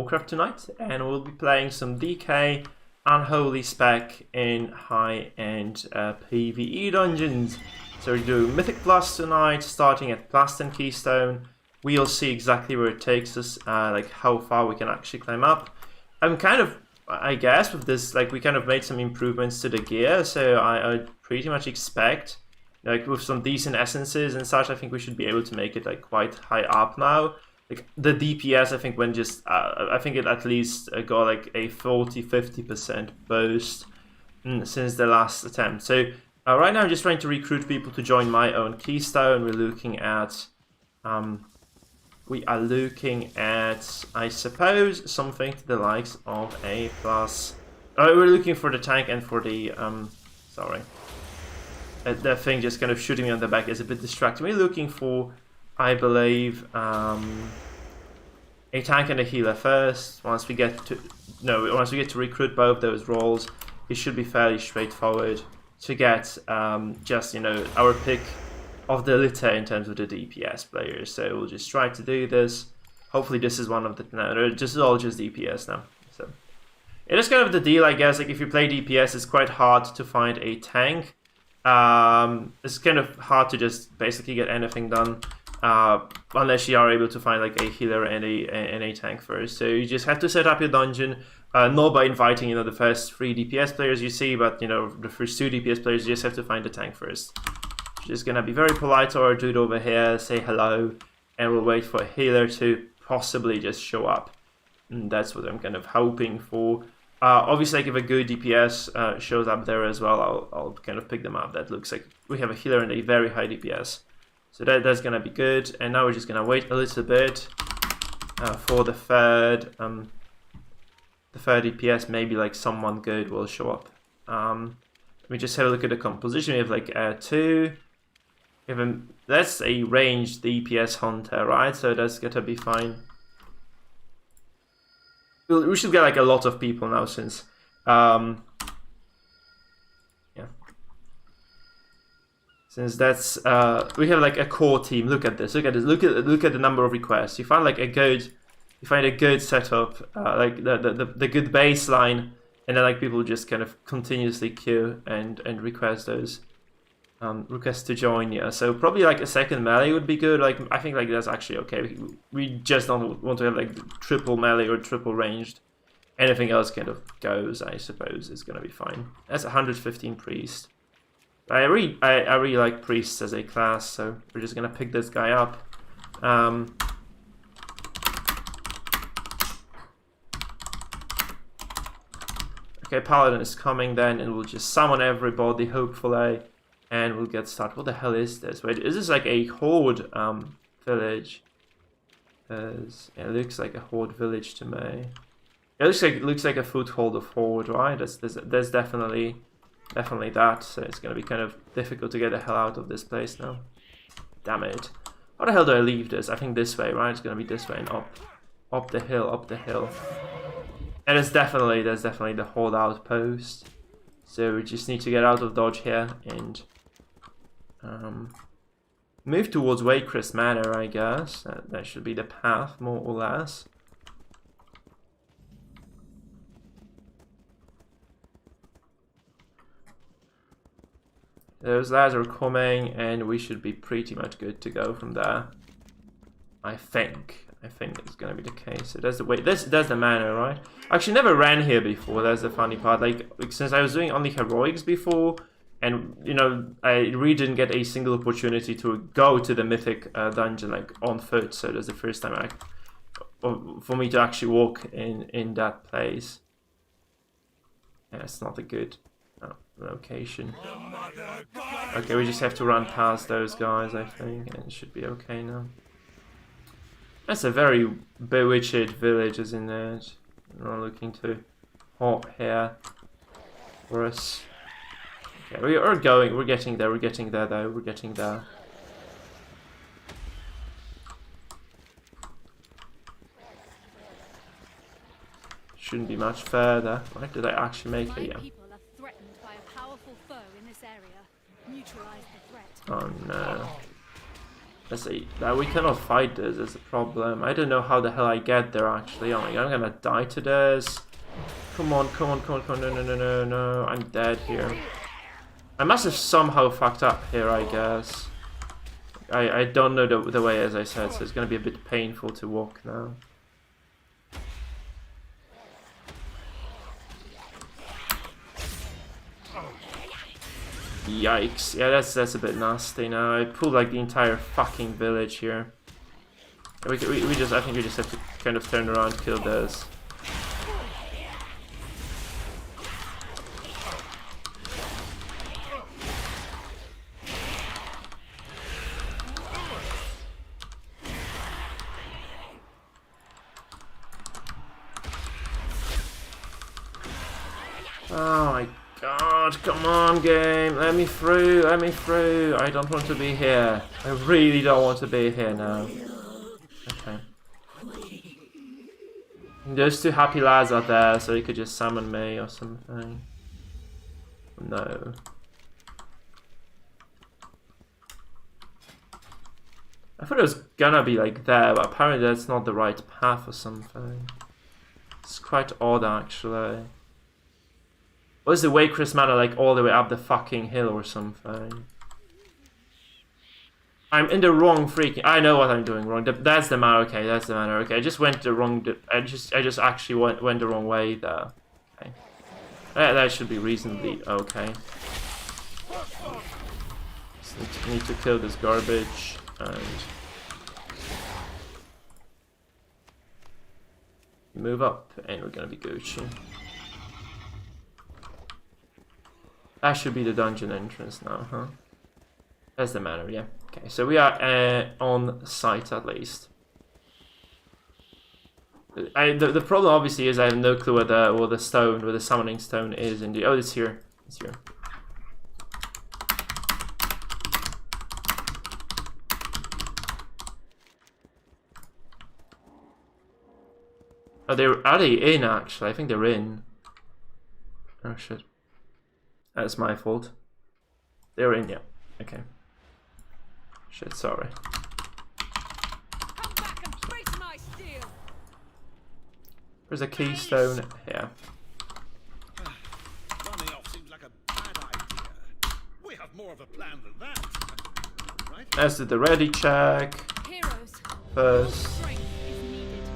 Warcraft tonight, and we'll be playing some DK Unholy spec in high-end PvE dungeons. So we do Mythic Plus tonight, starting at plus 10 Keystone. We'll see exactly where it takes us, like how far we can actually climb up. I'm kind of, I guess, with this, like we kind of made some improvements to the gear, so I pretty much expect, like with some decent essences and such, I think we should be able to make it like quite high up now. Like the DPS, I think when just, I think it at least got like a 40-50% boost since the last attempt. So right now I'm just trying to recruit people to join my own Keystone. We're looking at, I suppose, something to the likes of a plus. We're looking for the tank and for the, sorry. That thing just kind of shooting me on the back is a bit distracting. We're looking for, I believe, a tank and a healer first. Once we get to recruit both those roles, it should be fairly straightforward to get just, you know, our pick of the litter in terms of the DPS players. So we'll just try to do this. Hopefully this is one of the, no, this is all just DPS now. So it is kind of the deal, I guess. Like if you play DPS, it's quite hard to find a tank. It's kind of hard to just basically get anything done unless you are able to find like a healer and a tank first. So you just have to set up your dungeon, not by inviting, you know, the first 3 DPS players you see, but you know, the first 2 DPS players, you just have to find the tank first. Just gonna be very polite to our dude over here, say hello, and we'll wait for a healer to possibly just show up. And that's what I'm kind of hoping for. Obviously, like if a good DPS shows up there as well, I'll kind of pick them up. That looks like we have a healer and a very high DPS. So that's gonna be good. And now we're just gonna wait a little bit for the third DPS. Maybe like someone good will show up. Let me just have a look at the composition. We have like 2. That's a ranged DPS hunter, right? So that's gonna be fine. We should get like a lot of people now since, yeah. Since that's we have like a core team. Look at this. Look at this. Look at the number of requests. You find like a good, setup, like the good baseline, and then like people just kind of continuously queue and request those. Requests to join, yeah. So probably like a second melee would be good. Like I think like that's actually okay. We just don't want to have like triple melee or triple ranged. Anything else kind of goes, I suppose. It's gonna be fine. That's 115 priest. I really like priests as a class, so we're just gonna pick this guy up. Okay, paladin is coming then, and we'll just summon everybody, hopefully. And we'll get started. What the hell is this? Wait, is this like a horde village? It looks like a horde village to me. It looks like a foothold of horde, right? There's definitely that. So it's gonna be kind of difficult to get the hell out of this place now. Damn it! How the hell do I leave this? I think this way, right? It's gonna be this way and up the hill. And there's definitely the horde outpost. So we just need to get out of dodge here and move towards Waycrest Manor, I guess. That should be the path, more or less. Those lads are coming, and we should be pretty much good to go from there. I think it's gonna be the case. So that's the way. That's the manor, right? I actually never ran here before. That's the funny part. Like since I was doing only heroics before, and you know, I really didn't get a single opportunity to go to the Mythic dungeon like on foot. So that's the first time for me to actually walk in that place. Yeah, it's not a good location. Okay, we just have to run past those guys, I think, and it should be okay now. That's a very bewitched village, isn't it? We're not looking too hot here for us. Okay, we're getting there though, we're getting there. Shouldn't be much further. Right, did I actually make it? Yeah. People are threatened by a powerful foe in this area. Neutralize the threat. Oh no. Let's see. We cannot fight this is a problem. I don't know how the hell I get there actually. Oh my god, I'm gonna die to this. Come on, come on, come on, come on. No, no, no, no, no. I'm dead here. I must have somehow fucked up here, I guess. I don't know the way, as I said, so it's gonna be a bit painful to walk now. Yikes. Yeah, that's a bit nasty now. I pulled like the entire fucking village here. I think we just have to kind of turn around, kill this. Oh my god, come on game, let me through, let me through. I don't want to be here. I really don't want to be here now. Okay. Those two happy lads are there, so you could just summon me or something. No. I thought it was gonna be like there, but apparently that's not the right path or something. It's quite odd actually. Or is the Warcraft mana like all the way up the fucking hill or something? I'm in the wrong freaking... I know what I'm doing wrong. That's the mana, okay, that's the mana, okay. I just went the wrong... I just actually went the wrong way there. Okay. That should be reasonably okay. Just need to kill this garbage and... move up and we're gonna be Gucci. That should be the dungeon entrance now, huh? That's the matter, yeah. Okay, so we are on site at least. The problem obviously is I have no clue where the summoning stone is in the... Oh, it's here. It's here. Oh, are they in actually? I think they're in. Oh shit. That's my fault. They're in, yeah. Okay. Shit, sorry. Come back and break my steel. There's a keystone here. Running off seems like a bad idea. We have more of a plan than that. Right? Let's do the ready check. Heroes, First. strength is needed.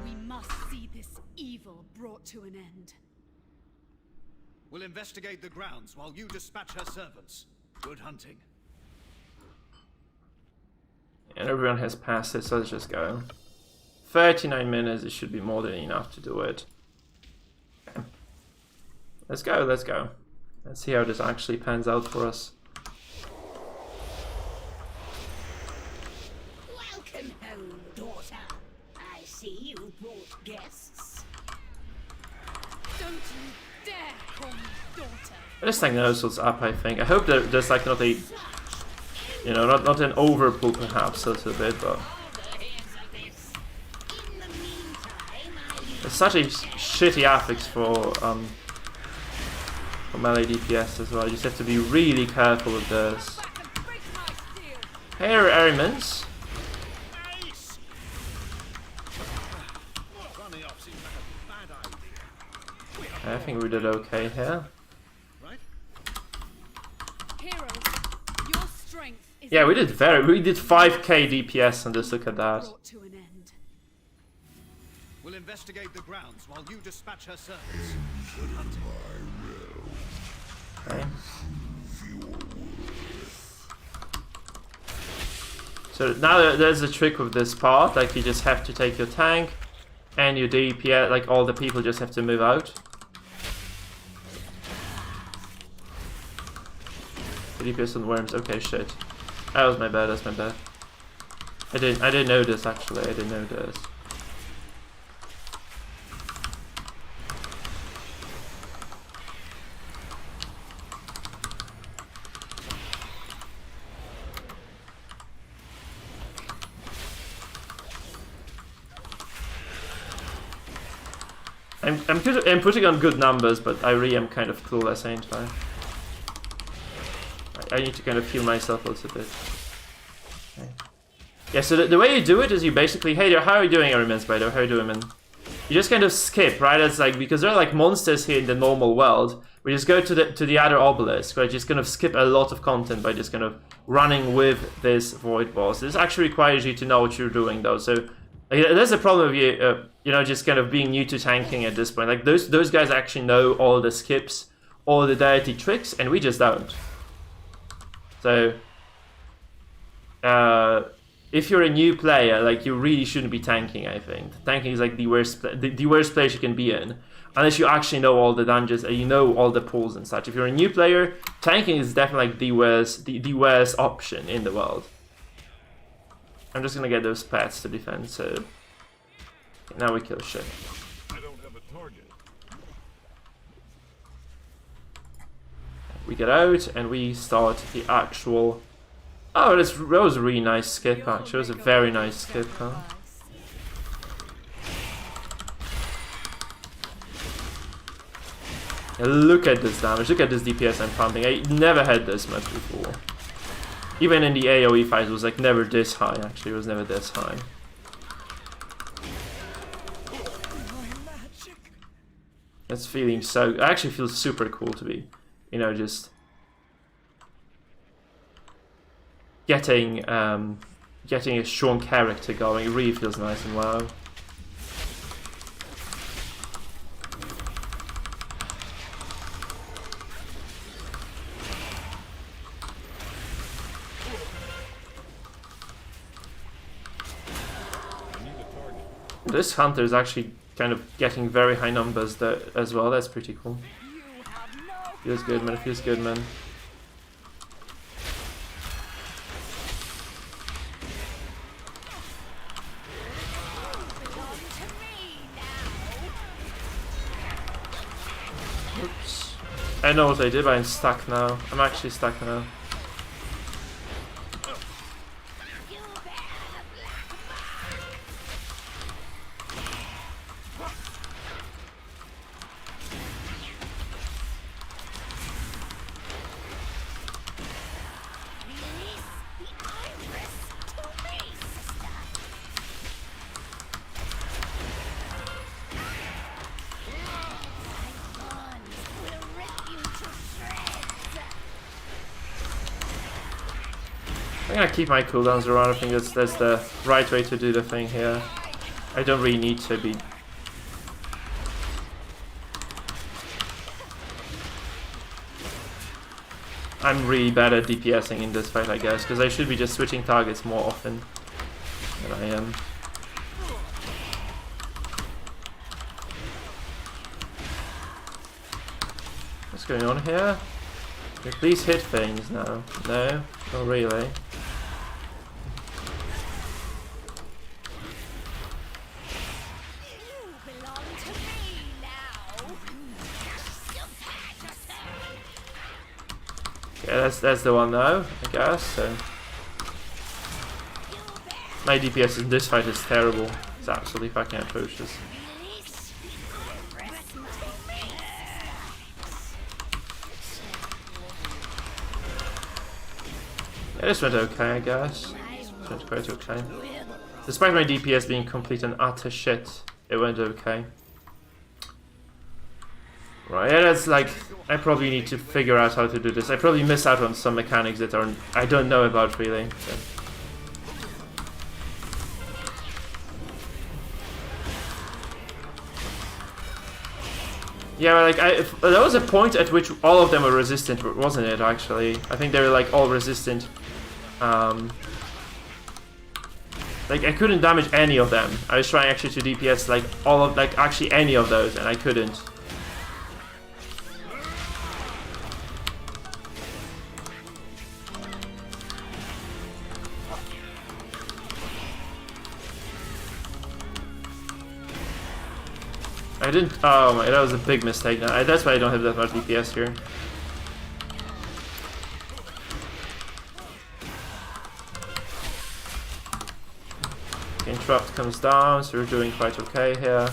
We must see this evil brought to an end. We'll investigate the grounds while you dispatch her servants. Good hunting. And everyone has passed it, so let's just go. 39 minutes, it should be more than enough to do it. Okay. Let's go, let's go. Let's see how this actually pans out for us. Welcome home, daughter. I see you brought guests. Don't you dare call me daughter. This thing knows what's up, I think. I hope that there's like not a, you know, not an overpull perhaps a little bit, but it's such a shitty affix for melee DPS as well. You just have to be really careful with this. Hey, Arimans. I think we did okay here. Yeah, we did 5k DPS on this, look at that. We'll investigate the grounds while you dispatch her servants. Good hunting. Okay. So now there's a trick with this part, like you just have to take your tank and your DPS, like all the people just have to move out. DPS on worms, okay, shit. That was my bad, that's my bad. I didn't know this actually, I didn't know this. I'm putting on good numbers, but I really am kind of clueless, ain't I? I need to kind of heal myself a little bit. Okay. Yeah, so the way you do it is you basically, hey there, how are you doing, Arimans, by the way, how are you doing, man? You just kind of skip, right? It's like, because there are like monsters here in the normal world, we just go to the other obelisk, right? Just kind of skip a lot of content by just kind of running with this void boss. This actually requires you to know what you're doing, though, so like, that's the problem with you, you know, just kind of being new to tanking at this point. Like, those guys actually know all the skips, all the deity tricks, and we just don't. So, if you're a new player, like, you really shouldn't be tanking, I think. Tanking is like the worst place you can be in. Unless you actually know all the dungeons and you know all the pools and such. If you're a new player, tanking is definitely like the worst option in the world. I'm just gonna get those pets to defend, so now we kill shit. I don't have a target. We get out and we start the actual. Oh, that was a really nice skip actually. It was a very nice skip, huh? Yeah, look at this damage, look at this DPS I'm pumping. I never had this much before. Even in the AoE fight, it was like never this high, actually. It was never this high. It's feeling so... It actually feels super cool to be, you know, just... Getting a strong character going. It really feels nice and wow. This hunter is actually kind of getting very high numbers there as well. That's pretty cool. Feels good, man. Feels good, man. Oops. I know what I did, but I'm stuck now. I'm actually stuck now. I'm gonna keep my cooldowns around. I think that's the right way to do the thing here. I don't really need to be... I'm really bad at DPSing in this fight, I guess, because I should be just switching targets more often than I am. What's going on here? Can you please hit things now? No? Not really. Yeah, that's the one now, I guess. So. My DPS in this fight is terrible. It's absolutely fucking atrocious. Yeah, this went okay, I guess. This went quite okay. Despite my DPS being complete and utter shit, it went okay. Right, yeah, that's like... I probably need to figure out how to do this. I probably miss out on some mechanics that I don't know about really. So. Yeah, like there was a point at which all of them were resistant, wasn't it? Actually, I think they were like all resistant. Like I couldn't damage any of them. I was trying actually to DPS like all of like actually any of those, and I couldn't. I didn't. Oh my, that was a big mistake. Now that's why I don't have that much DPS here. Interrupt comes down, so we're doing quite okay here.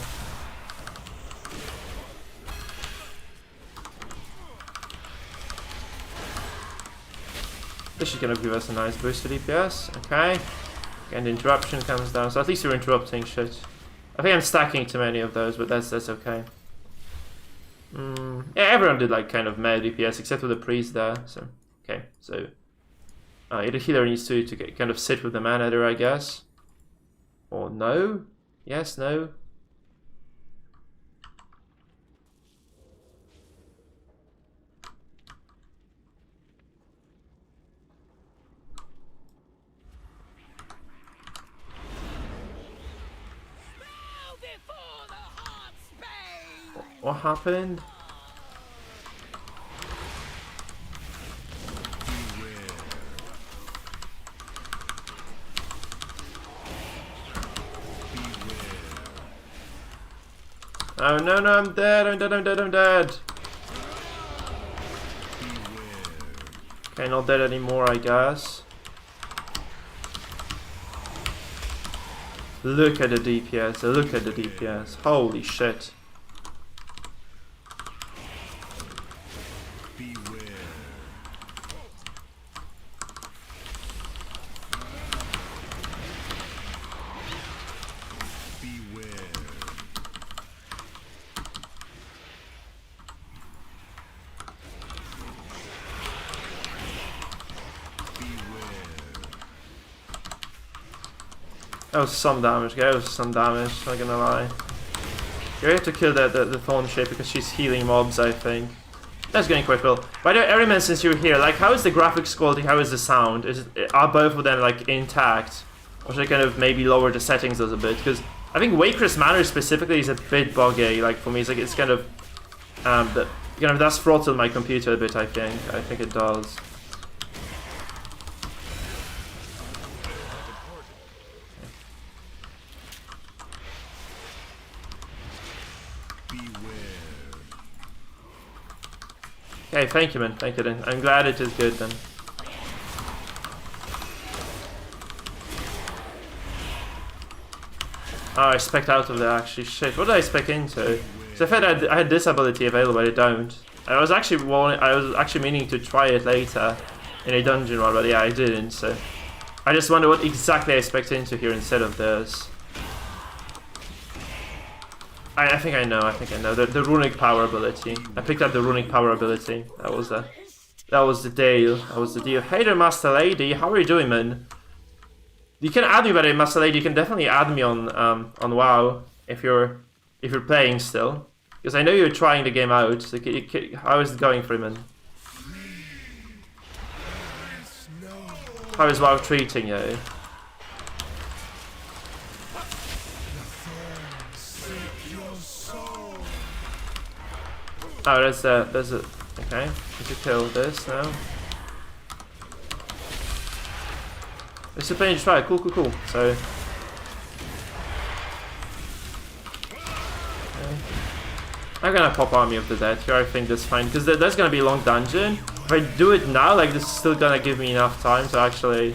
This is gonna give us a nice boost to DPS. Okay. And the interruption comes down, so at least you're interrupting shit. I think I'm stacking too many of those, but that's okay. Yeah, everyone did like kind of mad DPS except for the priest there. So okay, so either healer needs to kind of sit with the mana there, I guess, or no. Yes, no. What happened? Oh no, no, I'm dead, I'm dead, I'm dead, I'm dead. Okay, not dead anymore, I guess. Look at the DPS, look at the DPS. Holy shit. That was some damage, that was some damage, not gonna lie. You have to kill the Thorn Shape because she's healing mobs, I think. That's going quite well. By the way, Everyman, since you're here, like, how is the graphics quality, how is the sound? Are both of them, like, intact? Or should I kind of maybe lower the settings a little bit? Because I think Waycrest Manor specifically is a bit buggy, like, for me, it's like, it's kind of, kind of does throttle my computer a bit, I think it does. Okay, thank you, man. Thank you, then. I'm glad it is good, then. Oh, I spec'd out of there, actually. Shit, what did I spec into? So if I had this ability available, but I don't. I was actually meaning to try it later in a dungeon run, but yeah, I didn't, so... I just wonder what exactly I spec'd into here instead of this. I think I know. The runic power ability. I picked up the runic power ability. That was the deal. That was the deal. Hey there, Master Lady. How are you doing, man? You can add me, by the way, Master Lady. You can definitely add me on WoW if you're playing still, because I know you're trying the game out. So how is it going for you, man? How is WoW treating you? Oh, there's a... Okay, need to kill this now. It's a page try. Cool. So... Okay. I'm gonna pop Army of the Dead here, I think that's fine, because there's gonna be a long dungeon. If I do it now, like, this is still gonna give me enough time to actually...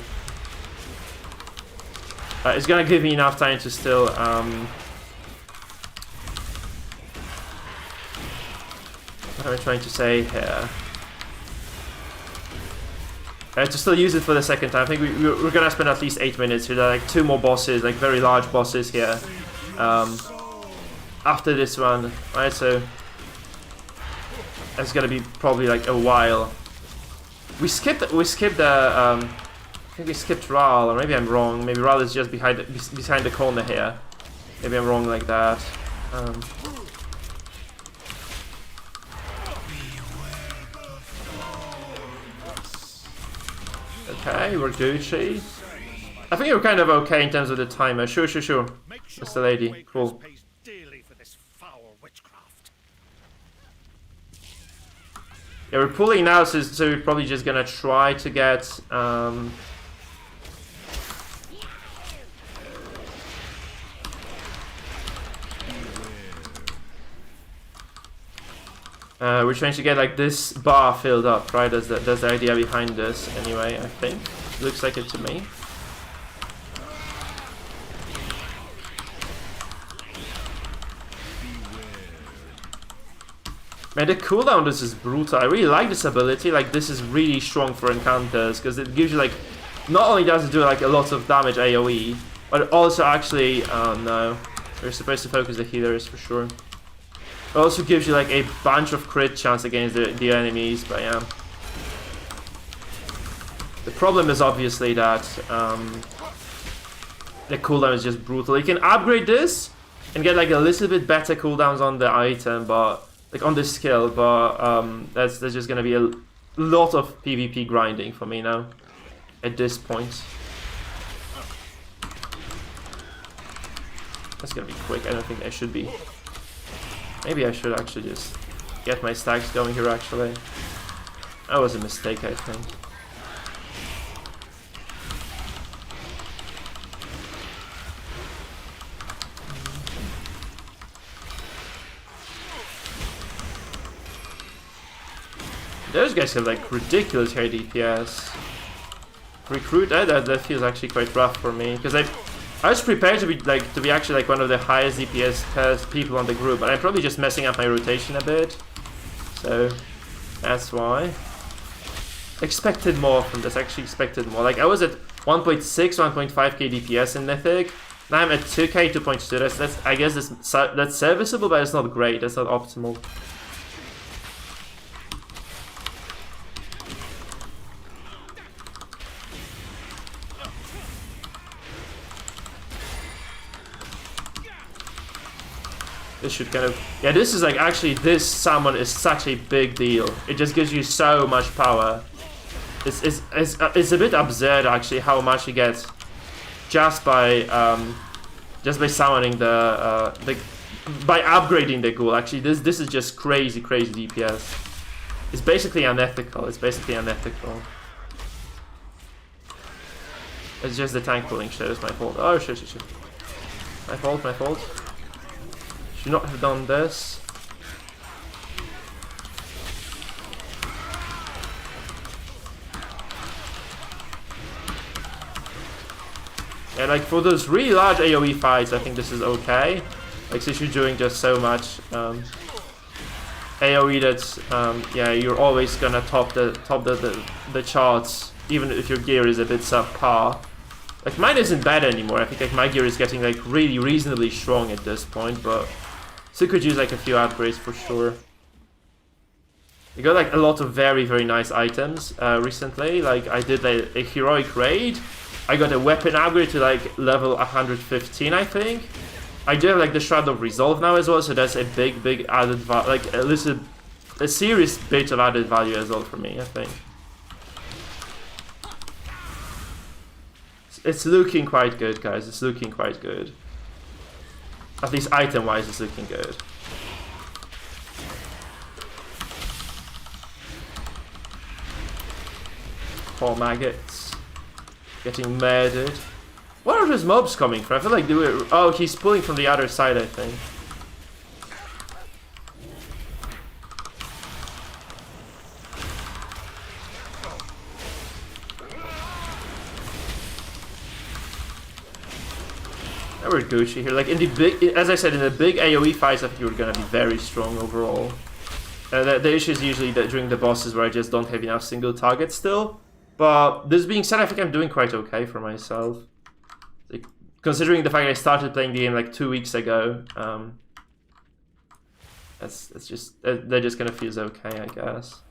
it's gonna give me enough time to still, what am I trying to say here? To still use it for the second time. I think we're gonna spend at least 8 minutes here. There are like 2 more bosses, like very large bosses here. After this one, right? So it's gonna be probably like a while. We skipped the. I think we skipped Ral, or maybe I'm wrong. Maybe Ral is just behind the corner here. Maybe I'm wrong like that. Okay, we're Gucci. I think we're kind of okay in terms of the timer. Sure. Mr. Lady, cool. Yeah, we're pulling now, so we're probably just gonna try to get... we're trying to get like this bar filled up, right? That's the idea behind this, anyway, I think. Looks like it to me. Man, the cooldown on this is brutal. I really like this ability. Like, this is really strong for encounters, because it gives you like not only does it do like a lot of damage AoE, but it also actually, oh no, we're supposed to focus the healers for sure. It also gives you like a bunch of crit chance against the enemies, but yeah. The problem is obviously that the cooldown is just brutal. You can upgrade this and get like a little bit better cooldowns on the item, but like on the skill, but that's just gonna be a lot of PvP grinding for me now at this point. That's gonna be quick. I don't think I should be. Maybe I should actually just get my stacks going here actually. That was a mistake, I think. Those guys have like ridiculous high DPS. Recruit, that feels actually quite rough for me because I was prepared to be actually like one of the highest DPS people on the group, but I'm probably just messing up my rotation a bit. So that's why. Expected more from this. Actually expected more. Like I was at 1.6, 1.5k DPS in Mythic. Now I'm at 2k, 2.2. That's I guess that's serviceable, but it's not great. That's not optimal. This should kind of... Yeah, this is like... Actually, this summon is such a big deal. It just gives you so much power. It's a bit absurd, actually, how much you get just by summoning the... by upgrading the ghoul. Actually, this is just crazy, crazy DPS. It's basically unethical. It's basically unethical. It's just the tank pulling shit. It's my fault. Oh, shit. My fault. Should not have done this. Yeah, like for those really large AoE fights, I think this is okay. Like since you're doing just so much AoE that yeah, you're always gonna top the charts, even if your gear is a bit subpar. Like mine isn't bad anymore. I think like my gear is getting like really reasonably strong at this point, but still could use like a few upgrades for sure. We got like a lot of very, very nice items recently. Like I did a heroic raid. I got a weapon upgrade to like level 115, I think. I do have like the Shroud of Resolve now as well, so that's a big added value, like at least a serious bit of added value as well for me, I think. It's looking quite good, guys. It's looking quite good. At least item-wise, it's looking good. Poor maggots. Getting murdered. Where are those mobs coming from? I feel like they were... Oh, he's pulling from the other side, I think. Now we're Gucci here. Like in the big, as I said, in the big AoE fights, I think we're gonna be very strong overall. The issue is usually that during the bosses where I just don't have enough single targets still. But this being said, I think I'm doing quite okay for myself. Like, considering the fact I started playing the game like 2 weeks ago, that's just that just kind of feels okay, I guess.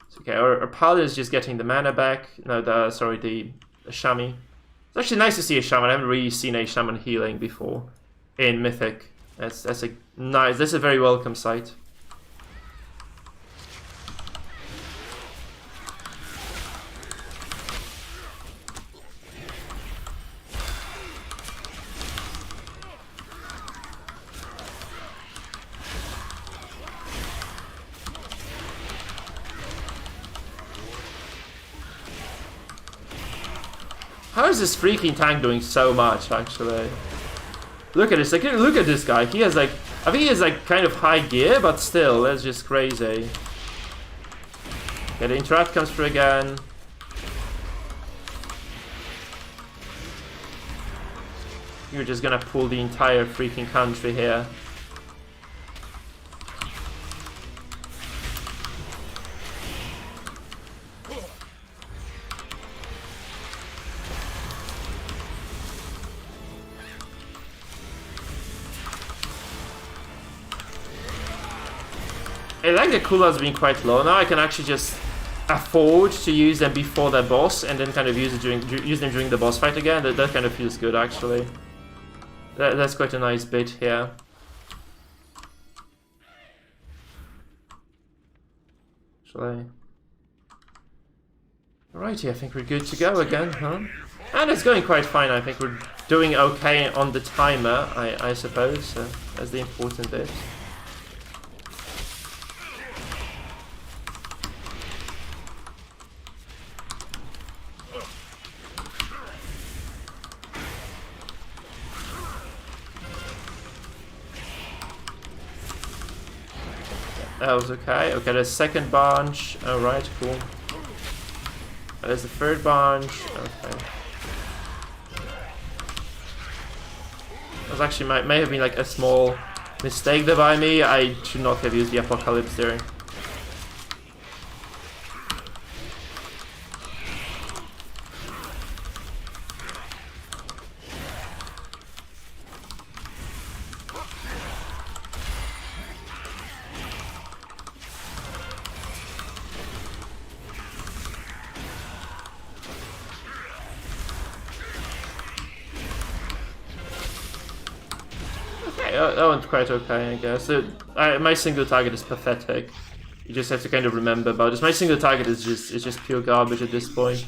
It's okay. Our paladin is just getting the mana back. No, the Shami. It's actually nice to see a shaman. I haven't really seen a shaman healing before in Mythic. That's a nice. That's a very welcome sight. How is this freaking tank doing so much, actually? Look at this, like, look at this guy. He has like, I think he has like kind of high gear, but still, that's just crazy. Okay, the interact comes through again. You're just gonna pull the entire freaking country here. I like the cooldowns being quite low. Now I can actually just afford to use them before the boss and then kind of use them during the boss fight again. That kind of feels good actually. That's quite a nice bit here. Shall I? Alrighty, I think we're good to go again, huh? And it's going quite fine. I think we're doing okay on the timer, I suppose. That's the important bit. That was okay. Okay, there's second bunch. Alright, cool. There's the third bunch. Okay. That was actually may have been like a small mistake there by me. I should not have used the Apocalypse there. That went quite okay, I guess. My single target is pathetic. You just have to kind of remember about this. My single target is just pure garbage at this point.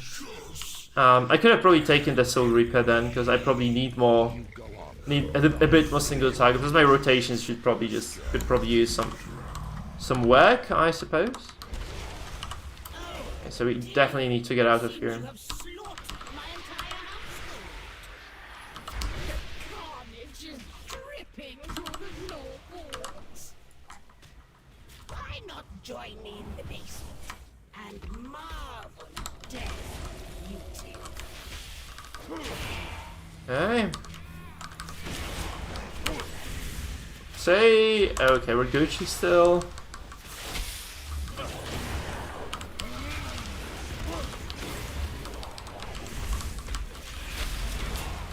I could have probably taken the Soul Reaper then, because I probably need a bit more single target. Because my rotations could probably use some work, I suppose. Okay, so we definitely need to get out of here. Join me in the basement and marvel at death beauty. Okay. Say, okay, we're Gucci still.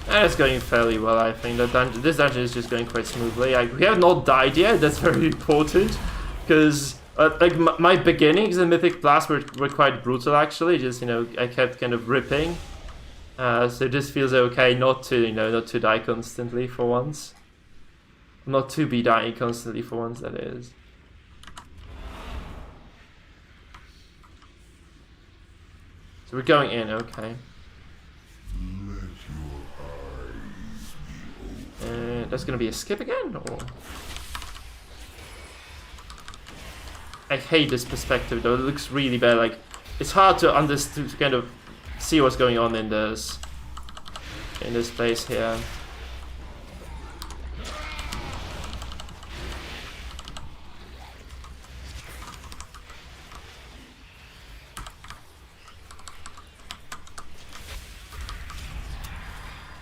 And it's going fairly well, I think. This dungeon is just going quite smoothly. We have not died yet, that's very important. Because like my beginnings in Mythic Plus were quite brutal actually. Just I kept kind of ripping, so this feels okay not to die constantly for once, not to be dying constantly for once. That is. So we're going in, okay. That's gonna be a skip again, or? I hate this perspective though, it looks really bad, like, it's hard to kind of see what's going on in this place here.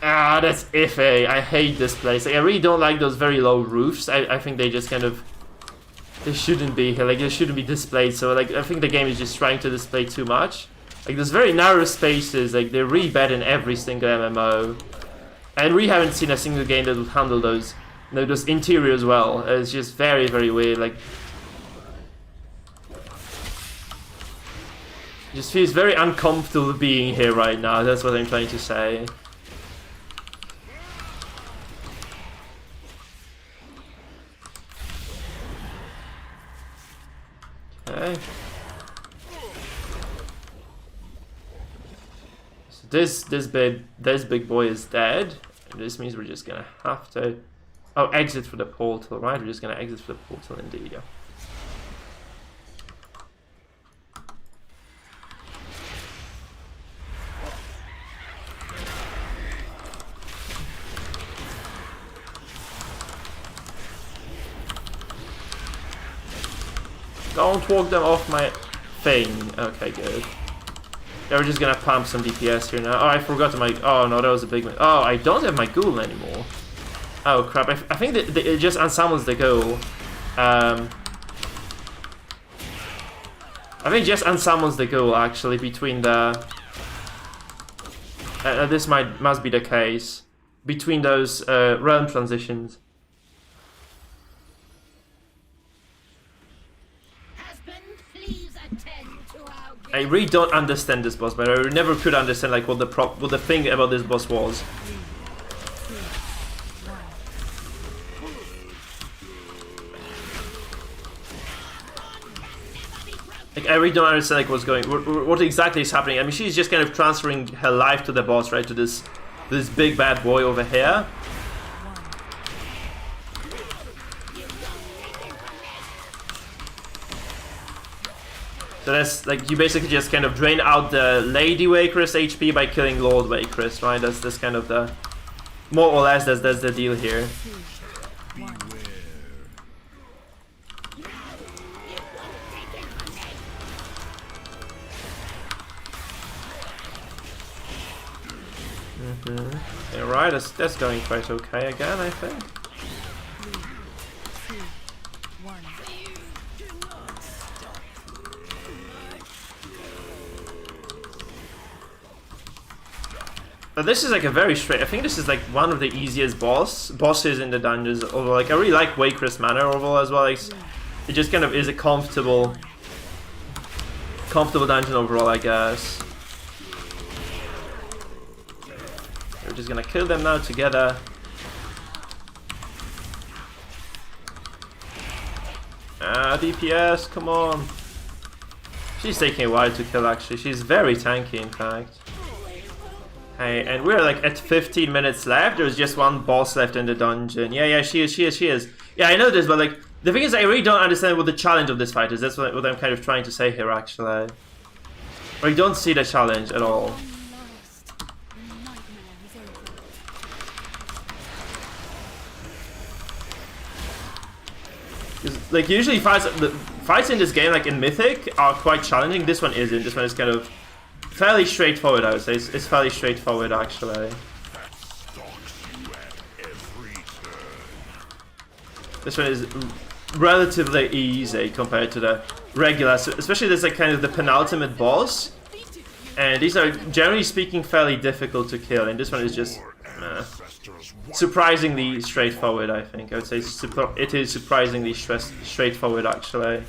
Ah, that's iffy, I hate this place. Like, I really don't like those very low roofs. I think they just kind of... They shouldn't be here, like they shouldn't be displayed, so like I think the game is just trying to display too much. Like there's very narrow spaces, like they're really bad in every single MMO. And we haven't seen a single game that will handle those those interiors well. It's just very, very weird, like it just feels very uncomfortable being here right now, that's what I'm trying to say. Okay. So this big boy is dead, and this means we're just gonna have to exit for the portal, right? We're just gonna exit for the portal indeed, yeah. Don't walk them off my thing. Okay, good. Yeah, we're just gonna pump some DPS here now. Oh, I forgot my... Oh, no, that was a big... Oh, I don't have my ghoul anymore. Oh, crap. I think that it just unsummons the ghoul. I think it just unsummons the ghoul, actually, between the... this must be the case. Between those realm transitions. I really don't understand this boss, but I never could understand like what the thing about this boss was. Like I really don't understand like what's going, what exactly is happening. I mean, she's just kind of transferring her life to the boss, right? To this big bad boy over here. So that's like you basically just kind of drain out the Lady Waker's HP by killing Lord Waker's, right? That's kind of the more or less that's the deal here. Yeah, right, that's going quite okay again, I think. But this is like a very straight. I think this is like one of the easiest bosses in the dungeons. Although, like I really like Waker's Manor overall as well. Like, it just kind of is a comfortable dungeon overall, I guess. We're just gonna kill them now together. DPS, come on. She's taking a while to kill actually. She's very tanky in fact. Hey, and we're like at 15 minutes left. There's just one boss left in the dungeon. Yeah, she is. Yeah, I know this, but like the thing is, I really don't understand what the challenge of this fight is. That's what I'm kind of trying to say here, actually. I don't see the challenge at all. Like usually the fights in this game, like in Mythic, are quite challenging. This one isn't. This one is kind of fairly straightforward, I would say. It's fairly straightforward, actually. This one is relatively easy compared to the regular, especially there's like kind of the penultimate boss. And these are, generally speaking, fairly difficult to kill. And this one is just surprisingly straightforward, I think. I would say it is surprisingly straightforward, actually.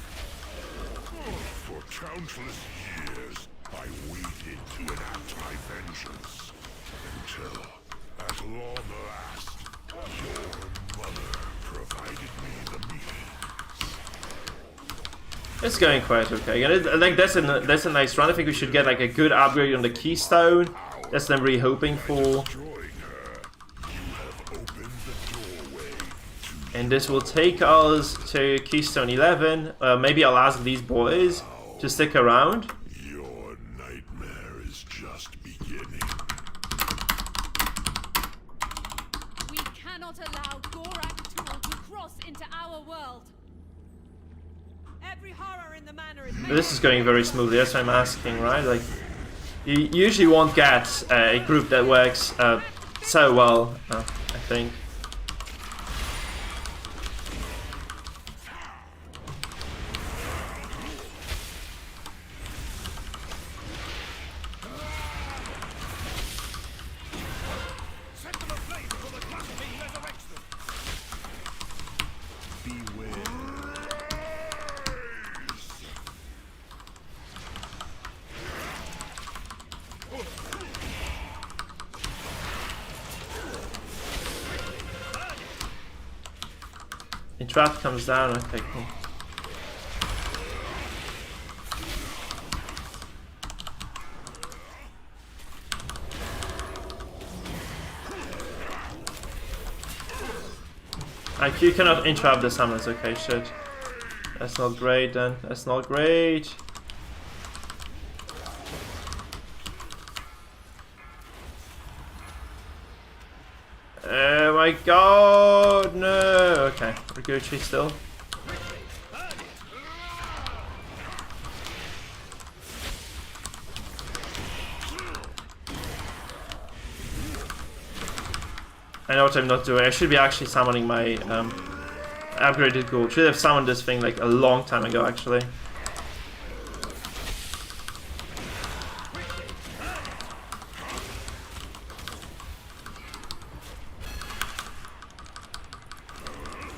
For countless years, I waited to enact my vengeance until, at long last, your mother provided me the means. It's going quite okay. And I think that's a nice run. I think we should get like a good upgrade on the Keystone. That's what I'm really hoping for. And this will take us to Keystone 11. Maybe I'll ask these boys to stick around. Your nightmare is just beginning. We cannot allow Gorak Tool to cross into our world. Every horror in the manor is But this is going very smoothly. That's what I'm asking, right? Like, you usually won't get a group that works so well, I think. Trap comes down, okay, cool. You cannot interrupt the summons, okay, shit. That's not great then, that's not great. Oh my god, no! Okay, we're Gucci still. I know what I'm not doing. I should be actually summoning my upgraded gold. Should have summoned this thing like a long time ago, actually.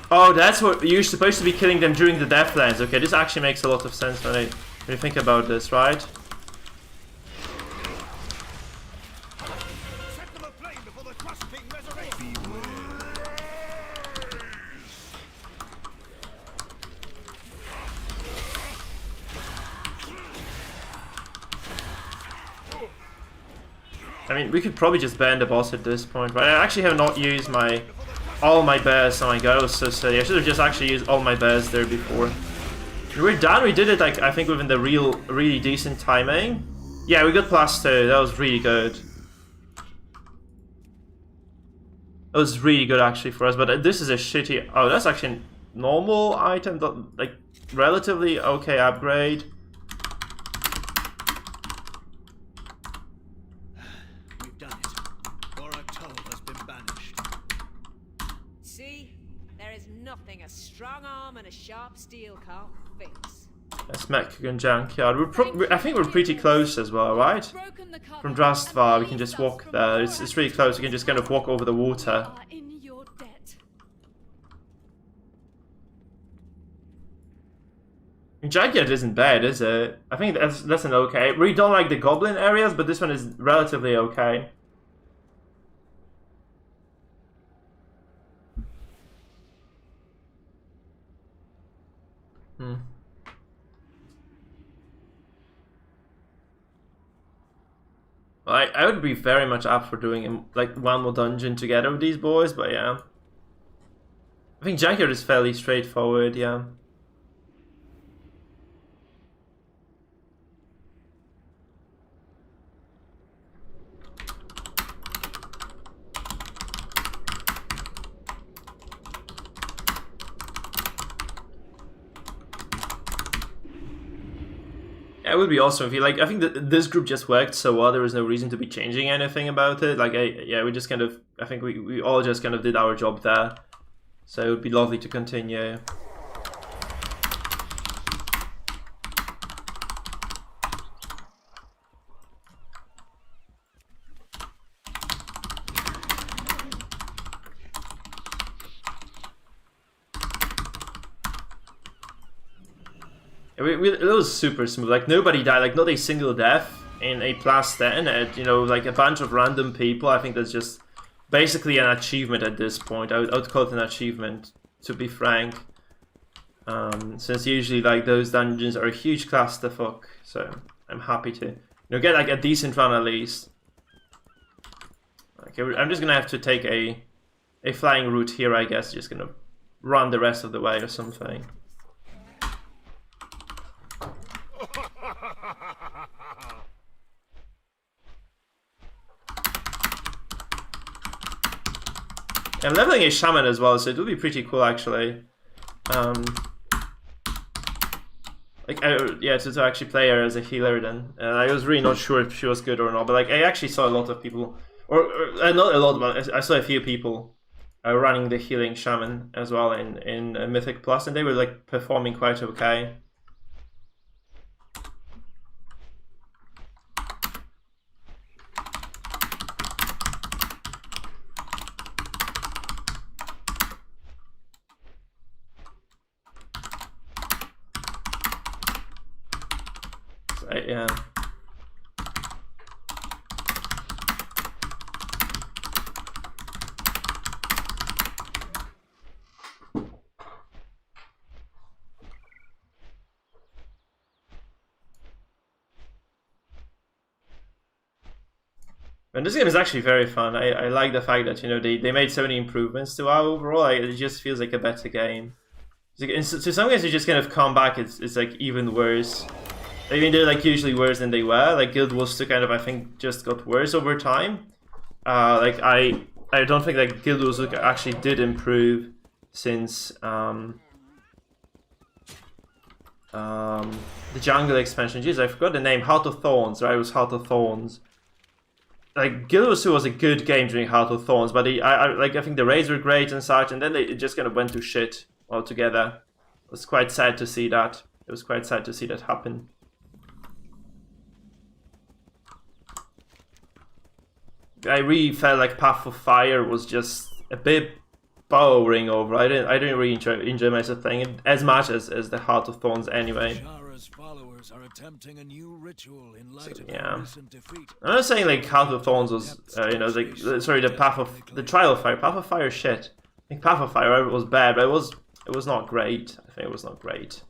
Oh, that's what you're supposed to be killing them during the Deathlands. Okay, this actually makes a lot of sense when you think about this, right? I mean, we could probably just ban the boss at this point, but I actually have not used all my bears. Oh my god, I was so silly. I should have just actually used all my bears there before. We're done. We did it, like, I think within the really decent timing. Yeah, we got +2. That was really good. That was really good actually for us, but this is a shitty... Oh, that's actually a normal item, like, relatively okay upgrade. We've done it. Warcraft has been banished. See? There is nothing a strong arm and a sharp steel can't fix. That's Mexican Junkyard. I think we're pretty close as well, right? Broken the cover From Drastvar, we and can just released us walk from there. Gorak It's really close. We can just kind of walk over the water. are in your debt. Junkyard isn't bad, is it? I think that's an okay. We don't like the goblin areas, but this one is relatively okay. I would be very much up for doing like one more dungeon together with these boys, but yeah. I think Junkyard is fairly straightforward, yeah. Yeah, it would be awesome if you like. I think that this group just worked so well. There was no reason to be changing anything about it. Like, yeah, we just kind of. I think we all just kind of did our job there. So it would be lovely to continue. It was super smooth. Like, nobody died. Like, not a single death in a +10. You know, like a bunch of random people. I think that's just basically an achievement at this point. I would call it an achievement, to be frank. Since usually, like, those dungeons are a huge clusterfuck. So I'm happy to, get like a decent run at least. Okay, I'm just gonna have to take a flying route here, I guess. Just gonna run the rest of the way or something. I'm leveling a shaman as well, so it would be pretty cool actually. Yeah, to actually play her as a healer then. I was really not sure if she was good or not, but like I actually saw a lot of people, or not a lot, but I saw a few people running the healing shaman as well in Mythic Plus, and they were like performing quite okay. Yeah. And this game is actually very fun. I like the fact that, they made so many improvements to our overall. It just feels like a better game. To some games you just kind of come back, it's like even worse. I mean, they're like usually worse than they were. Like Guild Wars 2 kind of, I think, just got worse over time. Like I don't think that Guild Wars 2 actually did improve since the jungle expansion. Jeez, I forgot the name. Heart of Thorns, right? It was Heart of Thorns. Like Guild Wars 2 was a good game during Heart of Thorns, but I think the raids were great and such, and then it just kind of went to shit altogether. It was quite sad to see that. It was quite sad to see that happen. I really felt like Path of Fire was just a bit boring over. I didn't really enjoy myself playing it as much as the Heart of Thorns anyway. Followers are attempting a new ritual in light of yeah. recent defeat. I'm not saying like Heart of Thorns was sorry, the Trial of Fire. Path of Fire shit. I think Path of Fire was bad, but it was not great. I think it was not great.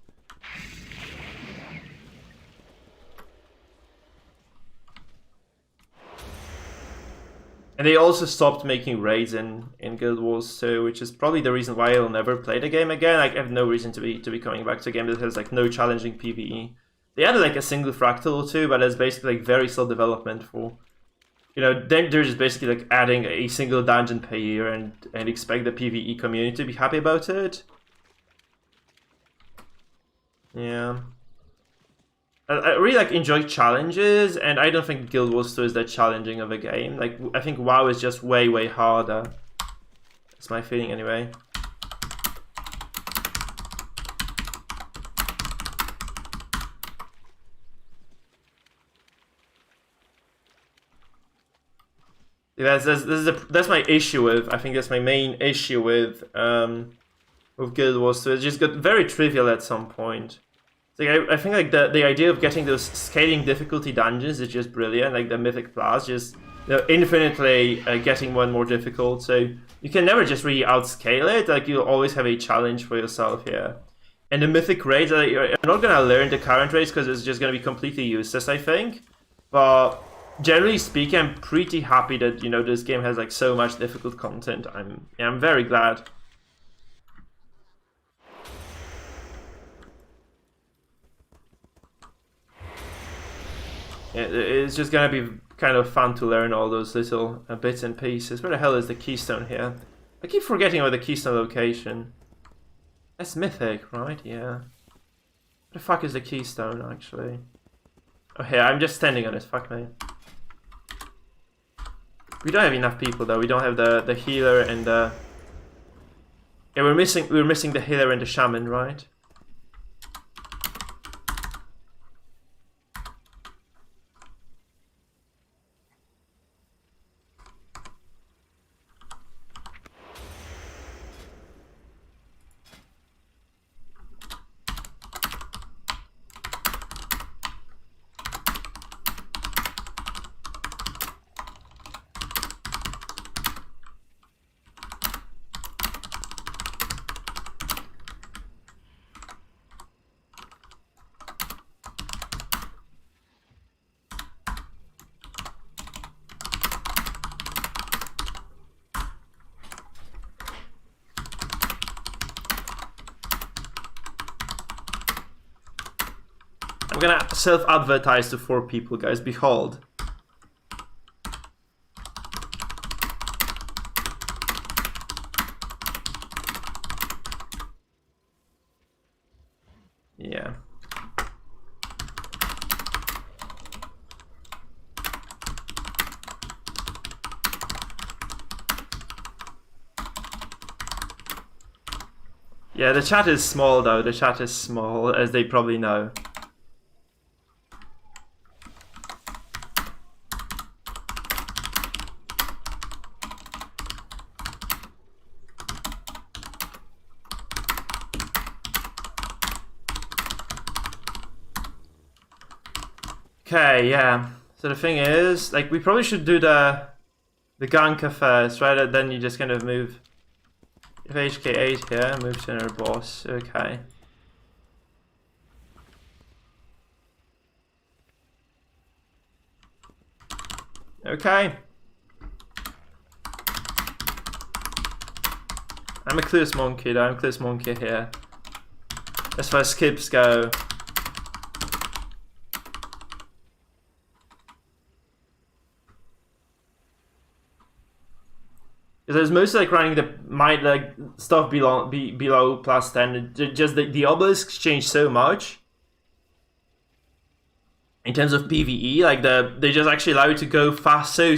And they also stopped making raids in Guild Wars 2, which is probably the reason why I'll never play the game again. Like, I have no reason to be coming back to a game that has like no challenging PvE. They added like a single fractal or two, but it's basically like very slow development for, you know, then they're just basically like adding a single dungeon per year and expect the PvE community to be happy about it. Yeah. I really like enjoy challenges, and I don't think Guild Wars 2 is that challenging of a game. Like, I think WoW is just way harder. That's my feeling anyway. That's my issue with. I think that's my main issue with Guild Wars 2. It just got very trivial at some point. Like, I think like the idea of getting those scaling difficulty dungeons is just brilliant. Like the Mythic Plus, just, you know, infinitely getting more and more difficult. So you can never just really outscale it. Like, you'll always have a challenge for yourself here. And the Mythic raids, you're not gonna learn the current raids because it's just gonna be completely useless, I think. But generally speaking, I'm pretty happy that, you know, this game has like so much difficult content. I'm very glad. It's just gonna be kind of fun to learn all those little bits and pieces. Where the hell is the Keystone here? I keep forgetting about the Keystone location. That's Mythic, right? Yeah. Where the fuck is the Keystone, actually? Oh, here, I'm just standing on it. Fuck me. We don't have enough people, though. We don't have the healer and the... Yeah, we're missing the healer and the shaman, right? I'm gonna self-advertise to 4 people, guys. Behold. Yeah. Yeah, the chat is small, though. The chat is small, as they probably know. Okay, yeah. So the thing is, like, we probably should do the ganker first, right? And then you just kind of move. If HK8 here, move to another boss. Okay. Okay. I'm a clueless monkey, though. I'm a clueless monkey here. As far as skips go. Because I was mostly like running the stuff below plus 10. Just the obelisks changed so much in terms of PvE. Like they just actually allow you to go fast, so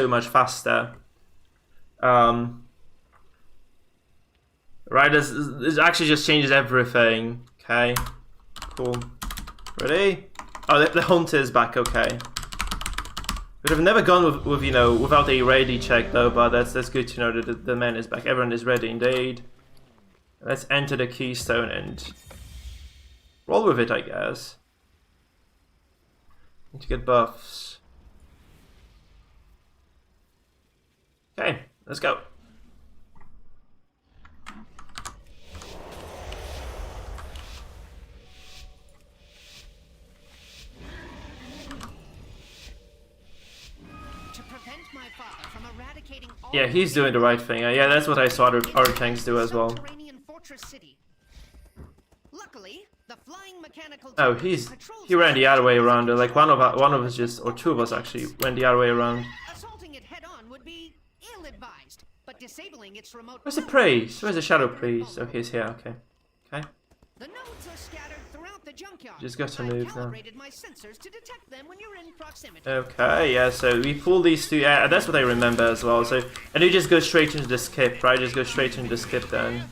much faster. Right, this actually just changes everything. Okay, cool. Ready? Oh, the hunter is back. Okay. But I've never gone with you know, without a ready check though, but that's good to know that the man is back. Everyone is ready indeed. Let's enter the keystone and roll with it, I guess. Need to get buffs. Okay, let's go. To prevent my father from eradicating all Yeah, he's doing the right thing. Yeah, that's what I saw our tanks do as well. subterranean fortress city. Luckily, the flying mechanical Oh, turrets he ran the other way around. Like one of us just, or two of us actually, went the other way around. Assaulting it head-on would be ill-advised, but disabling its remote. Where's the priest? Where's the shadow priest? Oh, he's here. Okay, okay. The nodes are scattered throughout the junkyard. Just got to I've move now. calibrated my sensors to detect them when you're in proximity. Okay, yeah. So we pull these two. Yeah, that's what I remember as well. So and you just go straight into the skip, right? Just go straight into the skip then.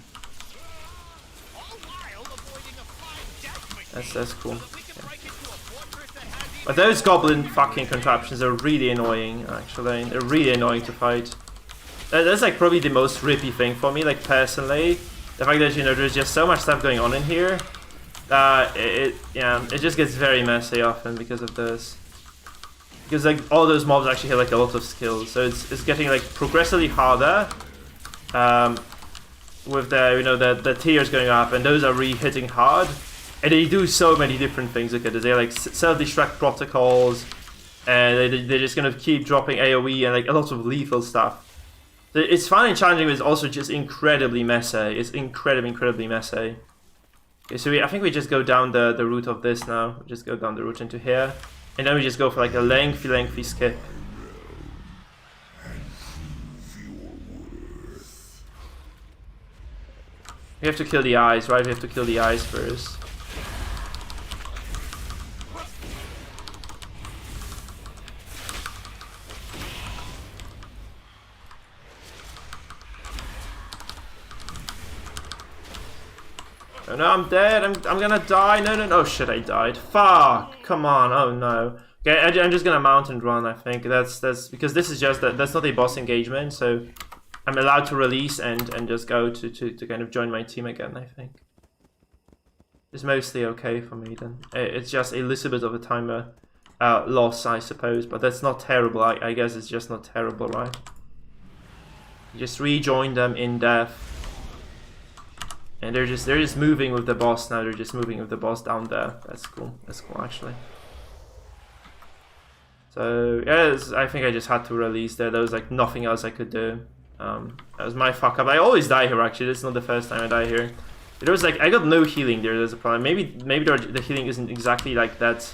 That's cool. But those goblin fucking contraptions are really annoying, actually. They're really annoying to fight. That's like probably the most rippy thing for me, like personally. The fact that, you know, there's just so much stuff going on in here that it just gets very messy often because of this. Because like all those mobs actually have like a lot of skills, so it's getting like progressively harder. With the, you know, the tiers going up, and those are really hitting hard. And they do so many different things. Look at this. They're like self-destruct protocols, and they're just gonna keep dropping AoE and like a lot of lethal stuff. So it's fun and challenging, but it's also just incredibly messy. It's incredibly messy. Okay, so I think we just go down the route of this now. We just go down the route into here, and then we just go for like a lengthy skip. We have to kill the eyes, right? We have to kill the eyes first. Oh no, I'm dead. I'm gonna die. No. Oh shit, I died. Fuck. Come on. Oh no. Okay, I'm just gonna mount and run. I think that's because this is just that's not a boss engagement, so I'm allowed to release and just go to kind of join my team again. I think it's mostly okay for me then. It's just a little bit of a timer loss, I suppose, but that's not terrible. I guess it's just not terrible, right? You just rejoin them in death. And they're just moving with the boss now. They're just moving with the boss down there. That's cool. That's cool, actually. So yeah, I think I just had to release there. There was like nothing else I could do. That was my fuck up. I always die here. Actually, this is not the first time I die here. There was like I got no healing there. There's a problem. Maybe the healing isn't exactly like that.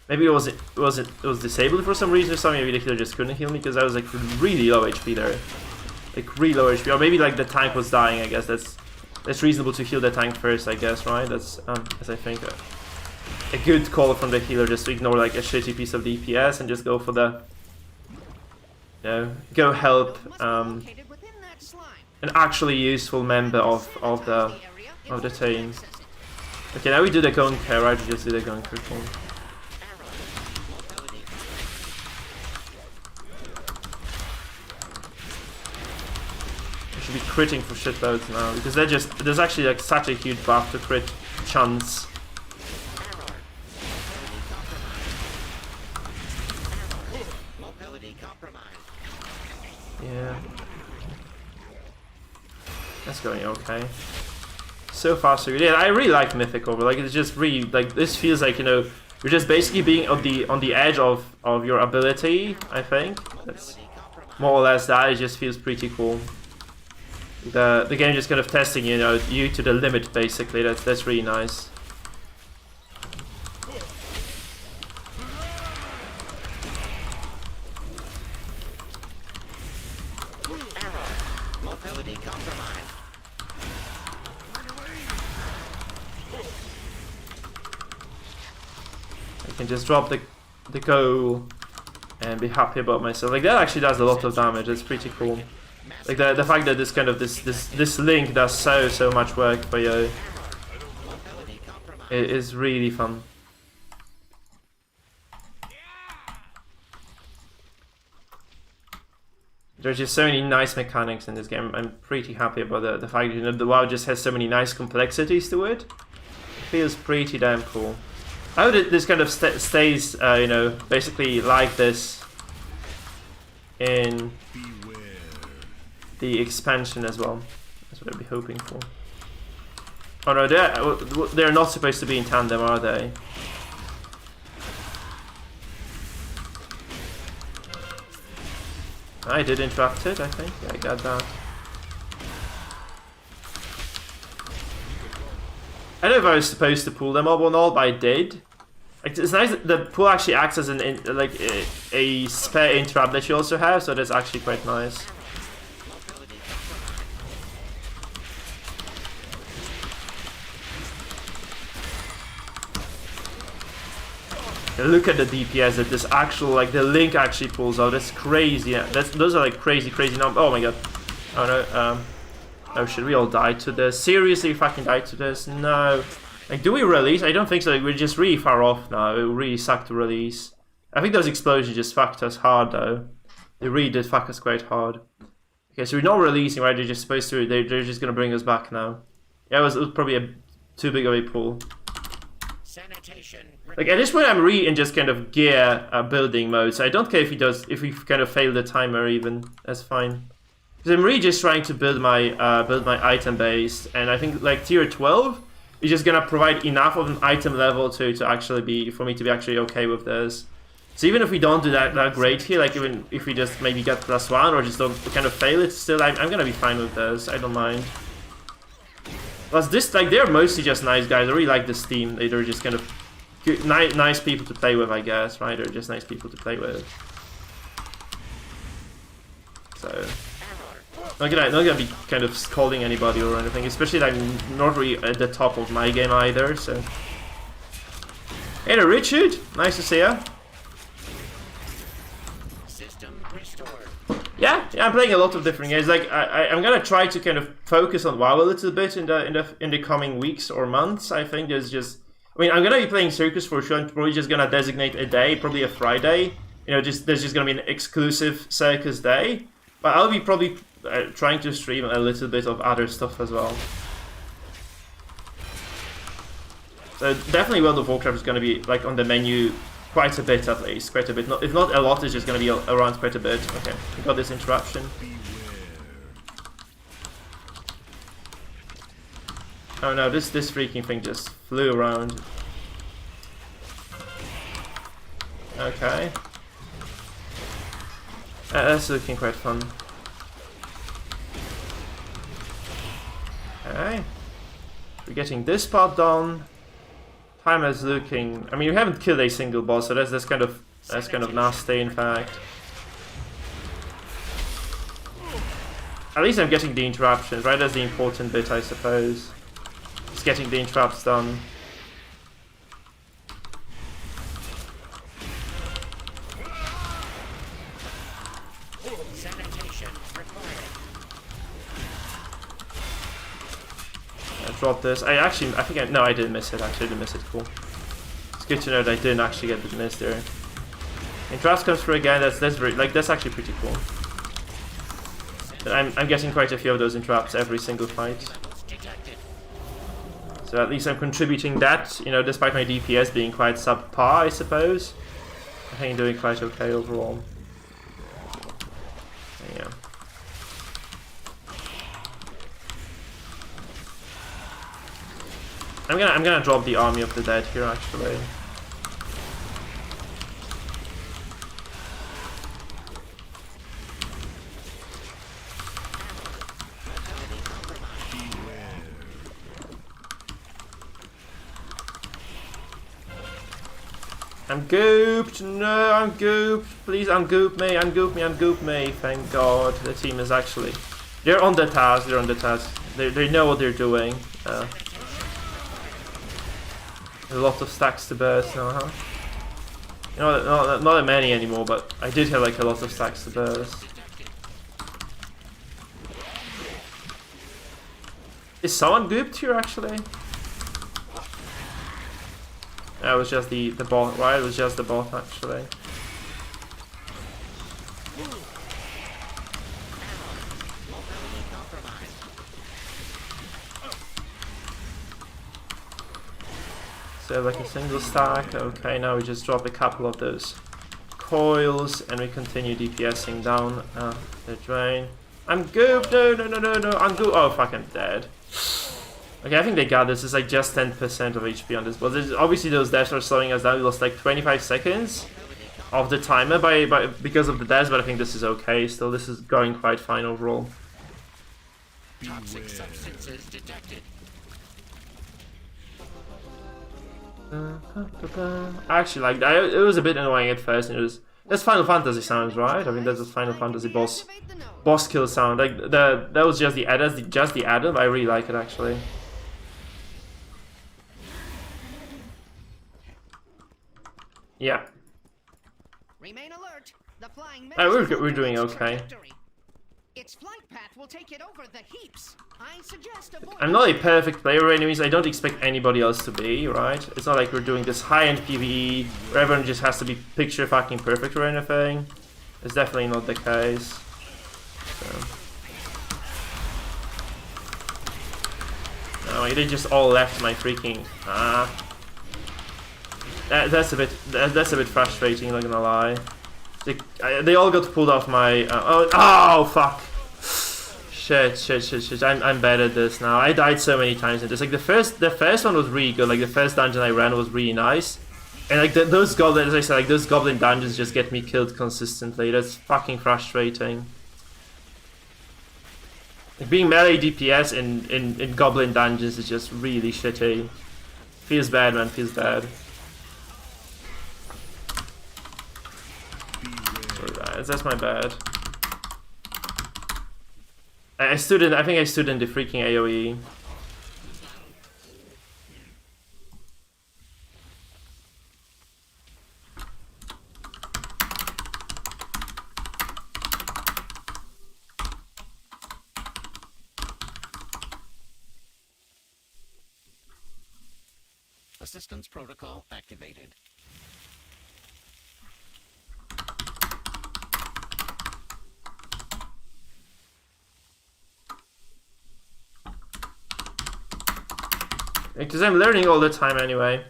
Maybe it was disabled for some reason or something. Maybe the healer just couldn't heal me because I was like really low HP there. Like really low HP. Or maybe like the tank was dying. I guess that's reasonable to heal the tank first, I guess, right? That's, as I think, a good call from the healer, just to ignore like a shitty piece of DPS and just go for the, you know, go help an actually useful member of the team. Okay, now we do the Gonker, right? We just do the Gonker thing. Should be critting for shitloads now because there's actually like such a huge buff to crit chance. Yeah, that's going okay. So far so good. Yeah, I really like Mythic over. Like it's just really like this feels like, you know, you're just basically being on the edge of your ability. I think that's more or less that. It just feels pretty cool. The game just kind of testing, you know, you to the limit basically. That's really nice. I can just drop the goal and be happy about myself. Like that actually does a lot of damage. It's pretty cool. Like the fact that this link does so much work for you is really fun. There's just so many nice mechanics in this game. I'm pretty happy about the fact that, you know, the WoW just has so many nice complexities to it. It feels pretty damn cool. I hope that this kind of stays, you know, basically like this in the expansion as well. That's what I'd be hoping for. Oh no, they're not supposed to be in tandem, are they? I did interrupt it, I think. Yeah, I got that. I don't know if I was supposed to pull them up or not, but I did. Like, it's nice that the pull actually acts as a spare interrupt that you also have, so that's actually quite nice. Look at the DPS that this actual, like, the Link actually pulls out. That's crazy. Yeah, those are like crazy numbers. Oh my god. Oh no. Oh, should we all die to this? Seriously, fucking die to this? No. Like, do we release? I don't think so. Like, we're just really far off now. It really sucked to release. I think those explosions just fucked us hard, though. They really did fuck us quite hard. Okay, so we're not releasing, right? They're just supposed to. They're just gonna bring us back now. Yeah, it was probably too big of a pull. Like, at this point, I'm really in just kind of gear building mode, so I don't care if we kind of fail the timer even. That's fine. Because I'm really just trying to build my item base, and I think like tier 12 is just gonna provide enough of an item level to actually be for me to be actually okay with this. So even if we don't do that great here, like even if we just maybe get +1 or just don't kind of fail it, still I'm gonna be fine with this. I don't mind. Plus this, like, they're mostly just nice guys. I really like this team. They're just kind of good, nice people to play with, I guess, right? They're just nice people to play with. So not gonna be kind of scolding anybody or anything, especially like not really at the top of my game either. So hey there, Richard, nice to see ya. Yeah, I'm playing a lot of different games. Like I'm gonna try to kind of focus on WoW a little bit in the coming weeks or months. I think there's just, I mean, I'm gonna be playing Circus for sure. I'm probably just gonna designate a day, probably a Friday. You know, there's just gonna be an exclusive Circus day. But I'll be probably trying to stream a little bit of other stuff as well. So definitely World of Warcraft is gonna be like on the menu. Quite a bit at least, quite a bit. If not a lot, it's just going to be around quite a bit. Okay, we got this interruption. Oh no, this freaking thing just flew around. Okay. That's looking quite fun. Okay. We're getting this part done. Time is looking. I mean, we haven't killed a single boss, so that's kind of nasty. In fact, at least I'm getting the interruptions, right? That's the important bit, I suppose. Just getting the interrupts done. Drop this. I think no, I didn't miss it. Actually, I didn't miss it. Cool. It's good to know that I didn't actually get the miss there. And Trust comes through again. That's actually pretty cool. I'm getting quite a few of those interrupts every single fight. So at least I'm contributing that. You know, despite my DPS being quite subpar, I suppose. I think I'm doing quite okay overall. Yeah. I'm gonna drop the Army of the Dead here actually. I'm gooped! No, I'm gooped! Please ungoop me, ungoop me, ungoop me! Thank God, the team is actually... They're on the task, They know what they're doing. A lot of stacks to burst now, huh? You know, not that many anymore, but I did have like a lot of stacks to burst. Is someone gooped here actually? That was just the bot, right? It was just the bot actually. So like a single stack. Okay, now we just drop a couple of those coils and we continue DPSing down the drain. I'm gooped! No, I'm gooped! Oh fuck, I'm dead. Okay, I think they got this. It's like just 10% of HP on this boss. Obviously those deaths are slowing us down. We lost like 25 seconds of the timer because of the deaths, but I think this is okay. Still, this is going quite fine overall. Toxic substances detected. I actually like that. It was a bit annoying at first. And it was that's Final Fantasy sounds, right? I mean, that's a Final Fantasy boss kill sound. Like that was just the added, just the added. I really like it actually. Yeah. Remain alert. The flying We're doing okay. Its flight path will take it over the heaps. I suggest avoid. I'm not a perfect player or enemies. I don't expect anybody else to be, right? It's not like we're doing this high-end PvE where everyone just has to be picture fucking perfect or anything. It's definitely not the case. So. No, they just all left my freaking that's a bit frustrating, not gonna lie. They all got pulled off my oh fuck. Shit. I'm bad at this now. I died so many times in this. Like the first one was really good. Like the first dungeon I ran was really nice. And like those goblins, as I said, like those goblin dungeons just get me killed consistently. That's fucking frustrating. Like being melee DPS in goblin dungeons is just really shitty. Feels bad, man. Feels bad. Sorry, that's my bad. I think I stood in the freaking AoE. Assistance protocol activated. Because I'm learning all the time anyway.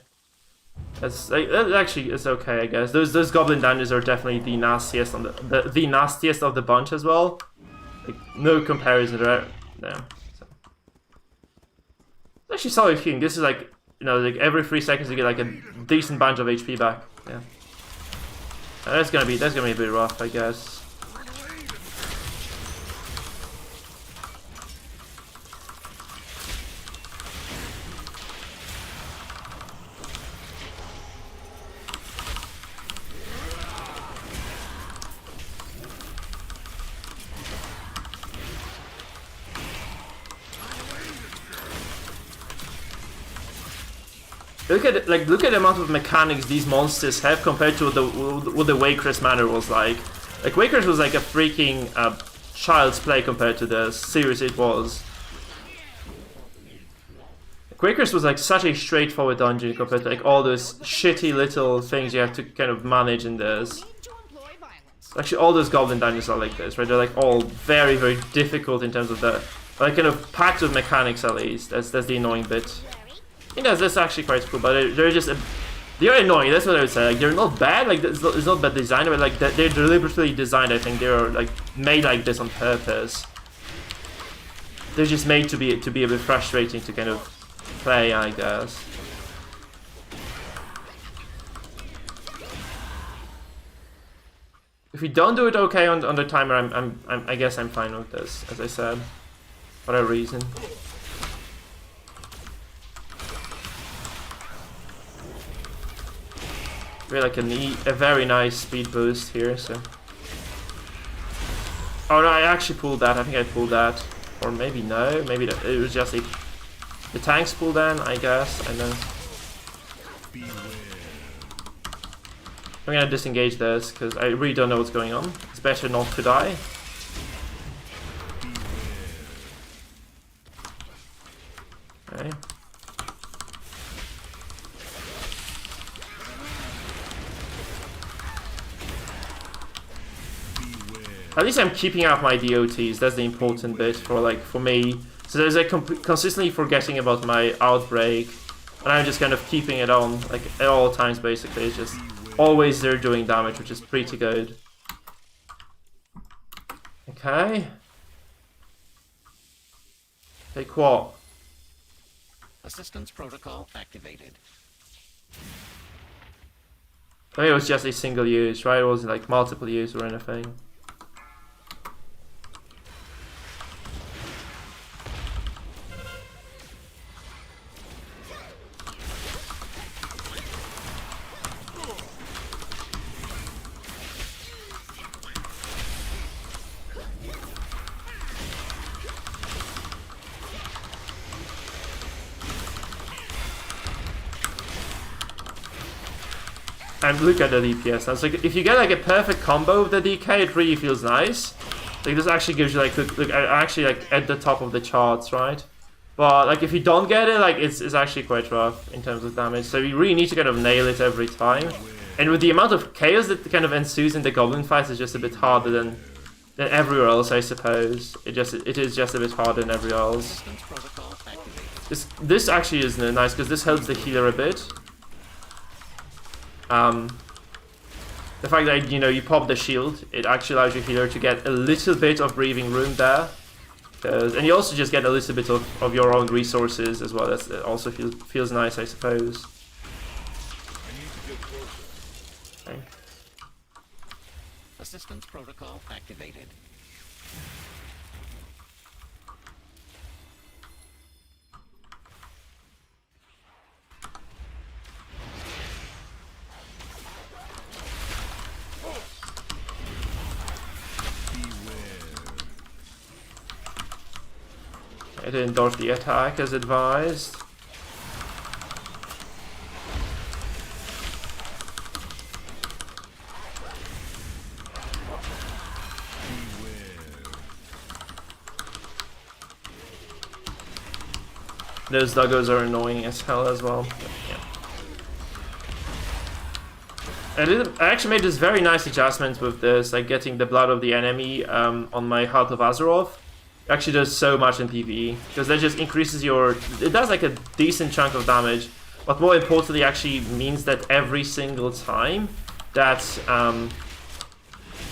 That's like, actually it's okay, I guess. Those goblin dungeons are definitely the nastiest on the nastiest of the bunch as well. Like no comparison to them. So. It's actually solid healing. This is like like every 3 seconds you get like a decent bunch of HP back. Yeah. That's gonna be a bit rough, I guess. Look at the amount of mechanics these monsters have compared to what the Warcraft Manor was like. Like Warcraft was like a freaking child's play compared to the series it was. Warcraft was like such a straightforward dungeon compared to like all those shitty little things you have to kind of manage in this. Actually, all those goblin dungeons are like this, right? They're like all very, very difficult in terms of the like kind of packed with mechanics at least. That's the annoying bit. That's actually quite cool, but they're just they're annoying. That's what I would say. Like they're not bad. Like it's not bad design, but like they're deliberately designed. I think they're like made like this on purpose. They're just made to be a bit frustrating to kind of play, I guess. If we don't do it okay on the timer, I guess I'm fine with this. As I said, for whatever reason. We like a very nice speed boost here, so. Oh no, I actually pulled that. I think I pulled that, or maybe no. Maybe it was just the tanks pulled in. I guess I know. I'm gonna disengage this because I really don't know what's going on. It's better not to die. Okay. At least I'm keeping up my DOTs. That's the important bit for me. So there's like consistently forgetting about my outbreak, and I'm just kind of keeping it on like at all times. Basically, it's just always there doing damage, which is pretty good. Okay. Take what? Assistance protocol activated. I mean, it was just a single use, right? It wasn't like multiple use or anything. And look at the DPS. Now, it's like if you get like a perfect combo of the DK, it really feels nice. Like this actually gives you like look actually like at the top of the charts, right? But like if you don't get it, like it's actually quite rough in terms of damage. So you really need to kind of nail it every time. And with the amount of chaos that kind of ensues in the goblin fights, it's just a bit harder than everywhere else, I suppose. It is just a bit harder than everywhere else. This actually is nice because this helps the healer a bit. The fact that, you know, you pop the shield, it actually allows your healer to get a little bit of breathing room there. And you also just get a little bit of your own resources as well. That also feels nice, I suppose. Okay. Assistance protocol activated. I didn't dodge the attack as advised. Those doggos are annoying as hell as well. But, yeah. I actually made this very nice adjustment with this, like getting the blood of the enemy on my Heart of Azeroth. It actually does so much in PvE, because that just increases your... It does like a decent chunk of damage, but more importantly actually means that every single time that...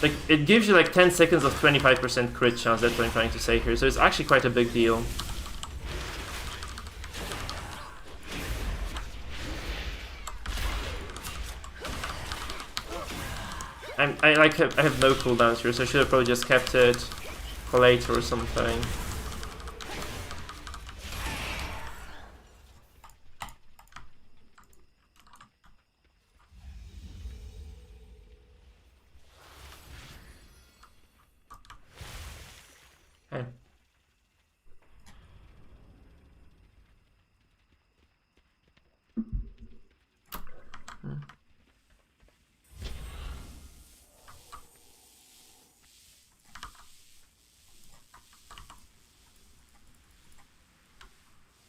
like, it gives you like 10 seconds of 25% crit chance, that's what I'm trying to say here, so it's actually quite a big deal. I have no cooldowns here, so I should have probably just kept it for later or something. Okay.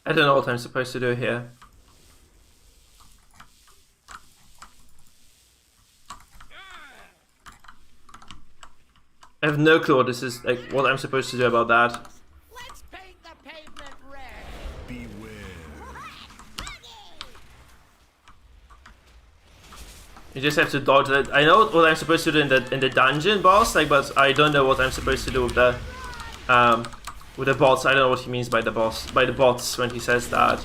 I don't know what I'm supposed to do here. I have no clue what this is, like, what I'm supposed to do about that. Let's paint the pavement red. Beware. You just have to dodge that. I know what I'm supposed to do in the dungeon boss, like, but I don't know what I'm supposed to do with the bots. I don't know what he means by the bots when he says that.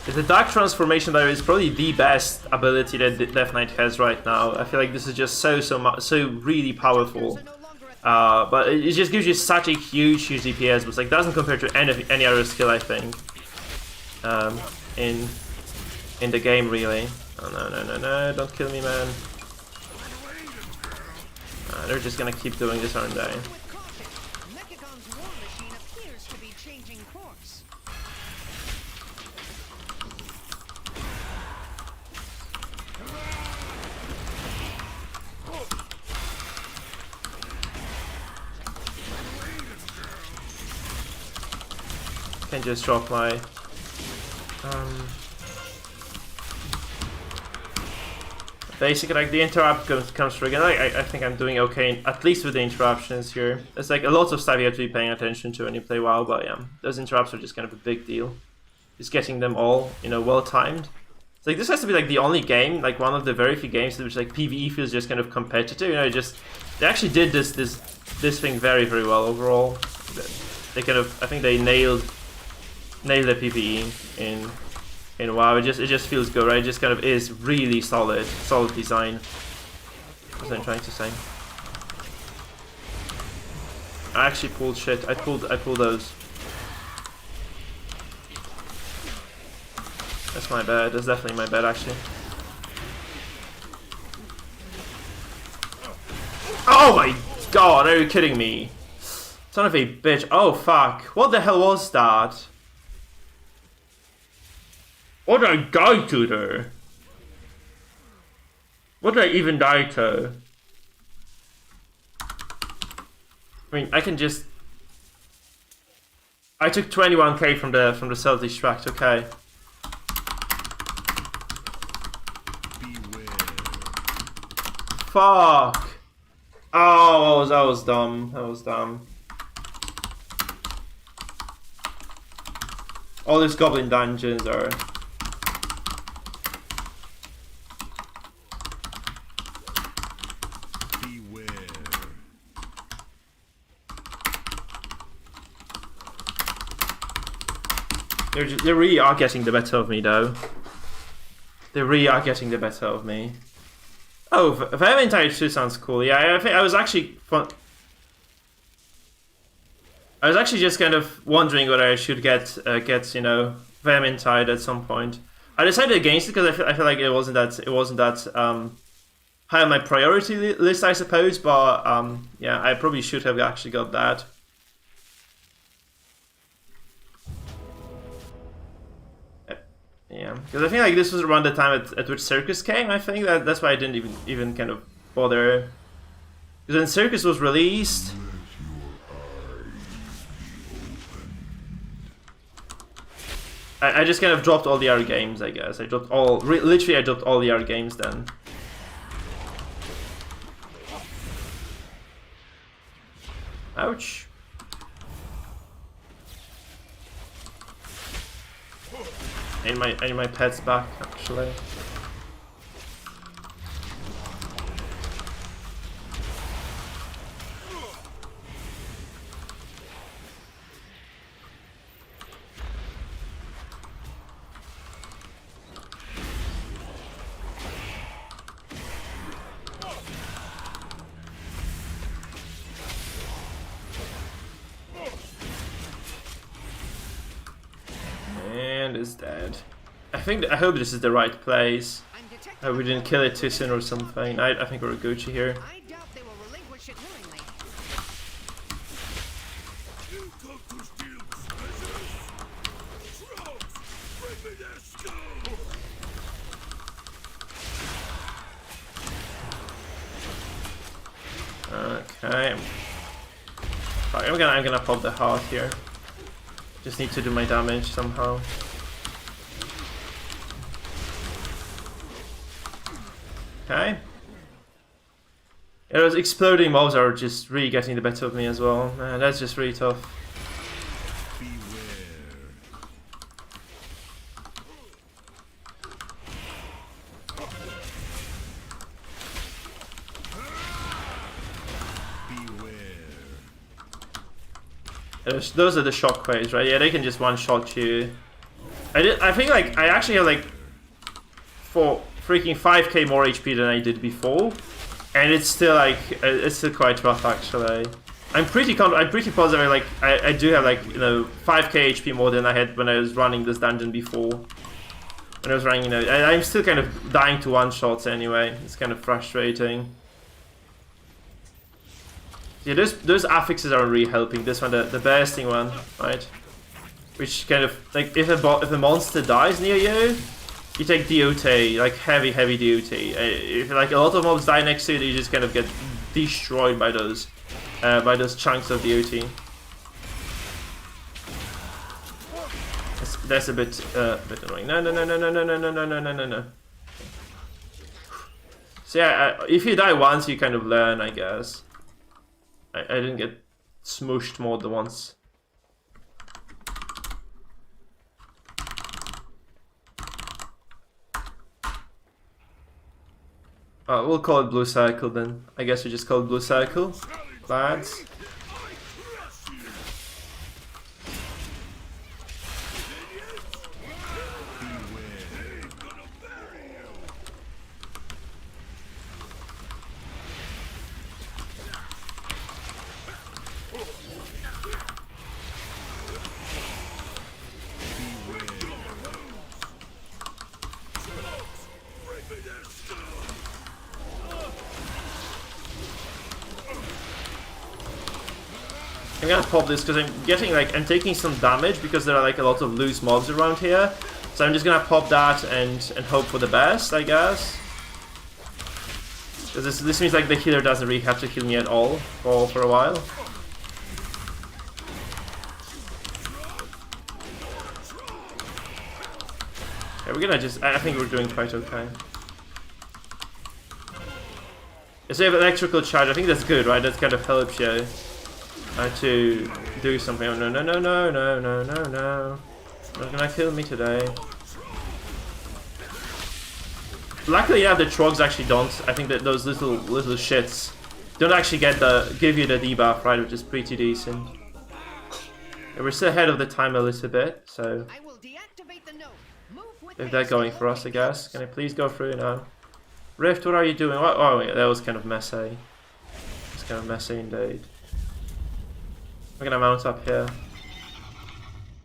The Dark Transformation there is probably the best ability that Death Knight has right now. I feel like this is just so really powerful. But it just gives you such a huge DPS boost. Like, doesn't compare to any other skill, I think. In the game, really. Oh no! Don't kill me, man. They're just gonna keep doing this, aren't they? Can just drop my basic, like the interrupt comes through again. I think I'm doing okay, at least with the interruptions here. It's like a lot of stuff you have to be paying attention to when you play WoW, but yeah, those interrupts are just kind of a big deal. Just getting them all, you know, well timed. It's like this has to be like the only game, like one of the very few games in which like PvE feels just kind of competitive. You know, they actually did this thing very well overall. They kind of, I think they nailed the PvE in WoW. It just feels good, right? It just kind of is really solid design. What was I trying to say? I actually pulled shit. I pulled those. That's my bad. That's definitely my bad, actually. Oh my god! Are you kidding me? Son of a bitch! Oh fuck! What the hell was that? What did I die to there? What did I even die to? I mean, I can just... I took 21k from the self-destruct, okay. Fuck! Oh, that was dumb. That was dumb. All these goblin dungeons are... They really are getting the better of me, though. They really are getting the better of me. Oh, Vermintide 2 sounds cool. Yeah, I think I was actually just kind of wondering whether I should get you know, Vermintide at some point. I decided against it because I feel like it wasn't that high on my priority list, I suppose. But yeah, I probably should have actually got that. Yeah, because I think like this was around the time at which Circus came. I think that's why I didn't even kind of bother. Because when Circus was released, I just kind of dropped all the other games. I guess I dropped all. Literally, I dropped all the other games then. Ouch. I need my pets back, actually. And it's dead. I hope this is the right place. I hope we didn't kill it too soon or something. I think we're Gucci here. I doubt they will relinquish it willingly. You come to steal treasures? Trolls, bring me their skull! Okay. Fuck, I'm gonna pop the heart here. Just need to do my damage somehow. Okay. Yeah, those exploding mobs are just really getting the better of me as well. Man, that's just really tough. Those are the shockwaves, right? Yeah, they can just one-shot you. I think like I actually have like freaking 5k more HP than I did before, and it's still like it's still quite rough actually. I'm pretty positive like I do have like, you know, 5k HP more than I had when I was running this dungeon before. When I was running, you know, and I'm still kind of dying to one shots anyway. It's kind of frustrating. Yeah, those affixes are really helping. This one, the bursting one, right? Which kind of like if a monster dies near you, you take DOT, like heavy DOT. If like a lot of mobs die next to you, you just kind of get destroyed by those chunks of DOT. That's a bit annoying. No. So yeah, if you die once, you kind of learn, I guess. I didn't get smooshed more than once. We'll call it Blue Circle then. I guess we just call it Blue Circle, lads. I'm gonna pop this because I'm taking some damage because there are like a lot of loose mobs around here. So I'm just gonna pop that and hope for the best, I guess. Because this means like the healer doesn't really have to heal me at all for a while. Yeah, we're gonna just... I think we're doing quite okay. So you have electrical charge, I think that's good, right? That kind of helps you to do something. Oh no, no, no, no, no, no, no, no. Not gonna kill me today. Luckily, yeah, the trogs actually don't. I think that those little shits don't actually give you the debuff, right? Which is pretty decent. Yeah, we're still ahead of the time a little bit, so I will deactivate the node. Move with if they're going for us, I guess. Can I please go through now? Rift, what are you doing? Oh, yeah, that was kind of messy. It's kind of messy indeed. We're gonna mount up here.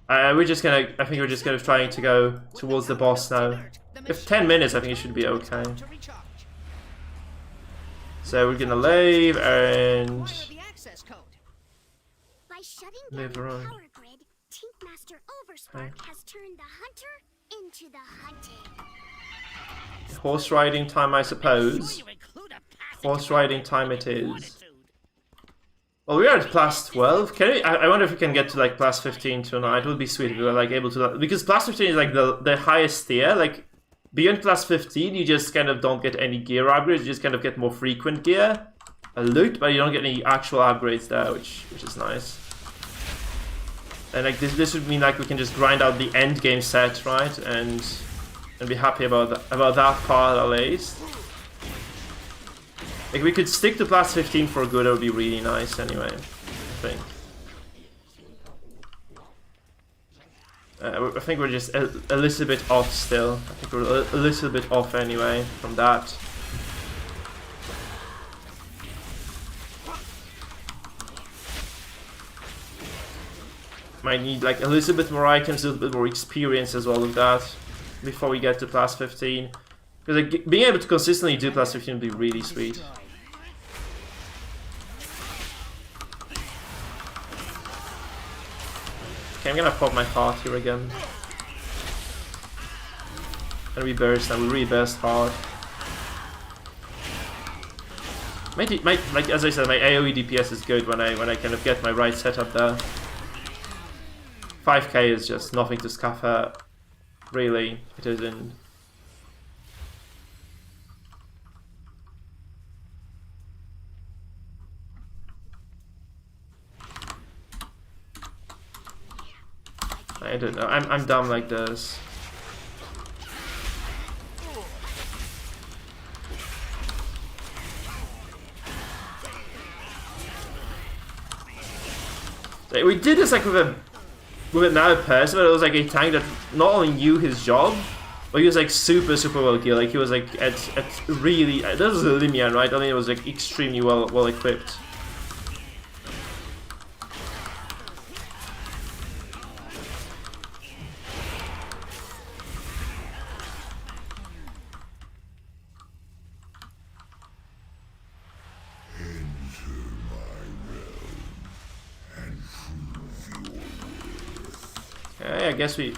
I think we're just gonna try to go towards the boss now. If 10 minutes, I think it should be okay. So we're gonna leave and By shutting down move the around. power grid, Tinkmaster Overspark has turned the hunter into the hunted. Horse riding time, I suppose. Horse riding time it is. Well, we are at plus 12. Can we? I wonder if we can get to like plus 15 tonight. It would be sweet if we were like able to, because plus 15 is like the highest tier. Like beyond plus 15, you just kind of don't get any gear upgrades. You just kind of get more frequent gear, a loot, but you don't get any actual upgrades there, which is nice. And like this would mean like we can just grind out the end game set, right? And be happy about that part at least. Like we could stick to plus 15 for good, it would be really nice anyway, I think. I think we're just a little bit off still. I think we're a little bit off anyway from that. Might need like a little bit more items, a little bit more experience as well with that before we get to plus 15. Because like, being able to consistently do plus 15 would be really sweet. Okay, I'm gonna pop my heart here again. And we burst, and we really burst hard. Like as I said, my AoE DPS is good when I kind of get my right setup there. 5k is just nothing to scoff at. Really, it isn't. I don't know. I'm dumb like this. We did this like with another person, but it was like a tank that not only knew his job, but he was like super well geared. Like he was like at really. This was a Limian, right? I think it was like extremely well equipped. Okay, I guess we...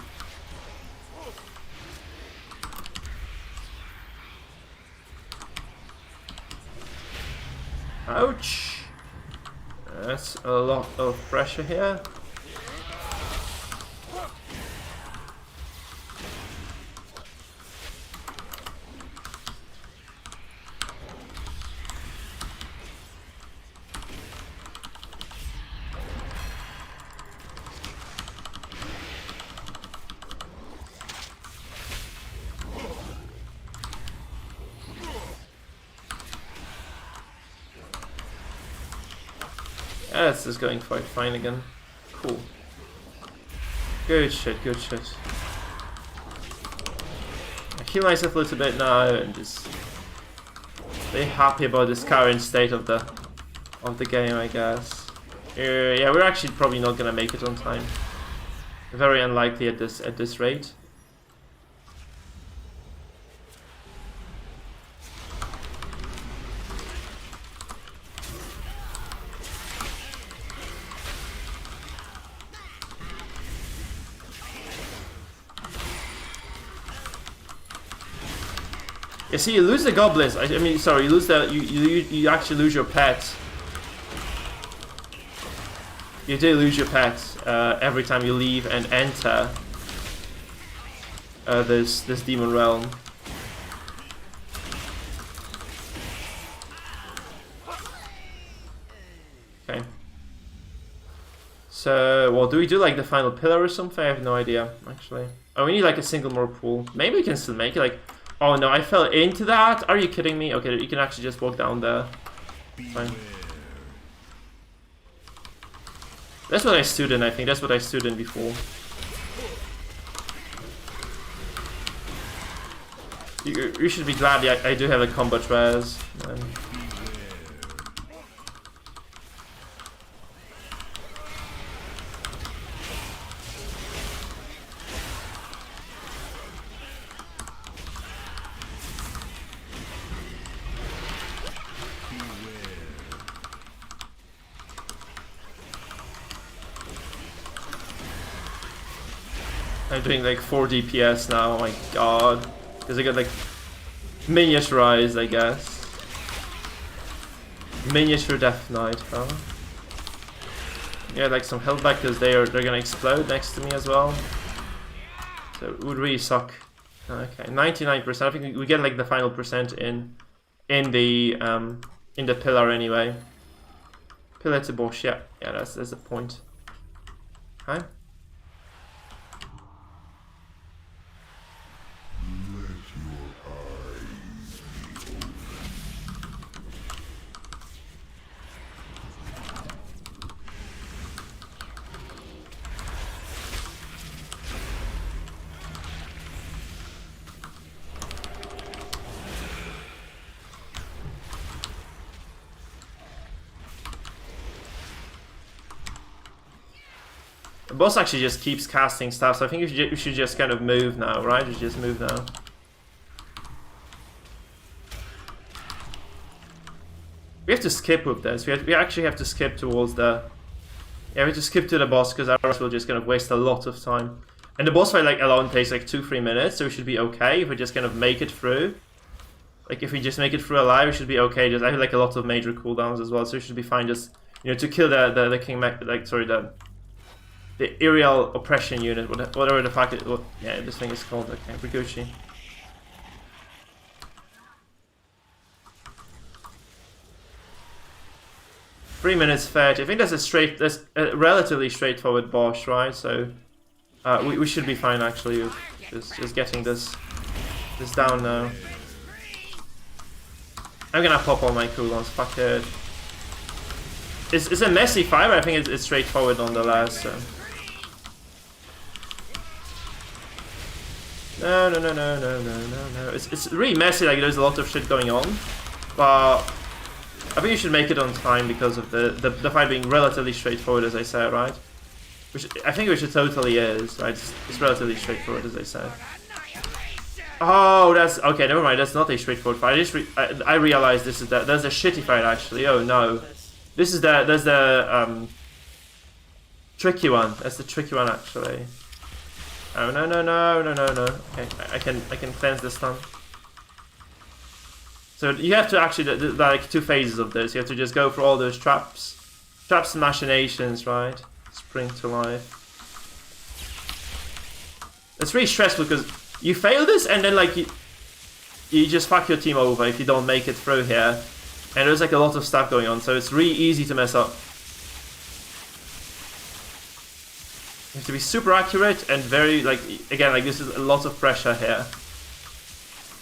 Ouch! That's a lot of pressure here. Yeah, this is going quite fine again. Cool. Good shit, good shit. I heal myself a little bit now and just be happy about this current state of the game, I guess. Yeah, we're actually probably not gonna make it on time. Very unlikely at this rate. Yeah, see, you lose the goblins. I mean, sorry, you lose the you actually lose your pet. You do lose your pet every time you leave and enter this demon realm. Okay. So, well, do we do like the final pillar or something? I have no idea, actually. Oh, we need like a single more pool. Maybe we can still make it. Like, oh no, I fell into that. Are you kidding me? Okay, you can actually just walk down there. Fine. That's what I stood in, I think. That's what I stood in before. You should be glad I do have a combat res. I'm doing like 4 DPS now, oh my god. Because I got like miniaturized, I guess. Miniature Death Knight, huh? Yeah, like some health back because they're gonna explode next to me as well. So it would really suck. Okay, 99%. I think we get like the final percent in the pillar anyway. Pillar to boss, yeah, that's the point. Hi. The boss actually just keeps casting stuff, so I think we should just kind of move now, right? We should just move now. We have to skip with this. We actually have to skip towards the... Yeah, we have to skip to the boss, because otherwise we'll just kind of waste a lot of time. And the boss fight like alone takes like 2-3 minutes, so we should be okay if we just kind of make it through. Like if we just make it through alive, we should be okay. Just I have like a lot of major cooldowns as well, so we should be fine. Just, you know, to kill the king, like sorry, the aerial oppression unit, whatever the fuck it, yeah, this thing is called. Okay, Rikuchi. Three minutes 30. I think that's a relatively straightforward boss, right? So we should be fine actually with just getting this down now. I'm gonna pop all my cooldowns. Fuck it. It's a messy fight, but I think it's straightforward nonetheless. So. No. It's really messy, like there's a lot of shit going on. But I think you should make it on time because of the fight being relatively straightforward, as I said, right? I think it totally is, right? It's relatively straightforward, as I said. Oh, that's... Okay, never mind, that's not a straightforward fight. I realized that's a shitty fight, actually. Oh, no. That's the tricky one. That's the tricky one, actually. Oh no. Okay, I can cleanse this time. So you have to actually like 2 phases of this. You have to just go for all those traps and machinations, right? Spring to life. It's really stressful because you fail this and then like you just fuck your team over if you don't make it through here. And there's like a lot of stuff going on, so it's really easy to mess up. You have to be super accurate and very, like, again, like this is a lot of pressure here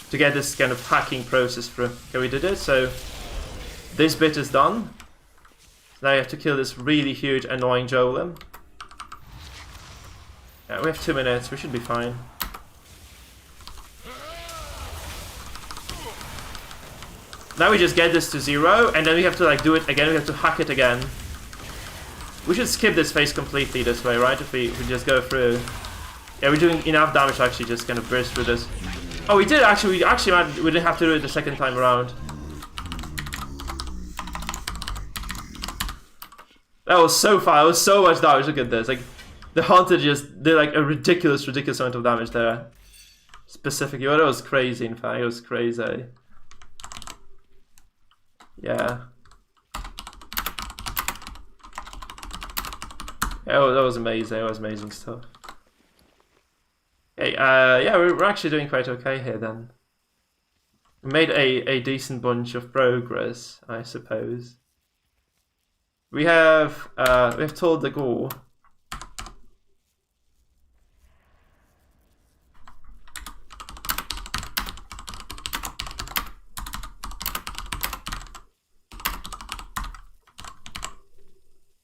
to get this kind of hacking process through. Okay, we did it, so this bit is done. Now you have to kill this really huge, annoying golem. Yeah, we have 2 minutes. We should be fine. Now we just get this to 0, and then we have to like do it again. We have to hack it again. We should skip this phase completely this way, right? If we just go through. Yeah, we're doing enough damage to actually just kind of burst through this. Oh, we did actually. We didn't have to do it the second time around. That was so far. It was so much damage. Look at this. Like the Hunter just did like a ridiculous amount of damage there. Specifically, oh, that was crazy. In fact, it was crazy. Yeah. Yeah, that was amazing. That was amazing stuff. Okay, yeah, we're actually doing quite okay here then. We made a decent bunch of progress, I suppose. We have told the gore.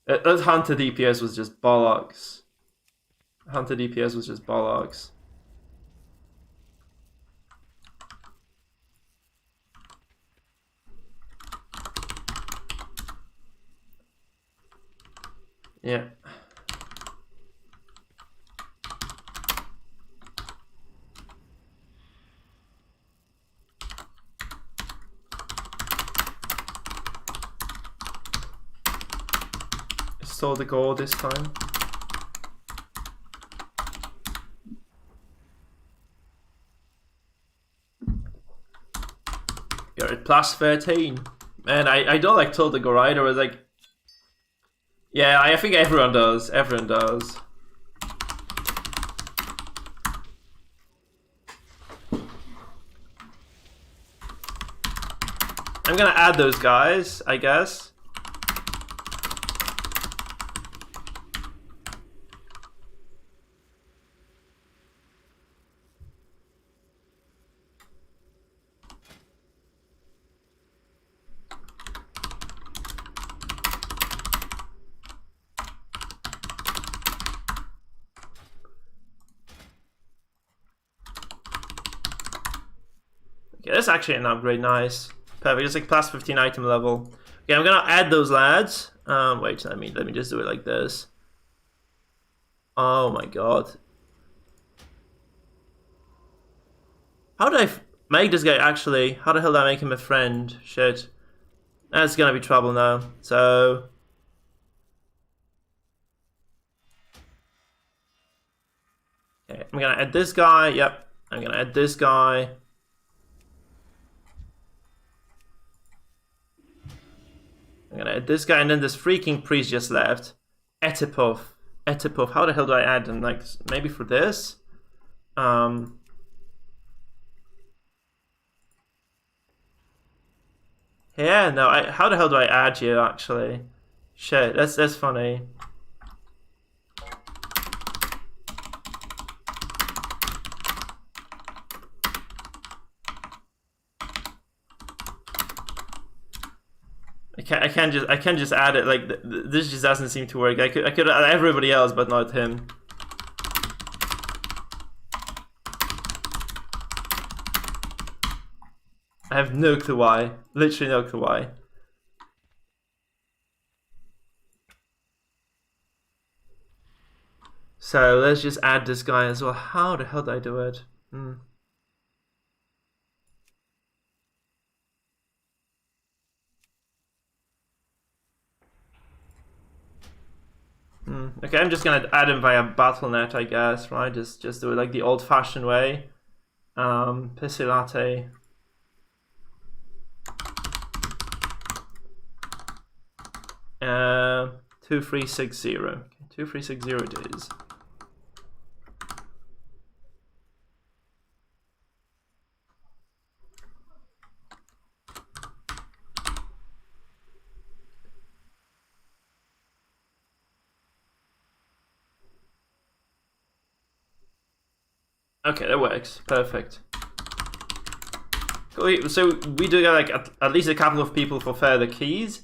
That Hunter DPS was just bollocks. Hunter DPS was just bollocks. Yeah. Stole the goal this time. You're at plus 13. Man, I don't like Told the Goal either. I was like, yeah, I think everyone does. Everyone does. I'm gonna add those guys, I guess. Okay, that's actually an upgrade, nice. Perfect, it's like plus 15 item level. Okay, I'm gonna add those lads. Wait, let me just do it like this. Oh my god. How did I make this guy actually? How the hell did I make him a friend? Shit. That's gonna be trouble now. So... okay, I'm gonna add this guy, yep. I'm gonna add this guy. I'm gonna add this guy, and then this freaking priest just left. Etipov. Etipov. How the hell do I add them? Like, maybe for this? Yeah, no, how the hell do I add you, actually? Shit, that's funny. I can't just add it. Like this just doesn't seem to work. I could add everybody else, but not him. I have no clue why. Literally no clue why. So let's just add this guy as well. How the hell did I do it? Okay, I'm just gonna add him via Battle.net, I guess, right? Just do it like the old-fashioned way. Pissy latte. Uh, 2360. Okay, 2360 it is. Okay, that works. Perfect. Cool. So we do get like at least a couple of people for further keys.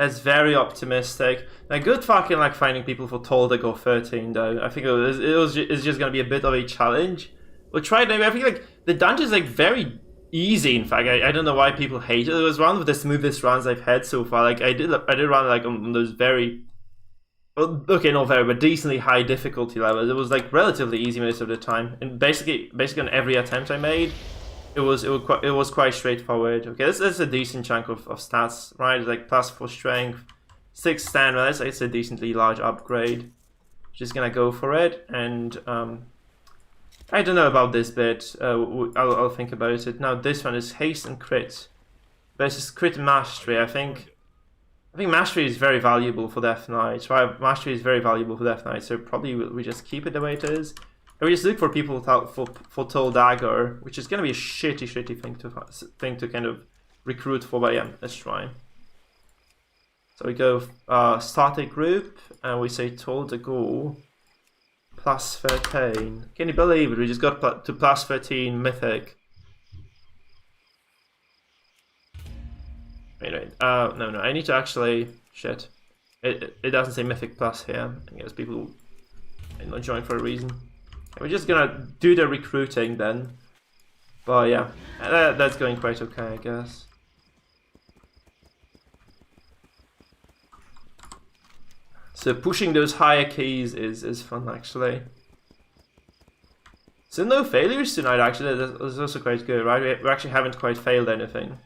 That's very optimistic. Like, good fucking like finding people for Toldago 13 though. I think it's just gonna be a bit of a challenge. We'll try it. I think like the dungeon's like very easy. In fact, I don't know why people hate it. It was one of the smoothest runs I've had so far. Like I did run like on those very, well, okay, not very, but decently high difficulty levels. It was like relatively easy most of the time, and basically on every attempt I made, it was quite straightforward. Okay, that's a decent chunk of stats, right? It's like +4 strength, 6 stamina. That's a decently large upgrade. Just gonna go for it, and I don't know about this bit. I'll think about it. Now this one is haste and crit versus crit mastery. I think mastery is very valuable for Death Knights. Right, mastery is very valuable for Death Knights. So probably we just keep it the way it is. And we just look for people for Tall Dagger, which is gonna be a shitty thing to kind of recruit for. But yeah, let's try. So we go static group, and we say Tall Dagger. +13. Can you believe it? We just got to +13 Mythic. Wait. No. I need to actually... Shit. It doesn't say Mythic Plus here. I guess people are not join for a reason. We're just gonna do the recruiting then. But yeah, that's going quite okay, I guess. So pushing those higher keys is fun, actually. So no failures tonight, actually. That's also quite good, right? We actually haven't quite failed anything.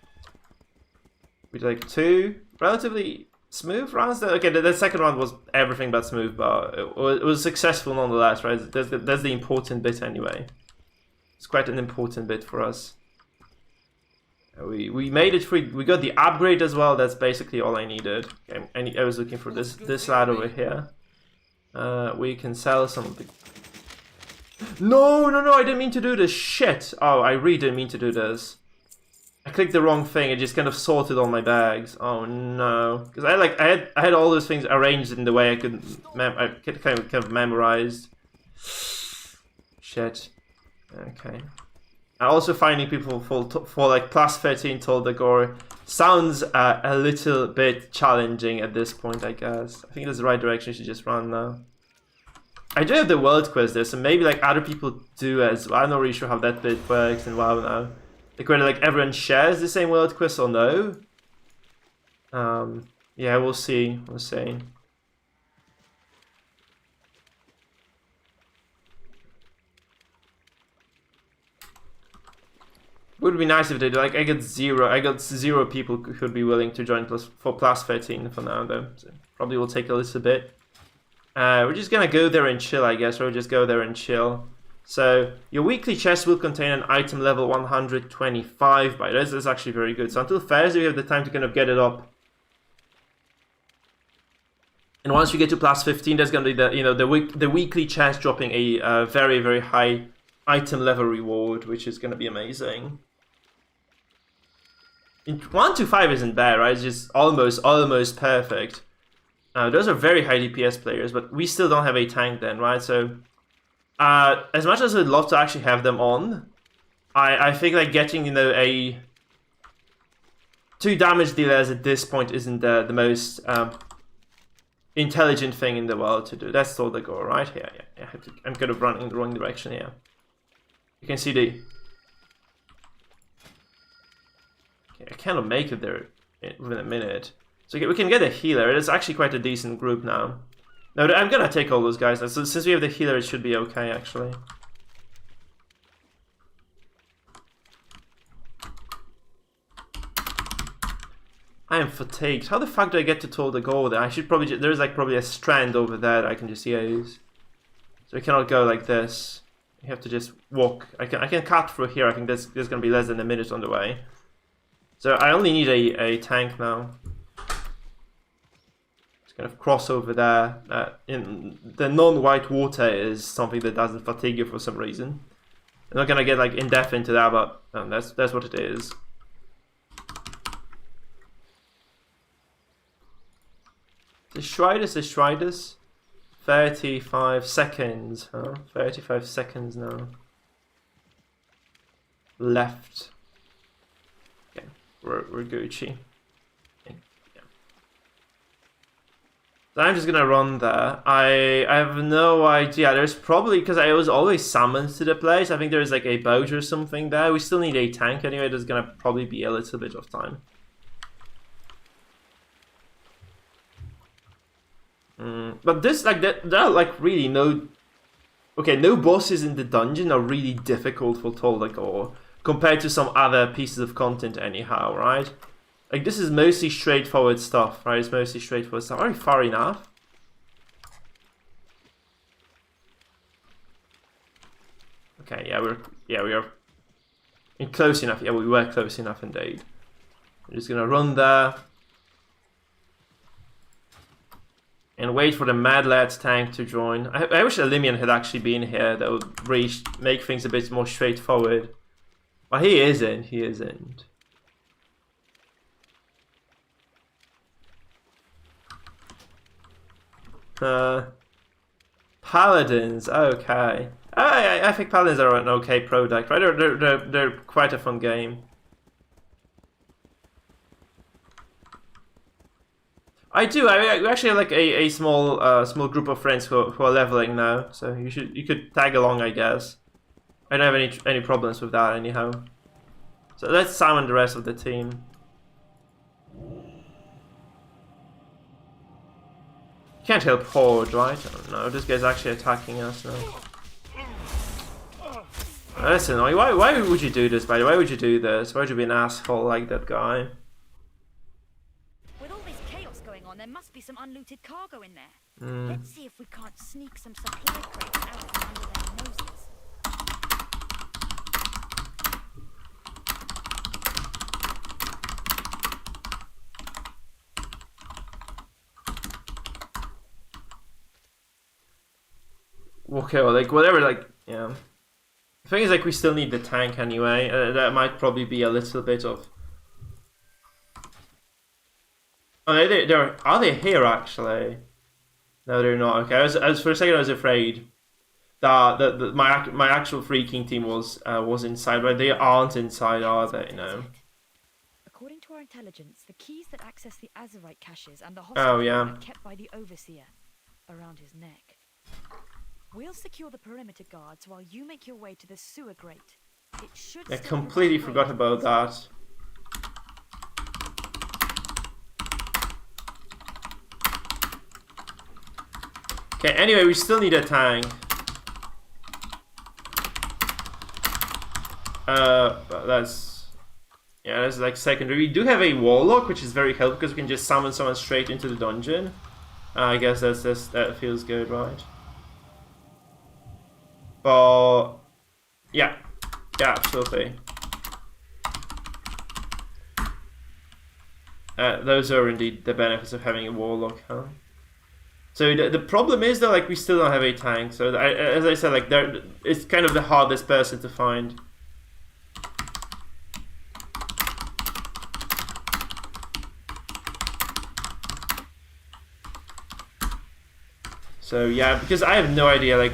We did like 2 relatively smooth rounds. Okay, the second round was everything but smooth, but it was successful nonetheless, right? That's the important bit anyway. It's quite an important bit for us. We made it free. We got the upgrade as well. That's basically all I needed. Okay, I was looking for this lad over here. We can sell some of the... No! I didn't mean to do this. Shit! Oh, I really didn't mean to do this. I clicked the wrong thing. It just kind of sorted all my bags. Oh no! Because I had all those things arranged in the way I could kind of memorized. Shit. Okay. Also finding people for like +13 Tall Dagger sounds a little bit challenging at this point, I guess. I think that's the right direction to just run now. I do have the world quest there, so maybe like other people do as well. I'm not really sure how that bit works in WoW now. Like whether like everyone shares the same world quest or no. Yeah, we'll see. We'll see. Would be nice if they do. Like I got zero people who could be willing to join for +13 for now though. So probably will take a little bit. We're just gonna go there and chill, I guess. We'll just go there and chill. So your weekly chest will contain an item level 125 by this. That's actually very good. So until Thursday we have the time to kind of get it up. And once we get to +15, there's gonna be the weekly chest dropping a very, very high item level reward, which is gonna be amazing. 1 to 5 isn't bad, right? It's just almost perfect. Those are very high DPS players, but we still don't have a tank then, right? So as much as I'd love to actually have them on, I think like getting a 2 damage dealers at this point isn't the most intelligent thing in the world to do. That's all the goal, right? Yeah. I'm kind of running in the wrong direction here. You can see the... Okay, I cannot make it there within a minute. So we can get a healer. It's actually quite a decent group now. No, I'm gonna take all those guys. So since we have the healer, it should be okay, actually. I am fatigued. How the fuck do I get to Tall Dagger there? I should probably... There's like probably a strand over there that I can just use. So we cannot go like this. You have to just walk. I can cut through here. I think there's gonna be less than a minute on the way. So I only need a tank now. Just kind of cross over there. In the non-white water is something that doesn't fatigue you for some reason. I'm not gonna get like in depth into that, but that's what it is. Let's try this. 35 seconds, huh? 35 seconds now. Left. Okay, we're Gucci. Okay, yeah. So I'm just gonna run there. I have no idea. There's probably, because I was always summoned to the place, I think there's like a boat or something there. We still need a tank anyway. There's gonna probably be a little bit of time. But this, like, there are like really no... Okay, no bosses in the dungeon are really difficult for Toldagor compared to some other pieces of content anyhow, right? Like, this is mostly straightforward stuff, right? It's mostly straightforward stuff. Are we far enough? Okay, we are close enough. Yeah, we were close enough indeed. I'm just gonna run there. And wait for the Mad Lad's tank to join. I wish Elimian had actually been here. That would really make things a bit more straightforward. But he isn't. He isn't. Paladins. Okay. I think Paladins are an okay product, right? They're quite a fun game. I do. I actually have like a small group of friends who are leveling now, so you could tag along, I guess. I don't have any problems with that anyhow. So let's summon the rest of the team. You can't help Horde, right? Oh, no, this guy's actually attacking us now. That's annoying. Why would you do this, by the way? Why would you do this? Why would you be an asshole like that guy? There must be some unlooted cargo in there. Let's see if we can't sneak some supply crates out from under their noses. Okay, well, like, whatever, like, yeah. The thing is, like, we still need the tank anyway. That might probably be a little bit of... Oh, are they here actually? No, they're not. Okay, I was for a second I was afraid that my actual freaking team was inside, but they aren't inside, are they? No. According to our intelligence, the keys that access the Azerite caches and the Oh yeah, are kept by the Overseer around his neck. We'll secure the perimeter guards while you make your way to the sewer grate. It should. I completely forgot about that. Okay, anyway, we still need a tank. That's like secondary. We do have a Warlock, which is very helpful because we can just summon someone straight into the dungeon. I guess that feels good, right? But yeah, absolutely. Those are indeed the benefits of having a Warlock, huh? So the problem is that, like, we still don't have a tank. So as I said, like, it's kind of the hardest person to find. So yeah, because I have no idea, like,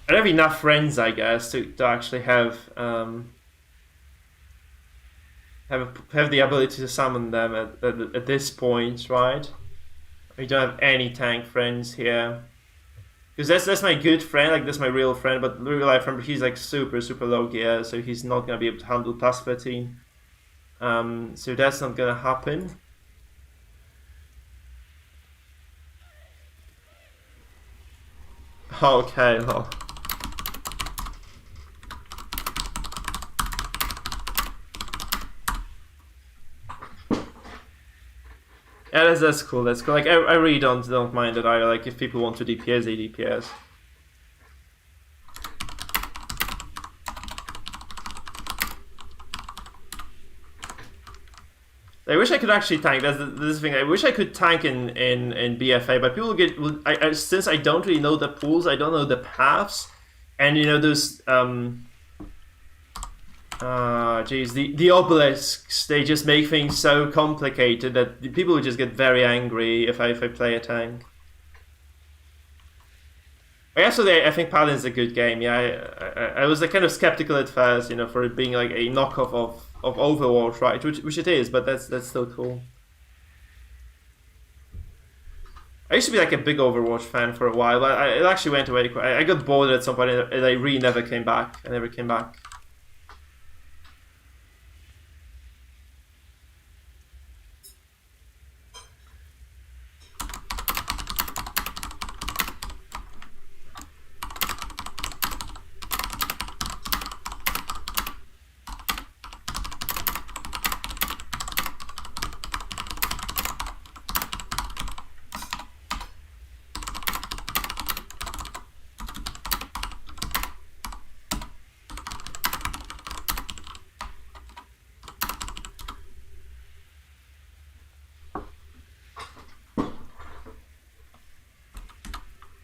I don't have enough friends, I guess, to actually have the ability to summon them at this point, right? We don't have any tank friends here, because that's my good friend, like that's my real friend, but real life friend, he's like super low gear, so he's not gonna be able to handle plus 13. So that's not gonna happen. Okay, well. Yeah, that's cool. That's cool. Like, I really don't mind it either. Like, if people want to DPS, they DPS. I wish I could actually tank. That's the thing. I wish I could tank in BFA, but people get. Since I don't really know the pools, I don't know the paths, and you know those geez, the obelisks, they just make things so complicated that people would just get very angry if I play a tank. Actually, I think Paladin's a good game. Yeah, I was like kind of skeptical at first, you know, for it being like a knockoff of Overwatch, right? Which it is, but that's still cool. I used to be like a big Overwatch fan for a while, but it actually went away. I got bored at some point, and I really never came back. I never came back.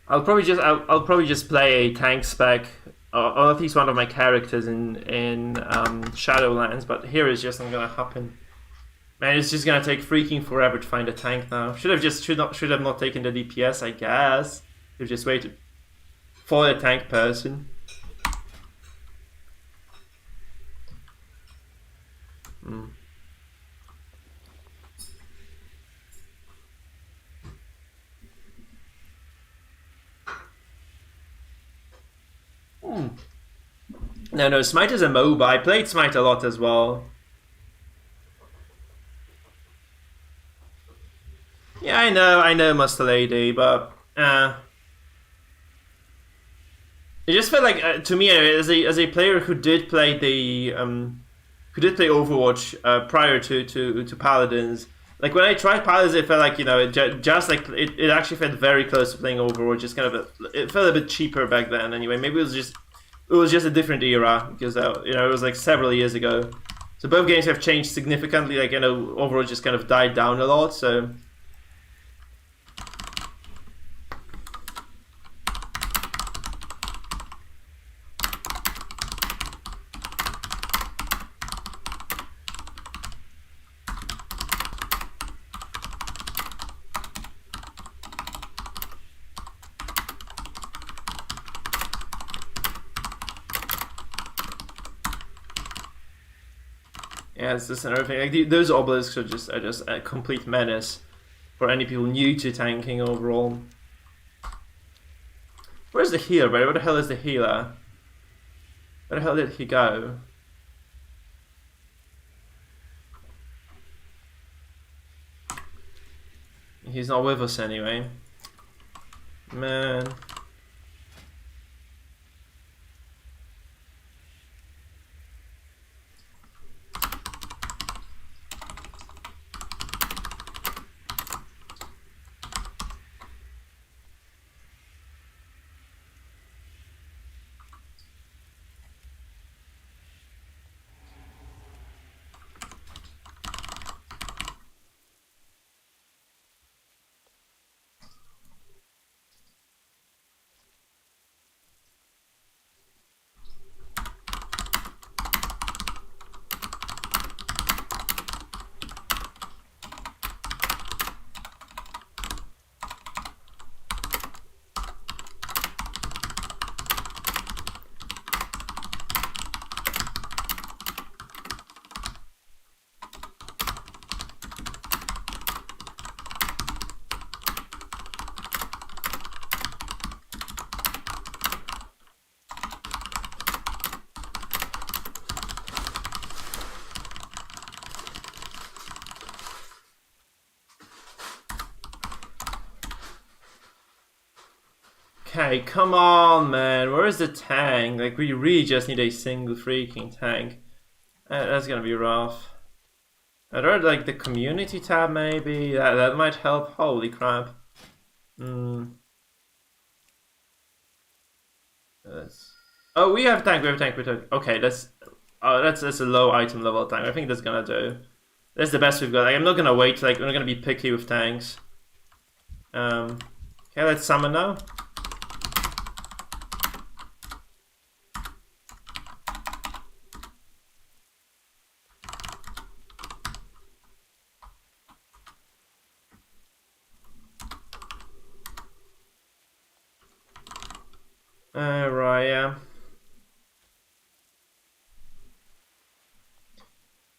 I'll probably just play a tank spec, or at least one of my characters in Shadowlands. But here is just not gonna happen. Man, it's just gonna take freaking forever to find a tank now. Should have not taken the DPS, I guess. Should just waited for a tank person. No, Smite is a MOBA. I played Smite a lot as well. Yeah, I know, Master Lady, but it just felt like to me as a player who did play Overwatch prior to Paladins. Like when I tried Paladins, it felt like it actually felt very close to playing Overwatch. Just kind of it felt a bit cheaper back then. Anyway, maybe it was just a different era because it was like several years ago. So both games have changed significantly. Like Overwatch just kind of died down a lot. So. Yeah, it's just another thing. Like those obelisks are just a complete menace for any people new to tanking overall. Where's the healer, bro? Where the hell is the healer? Where the hell did he go? He's not with us anyway. Man. Okay, come on, man. Where is the tank? Like, we really just need a single freaking tank. That's gonna be rough. I'd rather, like, the community tab, maybe? That might help. Holy crap. Oh, we have tank, Okay, that's a low item level tank. I think that's gonna do. That's the best we've got. Like, I'm not gonna wait, like, we're not gonna be picky with tanks. Okay, let's summon now. Right, yeah.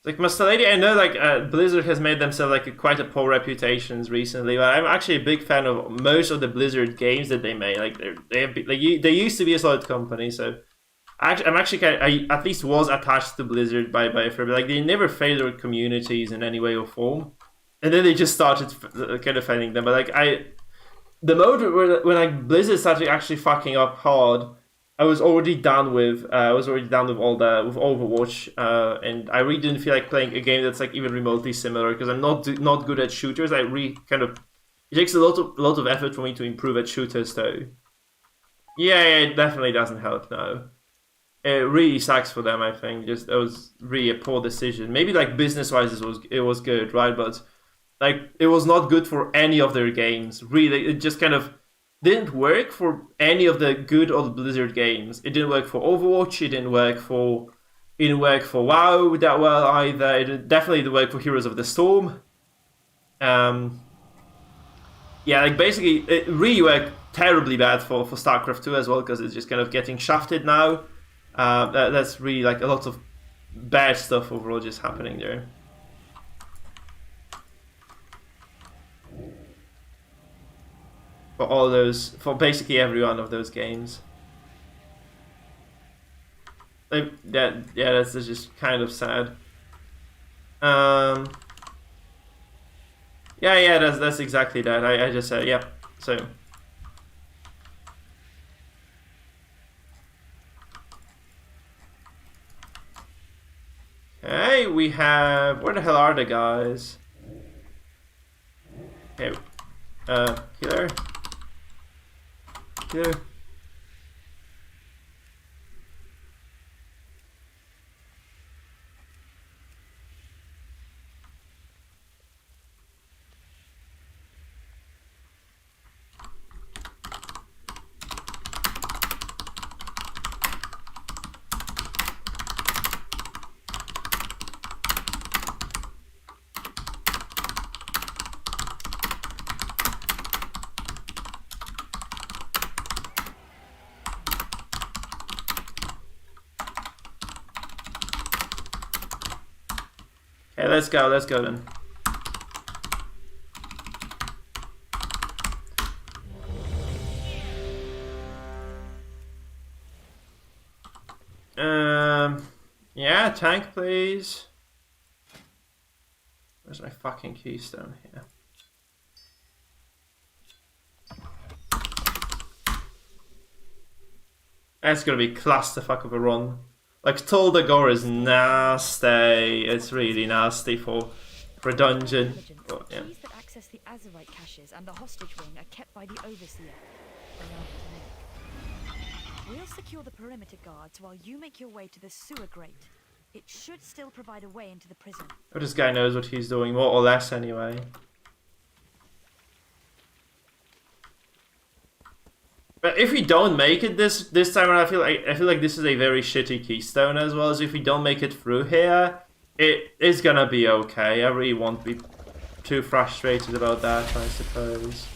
Like Master Lady, I know like Blizzard has made themselves like quite a poor reputations recently, but I'm actually a big fan of most of the Blizzard games that they made. Like they used to be a solid company, so I'm actually I at least was attached to Blizzard by forever. Like they never failed their communities in any way or form, and then they just started kind of failing them. But like the mode when like Blizzard started actually fucking up hard, I was already done with all the with Overwatch, and I really didn't feel like playing a game that's like even remotely similar because I'm not good at shooters. I really it takes a lot of effort for me to improve at shooters though. Yeah, it definitely doesn't help. No, it really sucks for them. I think just it was really a poor decision. Maybe like business wise it was good, right? But like it was not good for any of their games. Really, it just kind of didn't work for any of the good old Blizzard games. It didn't work for Overwatch. It didn't work for WoW that well either. It definitely didn't work for Heroes of the Storm. Yeah, like basically, it really worked terribly bad for StarCraft 2 as well because it's just kind of getting shafted now. That's really like a lot of bad stuff overall just happening there. For basically every one of those games. That's just kind of sad. That's exactly that. I just said, yeah. So. Okay, we have, where the hell are the guys? Okay, healer. Here. Okay, let's go then. Yeah, tank please. Where's my fucking keystone here? That's gonna be clusterfuck of a run. Like Toldagor is nasty. It's really nasty for a dungeon. But, yeah. Keys that access the Azerite caches and the hostage ring are kept by the Overseer. We'll secure the perimeter guards while you make your way to the sewer grate. It should still provide a way into the prison. Oh, this guy knows what he's doing, more or less anyway. But if we don't make it this time around, I feel like this is a very shitty keystone as well. As if we don't make it through here, it is gonna be okay. I really won't be too frustrated about that, I suppose.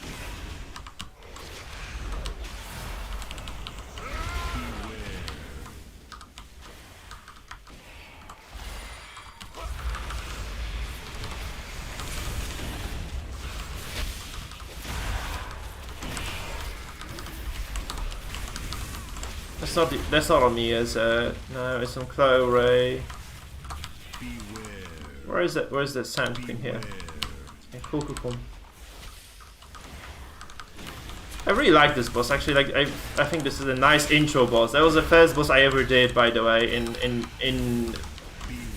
That's not on me, is it? No, it's on Chloe Ray. Where is it? Where's that sand thing here? Okay, cool. I really like this boss actually. Like I think this is a nice intro boss. That was the first boss I ever did, by the way, in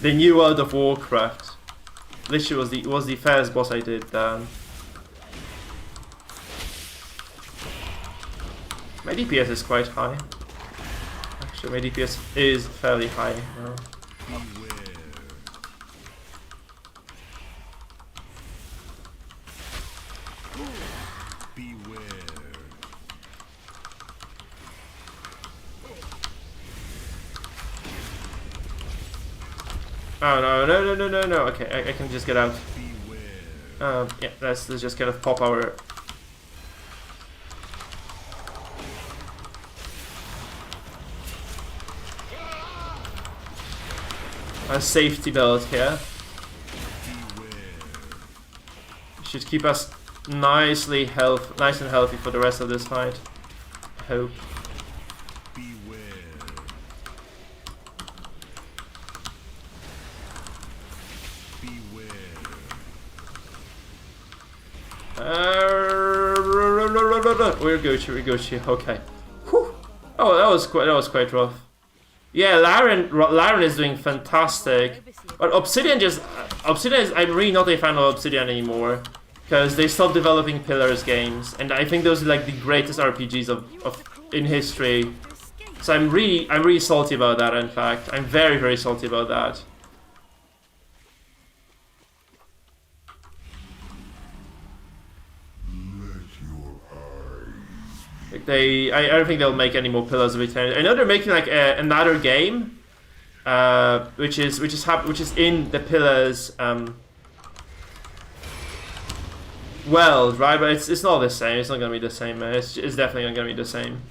the new world of Warcraft. Literally was the first boss I did. My DPS is quite high. Actually, my DPS is fairly high now. Oh no. Okay, I can just get out. Yeah, let's just kind of pop our... a safety belt here. Should keep us nice and healthy for the rest of this fight. I hope. We're Gucci. Okay. Whew. Oh, that was quite rough. Yeah, Laren is doing fantastic. But Obsidian is I'm really not a fan of Obsidian anymore because they stopped developing Pillars games, and I think those are like the greatest RPGs in history. So I'm really salty about that. In fact, I'm very salty about that. Like I don't think they'll make any more Pillars of Eternity. I know they're making like another game, which is in the Pillars world, right? But it's not the same. It's not gonna be the same. It's definitely not gonna be the same.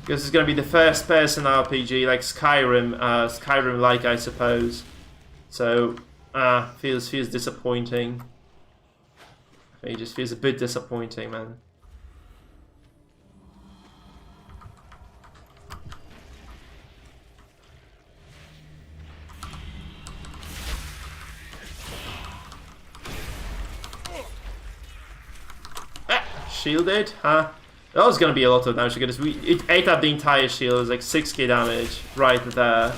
Because it's gonna be the first-person RPG, like Skyrim-like, I suppose. So, feels disappointing. It just feels a bit disappointing, man. Shielded, huh? That was gonna be a lot of damage because it ate up the entire shield. It was like 6k damage right there.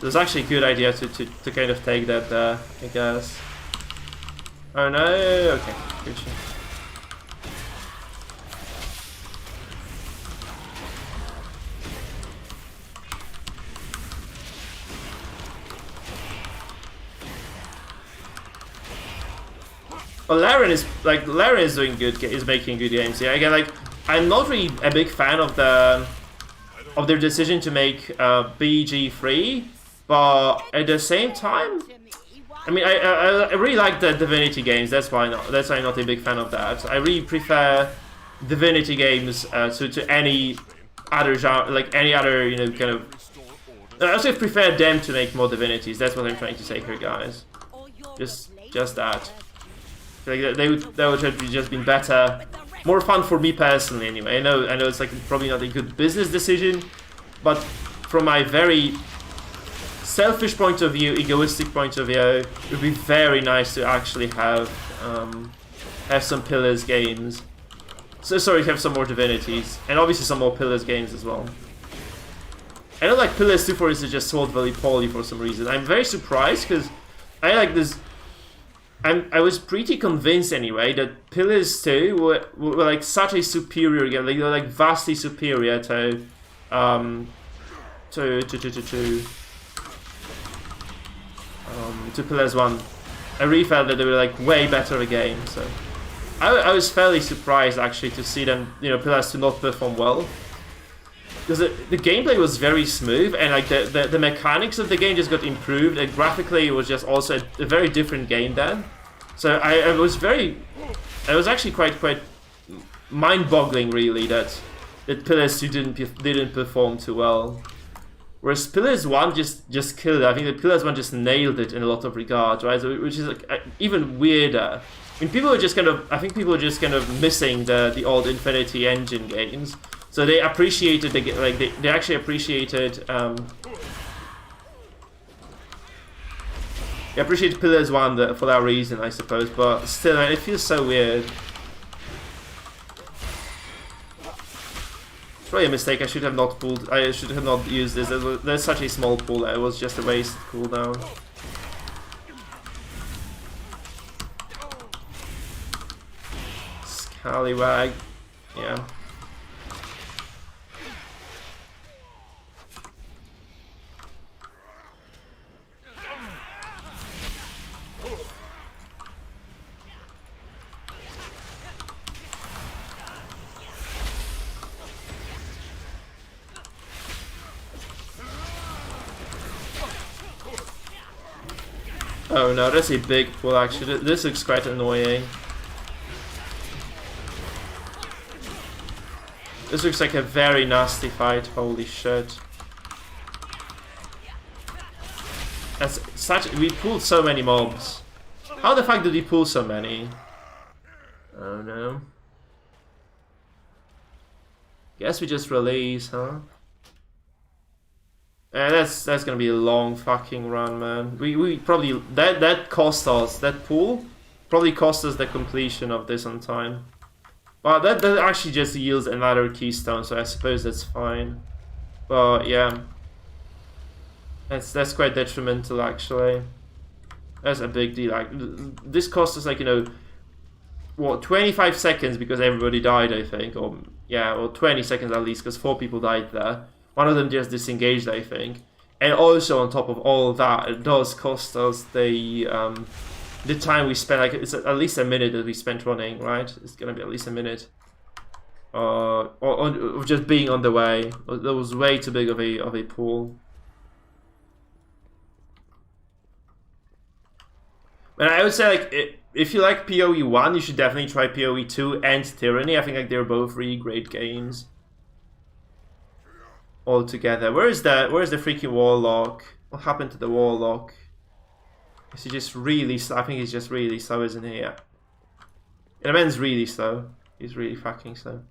It was actually a good idea to kind of take that there, I guess. Oh no, okay, good shot. Well, Laren is doing good, is making good games. Yeah, again, like I'm not really a big fan of their decision to make BG free, but at the same time, I mean, I really like the Divinity games. That's why I'm not a big fan of that. I really prefer Divinity games to any other genre, like any other kind of. I also prefer them to make more Divinities. That's what I'm trying to say here, guys. Just that. Like they would have just been better, more fun for me personally. Anyway, I know it's like probably not a good business decision, but from my very selfish point of view, egoistic point of view, it would be very nice to actually have some Pillars games. So sorry, have some more Divinities, and obviously some more Pillars games as well. I know like Pillars 2 for instance just sold very poorly for some reason. I'm very surprised because I like this. I was pretty convinced anyway that Pillars 2 were like such a superior game. Like they were like vastly superior to Pillars 1. I really felt that they were like way better of a game, so I was fairly surprised actually to see them, Pillars 2 not perform well. Because the gameplay was very smooth, and like the mechanics of the game just got improved, and graphically it was just also a very different game then. So I was actually quite mind-boggling really that Pillars 2 didn't perform too well. Whereas Pillars 1 just killed it. I think that Pillars 1 just nailed it in a lot of regards, right? So, which is like even weirder. I mean, people were just kind of missing the old Infinity Engine games. So they appreciated they actually appreciated they appreciated Pillars 1 for that reason, I suppose. But still, man, it feels so weird. It's probably a mistake. I should have not used this. There's such a small pool that it was just a wasted cooldown. Scallywag. Yeah. Oh no, that's a big pull actually. This looks quite annoying. This looks like a very nasty fight, holy shit. As such, we pulled so many mobs. How the fuck did we pull so many? Oh no. Guess we just release, huh? That's gonna be a long fucking run, man. We probably that cost us, that pull probably cost us the completion of this on time. But that actually just yields another keystone, so I suppose that's fine. But yeah. That's quite detrimental actually. That's a big deal. Like this cost us like, you know, what, 25 seconds because everybody died, I think, or yeah, or 20 seconds at least because 4 people died there. One of them just disengaged, I think. And also on top of all that, it does cost us the time we spent. Like it's at least a minute that we spent running, right? It's gonna be at least a minute. Or just being on the way. That was way too big of a pool. And I would say, like, if you like PoE 1, you should definitely try PoE 2 and Tyranny. I think like they're both really great games. All together. Where's the freaking Warlock? What happened to the Warlock? Is he just really slow? I think he's just really slow, isn't he? Yeah. The man's really slow. He's really fucking slow.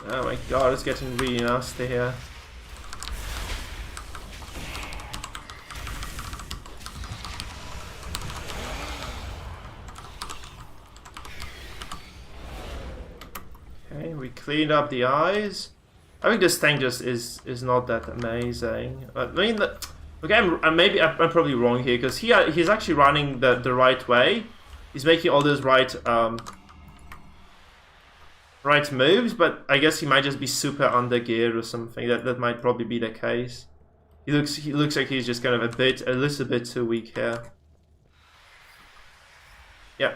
Oh my god, it's getting really nasty here. Okay, we cleaned up the eyes. I think this tank just is not that amazing. I mean, okay, maybe I'm probably wrong here because he's actually running the right way. He's making all those right moves, but I guess he might just be super under geared or something. That might probably be the case. He looks like he's just kind of a little bit too weak here. Yeah.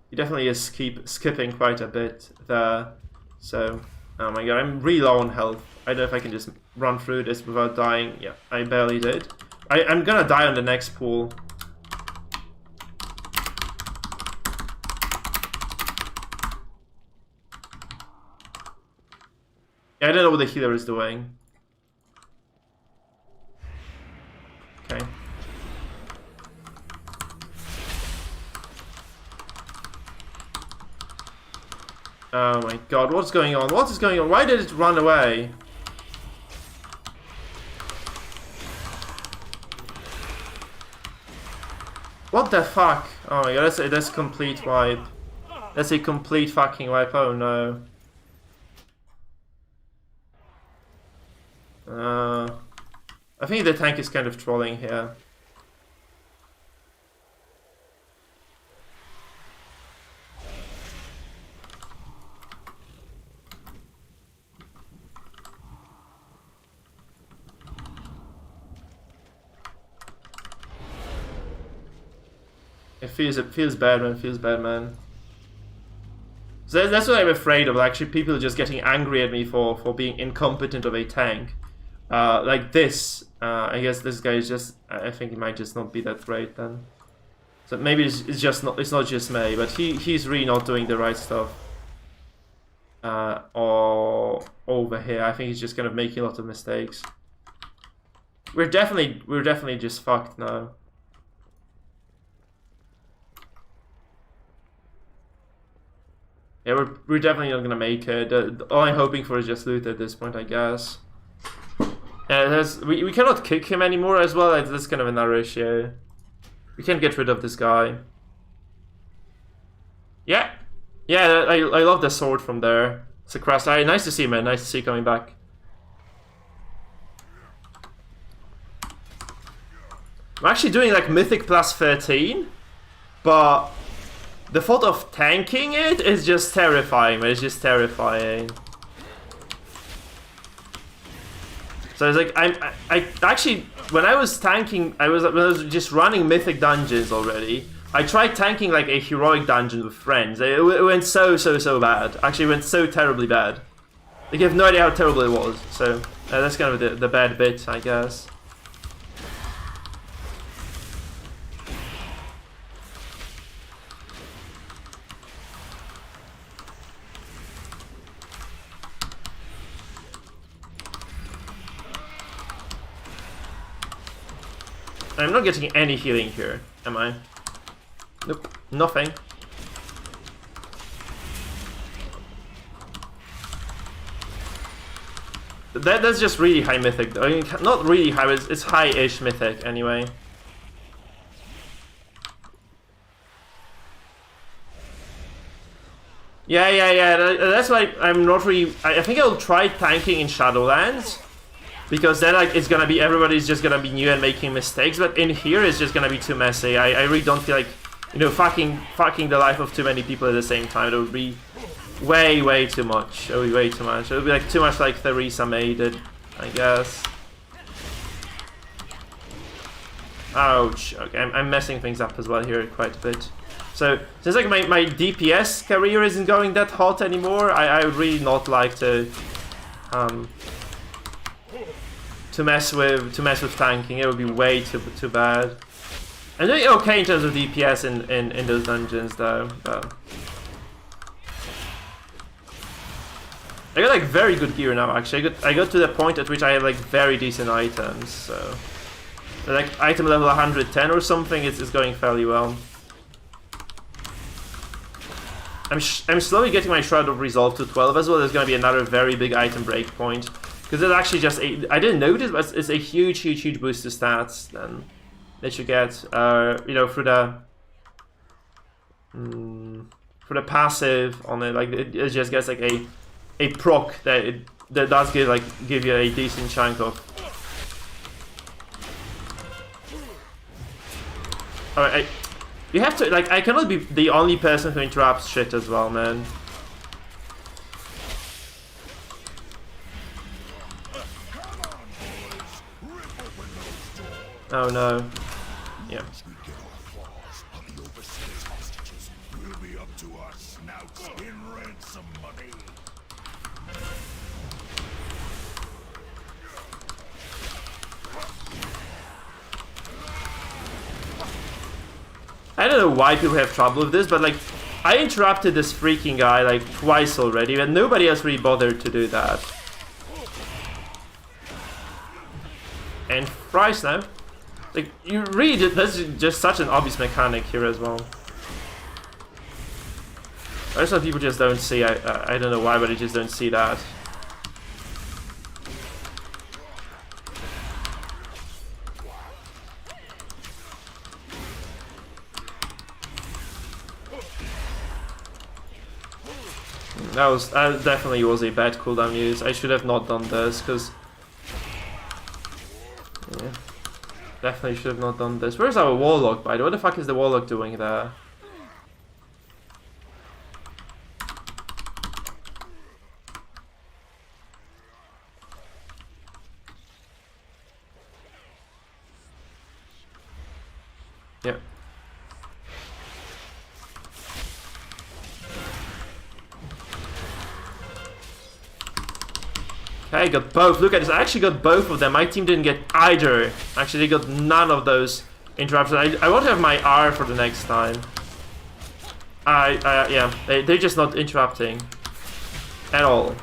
He definitely is skipping quite a bit there. So, oh my god, I'm really low on health. I don't know if I can just run through this without dying. Yeah, I barely did. I'm gonna die on the next pool. I don't know what the healer is doing. Okay. Oh my god, what's going on? What is going on? Why did it run away? What the fuck? Oh my god, that's a complete wipe. That's a complete fucking wipe, oh no. I think the tank is kind of trolling here. It feels bad, man. Feels bad, man. So that's what I'm afraid of. Actually, people just getting angry at me for being incompetent of a tank. Like this. I guess this guy is just. I think he might just not be that great then. So maybe it's just not. It's not just me, but he's really not doing the right stuff. Or over here, I think he's just kind of making a lot of mistakes. We're definitely just fucked now. Yeah, we're definitely not gonna make it. All I'm hoping for is just loot at this point, I guess. Yeah, we cannot kick him anymore as well. That's kind of another issue. We can't get rid of this guy. Yeah, yeah. I love the sword from there. It's a cross. Nice to see, man. Nice to see you coming back. I'm actually doing like Mythic plus 13, but the thought of tanking it is just terrifying, man. It's just terrifying. So it's like I actually, when I was tanking, when I was just running Mythic dungeons already, I tried tanking like a heroic dungeon with friends. It went so bad. Actually, it went so terribly bad. Like, you have no idea how terrible it was. So that's kind of the bad bit, I guess. I'm not getting any healing here, am I? Nope, nothing. That's just really high mythic though. I mean, not really high, but it's high-ish mythic anyway. Yeah. That's why I'm not really... I think I'll try tanking in Shadowlands. Because then like it's gonna be, everybody's just gonna be new and making mistakes, but in here it's just gonna be too messy. I really don't feel like, you know, fucking the life of too many people at the same time. It would be way too much. It would be way too much. It would be like too much like Theresa made it, I guess. Ouch. Okay, I'm messing things up as well here quite a bit. So since like my DPS career isn't going that hot anymore, I would really not like to mess with tanking. It would be way too bad. I'm doing okay in terms of DPS in those dungeons though. But I got like very good gear now. Actually, I got to the point at which I have like very decent items. So like item level 110 or something, it's going fairly well. I'm slowly getting my Shroud of Resolve to 12 as well. There's going to be another very big item breakpoint. Because it's actually just I didn't notice, but it's a huge boost to stats then that you get, you know, through the passive on it. Like it just gets like a proc that does give you a decent chunk of. All right, you have to like I cannot be the only person who interrupts shit as well, man. Oh no. Yeah. I don't know why people have trouble with this, but like I interrupted this freaking guy like twice already, and nobody else really bothered to do that. And thrice now. Like, you really, that's just such an obvious mechanic here as well. I just know people just don't see, I don't know why, but they just don't see that. That definitely was a bad cooldown use. I should have not done this, because... Yeah. Definitely should have not done this. Where's our Warlock, by the way? What the fuck is the Warlock doing there? Yep. Okay, I got both. Look at this. I actually got both of them. My team didn't get either. Actually, they got none of those interruptions. I won't have my R for the next time. Yeah, they're just not interrupting at all.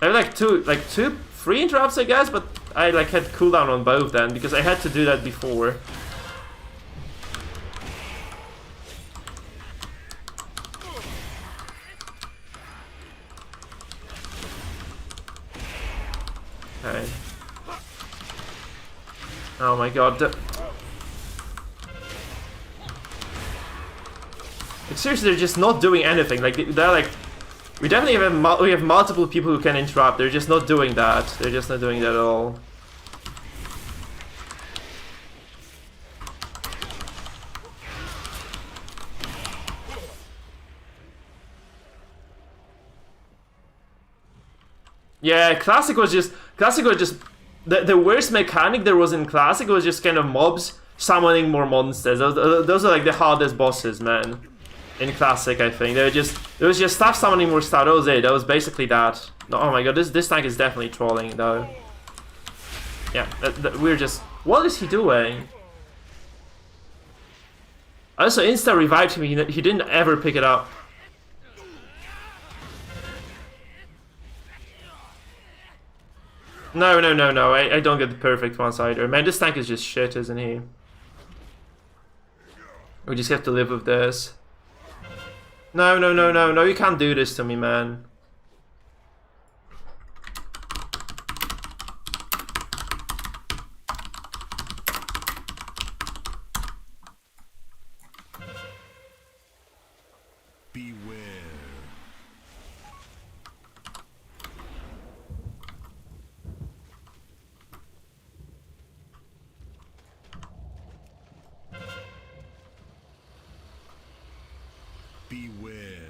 I have three interrupts, I guess, but I like had cooldown on both then because I had to do that before. Okay. Oh my god. Like, seriously, they're just not doing anything. Like they're like. We definitely have multiple people who can interrupt. They're just not doing that. They're just not doing that at all. Yeah, Classic was just the worst mechanic there was in Classic was just kind of mobs summoning more monsters. Those are like the hardest bosses, man. In Classic, I think it was just stuff summoning more stuff. That was it. That was basically that. No, oh my god, this tank is definitely trolling though. Yeah, we're just. What is he doing? I also insta revived him. He didn't ever pick it up. No. I don't get the perfect ones either. Man, this tank is just shit, isn't he? We just have to live with this. No, you can't do this to me, man. Beware. Beware.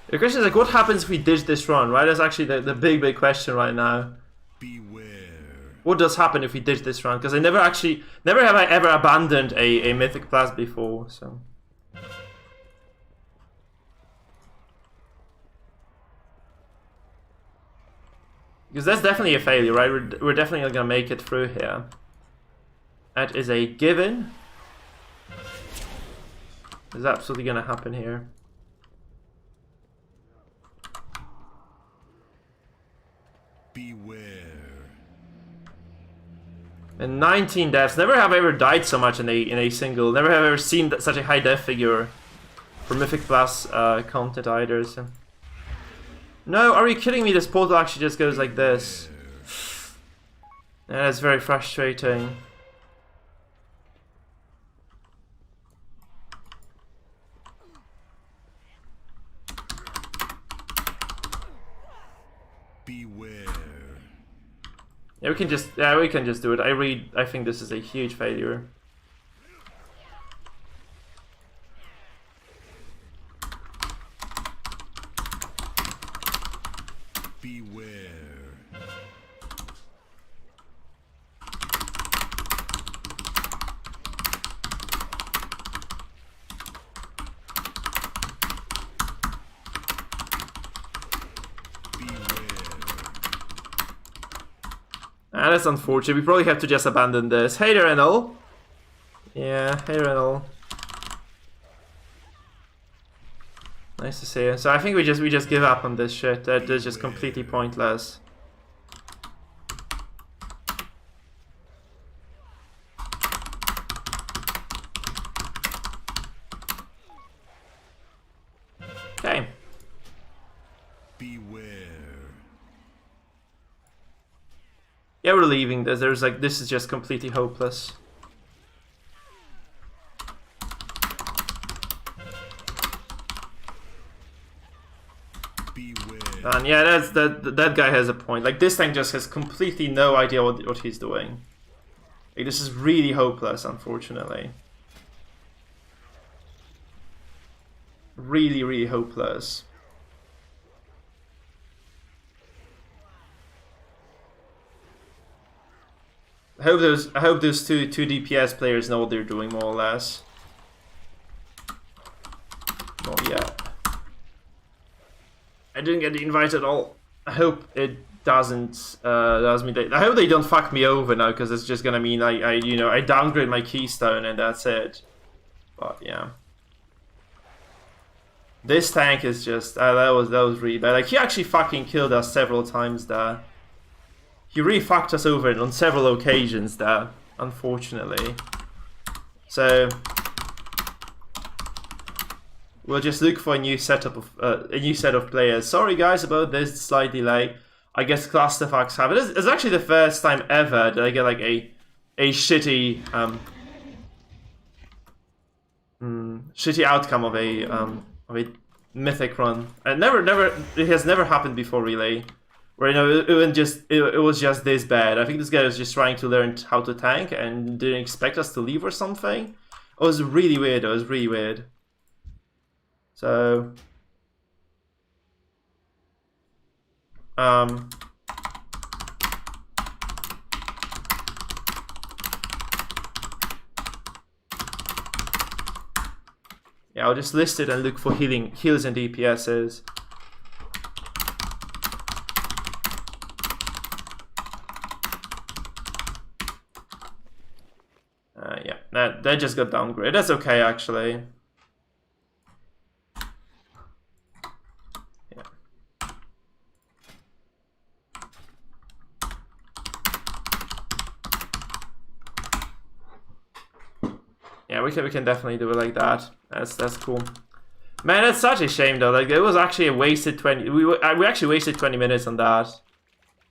The question is like, what happens if we ditch this run, right? That's actually the big question right now. Beware. What does happen if we ditch this run? Because never have I ever abandoned a Mythic Plus before, so. Because that's definitely a failure, right? We're definitely not gonna make it through here. That is a given. It's absolutely gonna happen here. Beware. And 19 deaths. Never have I ever died so much in a single. Never have I ever seen such a high death figure for Mythic Plus content either. So. No, are you kidding me? This portal actually just goes like this. Yeah, that's very frustrating. Beware. Yeah, we can just do it. I think this is a huge failure. Beware. Ah, that's unfortunate. We probably have to just abandon this. Hey there, Enel. Yeah, hey there, Enel. Nice to see you. So I think we just give up on this shit. That is just completely pointless. Okay. Beware. Yeah, we're leaving this. This is just completely hopeless. Beware. And yeah, that guy has a point. Like, this tank just has completely no idea what he's doing. Like, this is really hopeless, unfortunately. Really, really hopeless. I hope those two DPS players know what they're doing, more or less. Not yet. I didn't get the invite at all. I hope it doesn't. I hope they don't fuck me over now, because it's just gonna mean I downgrade my keystone and that's it. But yeah, this tank is just that was really bad. Like, he actually fucking killed us several times there. He really fucked us over on several occasions there, unfortunately. So we'll just look for a new set of players. Sorry guys about this slight delay. I guess clusterfucks have it. It's actually the first time ever that I get like a shitty shitty outcome of a Mythic run. And it has never happened before, really. Where, you know, it was just this bad. I think this guy was just trying to learn how to tank and didn't expect us to leave or something. It was really weird. It was really weird. So, yeah, I'll just list it and look for heals and DPSs. Yeah, that just got downgraded. That's okay, actually. Yeah. Yeah, we can definitely do it like that. That's cool. Man, that's such a shame though. Like, it was actually a wasted 20. We actually wasted 20 minutes on that,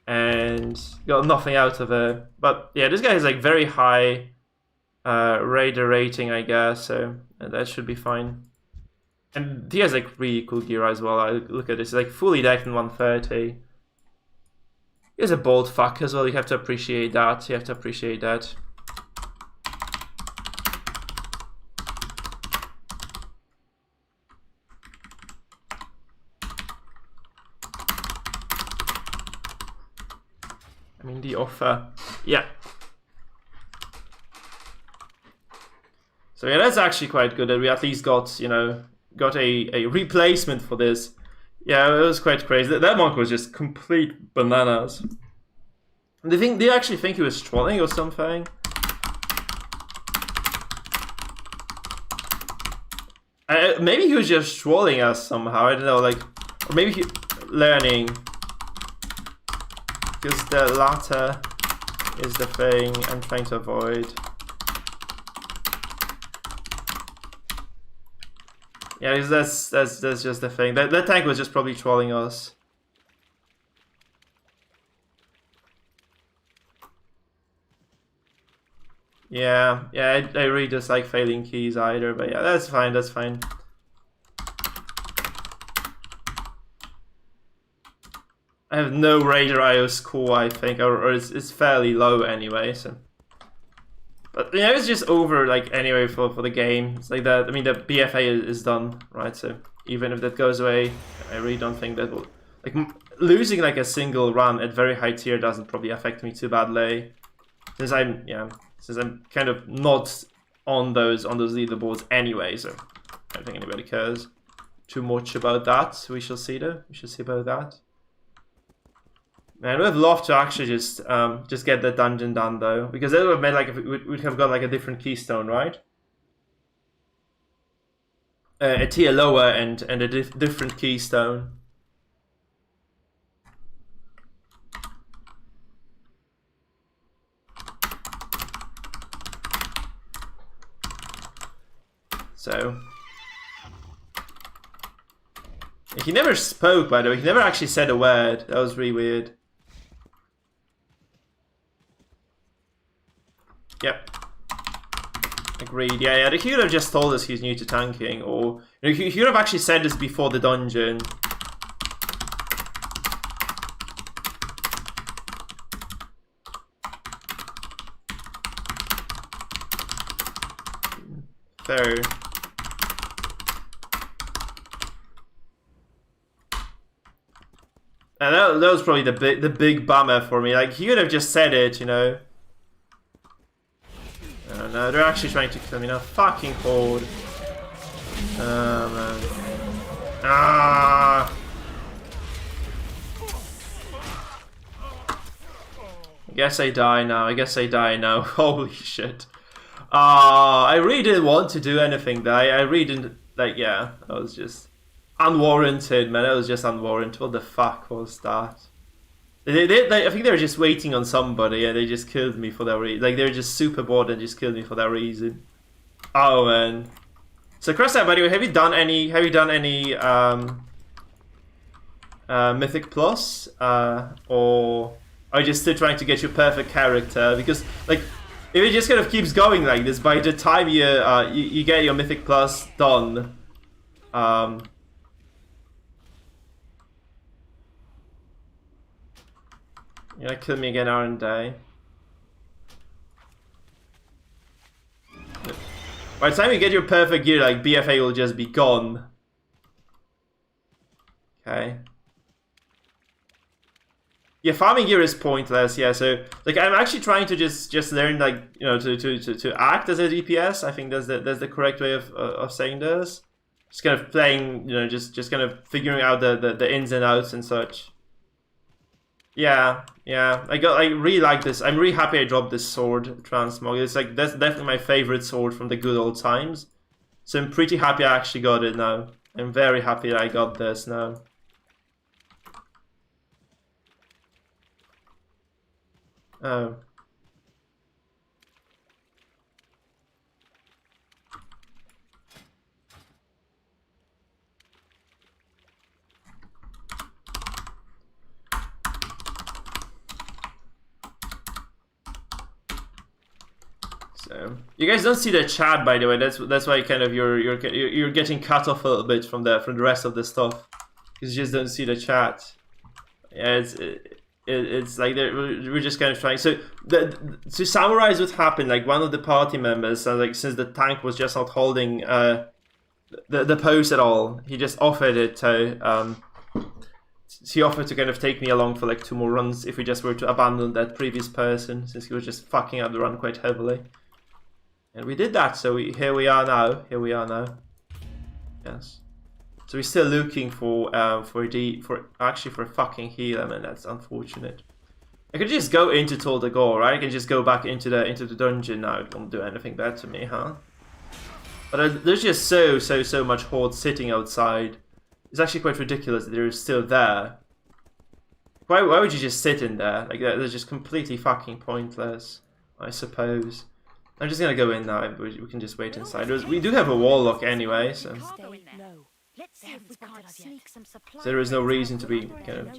and got nothing out of it. But yeah, this guy has like very high raider rating, I guess, so that should be fine. And he has like really cool gear as well. I look at this, he's like fully decked in 130. He's a bold fuck as well. You have to appreciate that. You have to appreciate that. I mean, the offer, yeah. So yeah, that's actually quite good that we at least got, you know, got a replacement for this. Yeah, it was quite crazy. That monk was just complete bananas. They actually think he was trolling or something? Maybe he was just trolling us somehow. I don't know, like, or maybe he learning. Because the latter is the thing I'm trying to avoid. Yeah, that's just the thing. That tank was just probably trolling us. Yeah, I really dislike failing keys either, but yeah, that's fine, that's fine. I have no Raider IO score, I think, or it's fairly low anyway, so. But yeah, it's just over, like, anyway for the game. It's like that. I mean, the BFA is done, right? So even if that goes away, I really don't think that will, like, losing like a single run at very high tier doesn't probably affect me too badly, since I'm kind of not on those leaderboards anyway. So I don't think anybody cares too much about that. We shall see though. We shall see about that. Man, I would have loved to actually just get that dungeon done though, because it would have meant like if we'd have got like a different keystone, right? A tier lower and a different keystone. So he never spoke, by the way. He never actually said a word. That was really weird. Yep. Agreed. Yeah, he could have just told us he's new to tanking, or he could have actually said this before the dungeon. Fair. And that was probably the big bummer for me. Like, he could have just said it, you know. No, they're actually trying to kill me now. Fucking horde. Oh, man. Ah! I guess I die now. Holy shit. I really didn't want to do anything there. I really didn't, like, yeah. That was just unwarranted, man. That was just unwarranted. What the fuck was that? I think they were just waiting on somebody and they just killed me for that reason. Like, they were just super bored and just killed me for that reason. Oh, man. So, Crosshair, by the way, have you done any Mythic Plus? Or are you just still trying to get your perfect character? Because, like, If it just kind of keeps going like this, by the time you you get your Mythic Plus done, you're gonna kill me again, aren't they? By the time you get your perfect gear, like, BFA will just be gone. Okay. Yeah, farming gear is pointless, yeah, so, like, I'm actually trying to just learn, like, you know, to act as a DPS. I think that's the correct way of saying this. Just kind of playing, you know, just kind of figuring out the ins and outs and such. Yeah, I really like this. I'm really happy I dropped this sword, Transmog. It's like, that's definitely my favorite sword from the good old times. So I'm pretty happy I actually got it now. I'm very happy that I got this now. Oh. So you guys don't see the chat, by the way. That's why kind of you're getting cut off a little bit from the rest of the stuff, because you just don't see the chat. Yeah, it's like we're just kind of trying. So to summarize what happened, like one of the party members, like since the tank was just not holding the post at all, he just offered it to he offered to kind of take me along for like 2 more runs if we just were to abandon that previous person, since he was just fucking up the run quite heavily. And we did that, so here we are now. Yes. So we're still looking for fucking heal. I mean, that's unfortunate. I could just go into Tol de Gore, right? I can just go back into the dungeon now. It won't do anything bad to me, huh? But there's just so much horde sitting outside. It's actually quite ridiculous that they're still there. Why would you just sit in there? Like, they're just completely fucking pointless, I suppose. I'm just gonna go in now. We can just wait inside. We do have a warlock anyway, so there is no reason to be kind of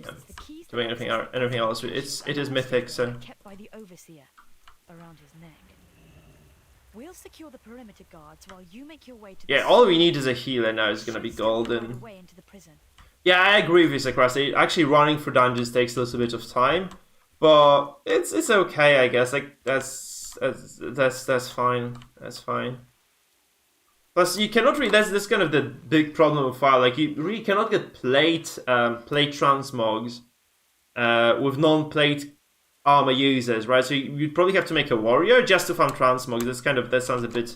doing anything else. It is mythic, so. Kept by the overseer around his neck. We'll secure the perimeter guards while you make your way to. Yeah, all we need is a healer now. Is gonna be golden. Yeah, I agree with you, Sakras. Actually, running for dungeons takes a little bit of time, but it's okay, I guess. Like that's fine. That's fine. Plus, you cannot really. That's kind of the big problem with WoW. Like, you really cannot get plate transmogs with non-plate armor users, right? So you'd probably have to make a warrior just to farm transmogs. That sounds a bit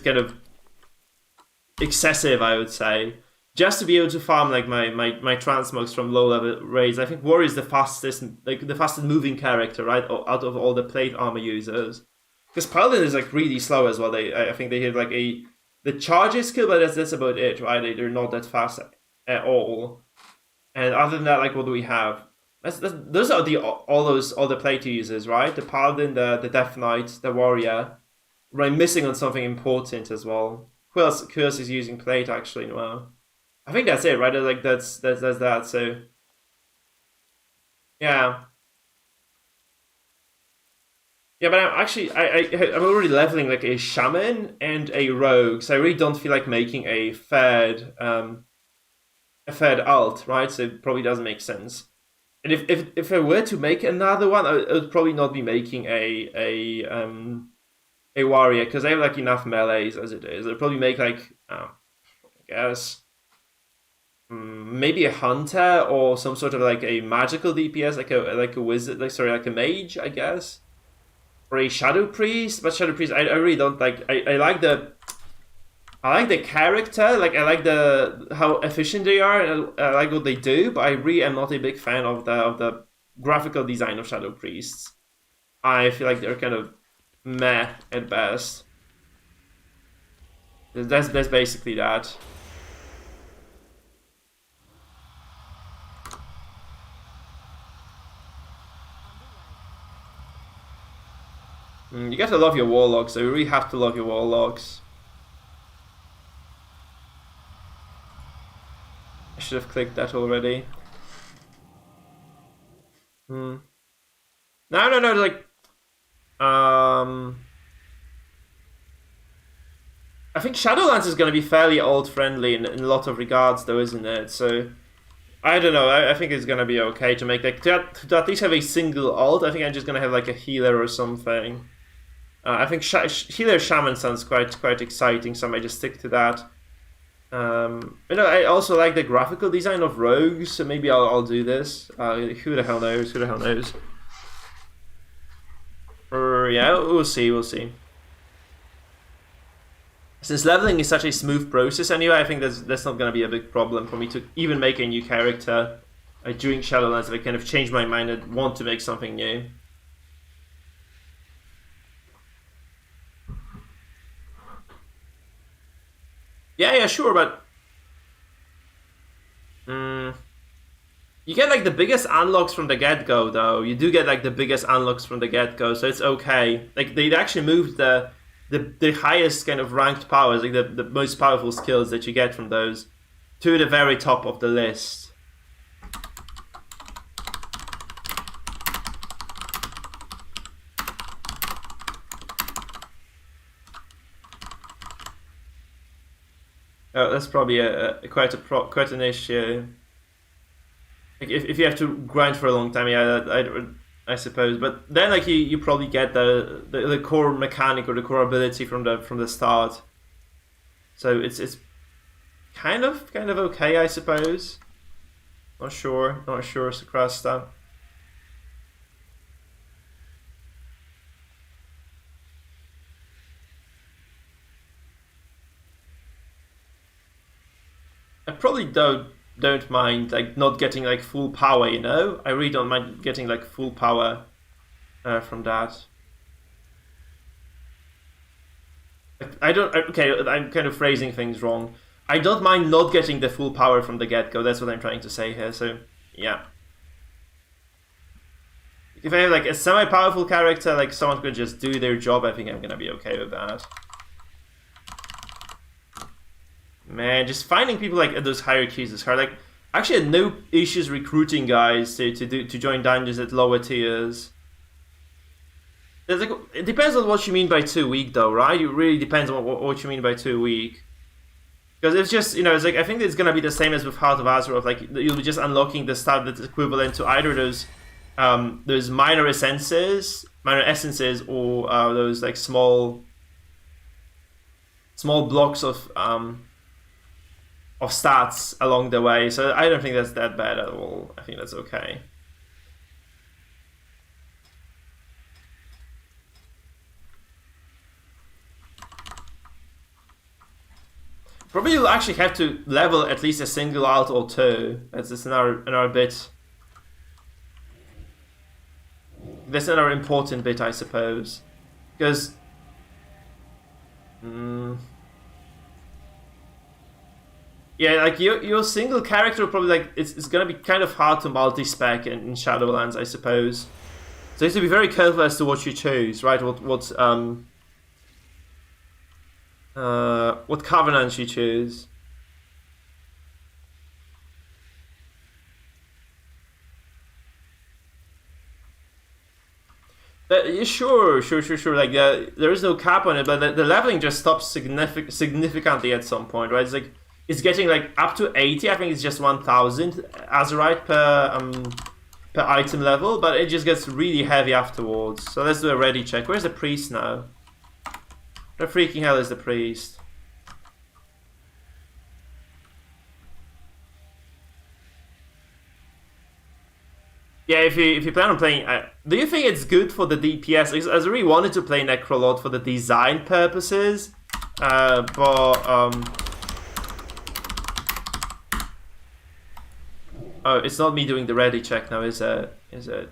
kind of excessive, I would say. Just to be able to farm like my transmogs from low level raids. I think warrior is the fastest moving character, right? Out of all the plate armor users. Because Paladin is like really slow as well. I think they have like the charges skill, but that's about it, right? They're not that fast at all. And other than that, like, what do we have? Those are all the plate users, right? The Paladin, the Death Knight, the Warrior. We're missing on something important as well. Who else is using plate actually? Well, I think that's it, right? Like that's that. So yeah. Yeah, but I'm already leveling like a shaman and a rogue, so I really don't feel like making a third alt, right? So it probably doesn't make sense. And if I were to make another one, I would probably not be making a warrior, because I have like enough melees as it is. I'd probably make like I guess maybe a hunter or some sort of like a magical DPS, like a wizard, like a mage, I guess. Or a Shadow Priest, but Shadow Priest I really don't like. I like the character, like I like how efficient they are, and I like what they do, but I really am not a big fan of the graphical design of Shadow Priests. I feel like they're kind of meh at best. That's basically that. You gotta love your warlocks, so you really have to love your warlocks. I should have clicked that already. No, like I think Shadowlands is going to be fairly old friendly in a lot of regards, though, isn't it? So I don't know. I think it's going to be okay to make like to at least have a single ult. I think I'm just going to have like a healer or something. I think healer shaman sounds quite exciting, so I might just stick to that. You know, I also like the graphical design of rogues, so maybe I'll do this. Who the hell knows? Who the hell knows? Yeah, we'll see. We'll see. Since leveling is such a smooth process anyway, I think that's not going to be a big problem for me to even make a new character during Shadowlands if I kind of change my mind and want to make something new. Yeah, sure, but you get like the biggest unlocks from the get-go, though. You do get like the biggest unlocks from the get-go, so it's okay. Like they actually moved the highest kind of ranked powers, like the most powerful skills that you get from those, to the very top of the list. Oh, that's probably quite an issue. Like if you have to grind for a long time, yeah, I suppose. But then like you probably get the core mechanic or the core ability from the start. So it's kind of okay, I suppose. Not sure, Sakrasta. I probably don't mind like not getting like full power, you know? I really don't mind getting like full power from that. Okay, I'm kind of phrasing things wrong. I don't mind not getting the full power from the get-go, that's what I'm trying to say here, so yeah. If I have like a semi-powerful character, like someone could just do their job, I think I'm gonna be okay with that. Man, just finding people like at those hierarchies is hard. Like, I actually had no issues recruiting guys to join dungeons at lower tiers. Like, it depends on what you mean by too weak, though, right? It really depends on what you mean by too weak. Because it's just, you know, it's like I think it's gonna be the same as with Heart of Azeroth. Like you'll be just unlocking the stuff that's equivalent to either those minor essences, or those like small blocks of stats along the way, so I don't think that's that bad at all. I think that's okay. Probably you'll actually have to level at least a single ult or two. That's just another bit. That's another important bit, I suppose, because. Yeah, like your single character probably like it's gonna be kind of hard to multi-spec in Shadowlands, I suppose. So you have to be very careful as to what you choose, right? What covenants you choose. Yeah, sure. Like there is no cap on it, but the leveling just stops significantly at some point, right? It's like. It's getting like up to 80. I think it's just 1,000 Azerite per item level, but it just gets really heavy afterwards. So let's do a ready check. Where's the priest now? Where the freaking hell is the priest? Yeah, if you plan on playing, do you think it's good for the DPS? I really wanted to play Necrolord for the design purposes, but oh, it's not me doing the ready check now, is it? No.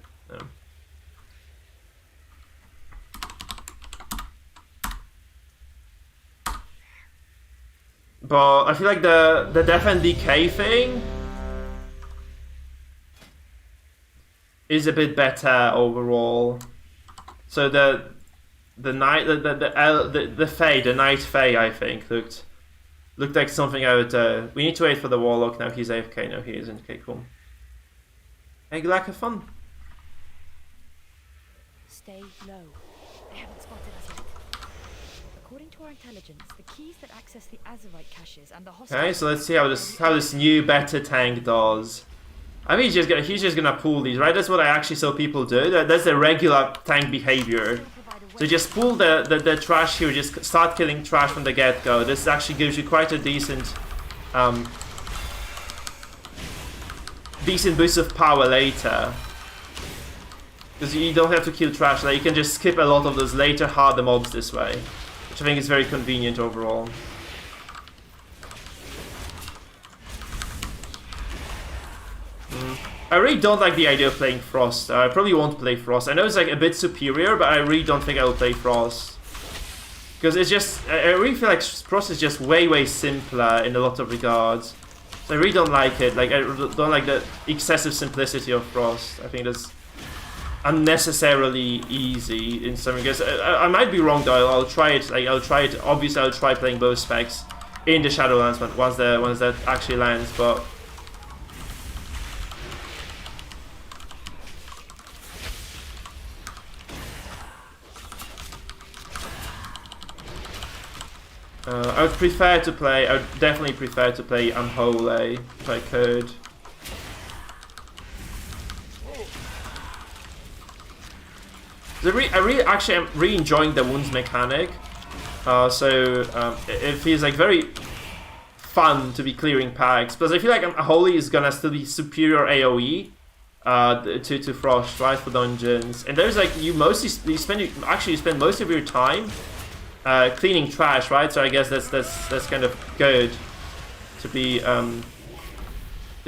But I feel like the Death and Decay thing is a bit better overall. So the night the Fae, the Night Fae, I think looked like something I would. We need to wait for the Warlock now. He's AFK. No, he isn't. Okay, cool. Hey, Glak, have fun. Stay low. haven't spotted us yet. According to our intelligence, the keys that access the Azerite caches and the hostage... Okay, so let's see how this new better tank does. I mean, he's just gonna pull these, right? That's what I actually saw people do. That's the regular tank behavior. So just pull the trash here, just start killing trash from the get-go. This actually gives you quite a decent boost of power later. Because you don't have to kill trash, like you can just skip a lot of those later harder mobs this way. Which I think is very convenient overall. I really don't like the idea of playing Frost. I probably won't play Frost. I know it's like a bit superior, but I really don't think I will play Frost. Because it's just, I really feel like Frost is just way simpler in a lot of regards. So I really don't like it. Like, I don't like the excessive simplicity of Frost. I think that's unnecessarily easy in some regards. I might be wrong though. I'll try it. Like, obviously I'll try playing both specs in the Shadowlands once that actually lands, but I would definitely prefer to play Unholy if I could. I'm really enjoying the wounds mechanic. It feels like very fun to be clearing packs. Plus I feel like Unholy is gonna still be superior AoE to Frost, right, for dungeons. And there's like you spend most of your time cleaning trash, right? So I guess that's kind of good to be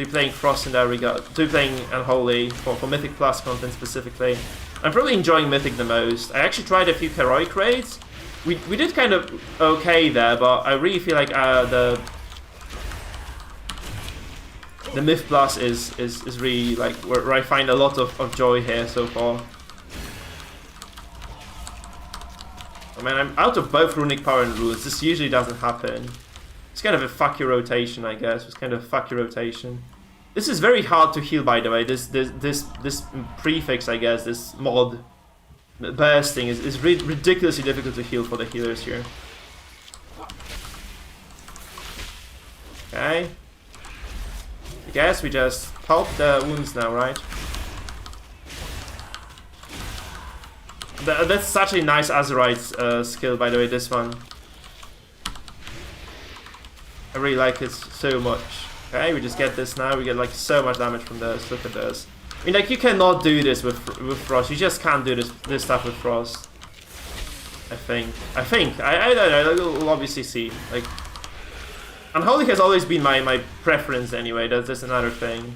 playing Frost in that regard. To be playing Unholy for Mythic Plus content specifically. I'm probably enjoying Mythic the most. I actually tried a few heroic raids. We did kind of okay there, but I really feel like the Myth Plus is really like where I find a lot of joy here so far. I mean, I'm out of both Runic Power and Rules. This usually doesn't happen. It's kind of a fuck your rotation, I guess. It's kind of fuck your rotation. This is very hard to heal, by the way. This prefix, I guess, this mod bursting is ridiculously difficult to heal for the healers here. Okay. I guess we just pulp the wounds now, right? That's such a nice Azerite skill, by the way, this one. I really like it so much. Okay, we just get this now. We get like so much damage from this. Look at this. I mean, like, you cannot do this with Frost. You just can't do this stuff with Frost. I think. I don't know. We'll obviously see. Like, Unholy has always been my preference anyway. That's another thing.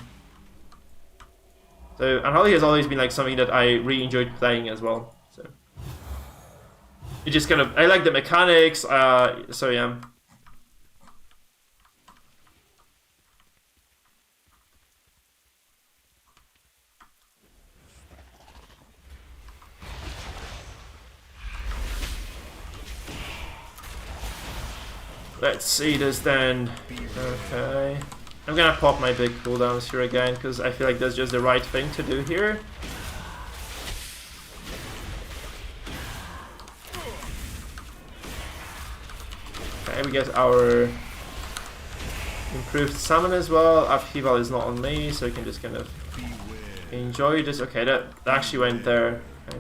So Unholy has always been like something that I really enjoyed playing as well. So it just kind of, I like the mechanics. So yeah. Let's see this then. Okay. I'm gonna pop my big cooldowns here again, because I feel like that's just the right thing to do here. Okay, we get our improved summon as well. Upheaval is not on me, so I can just kind of enjoy this. Okay, that actually went there. Okay.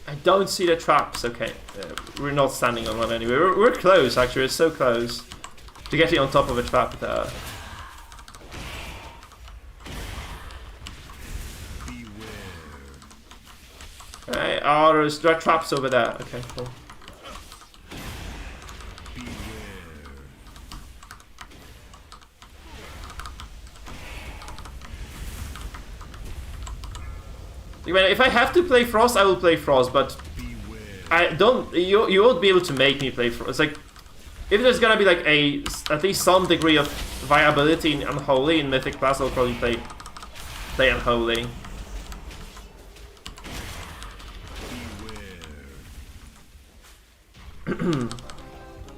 I don't see the traps. Okay, we're not standing on one anyway. We're close, actually. We're so close to getting on top of a trap there. Okay, there are traps over there. Okay, cool. If I have to play Frost, I will play Frost, but I don't. You won't be able to make me play Frost. It's like, if there's gonna be like at least some degree of viability in Unholy in Mythic Plus, I'll probably play Unholy.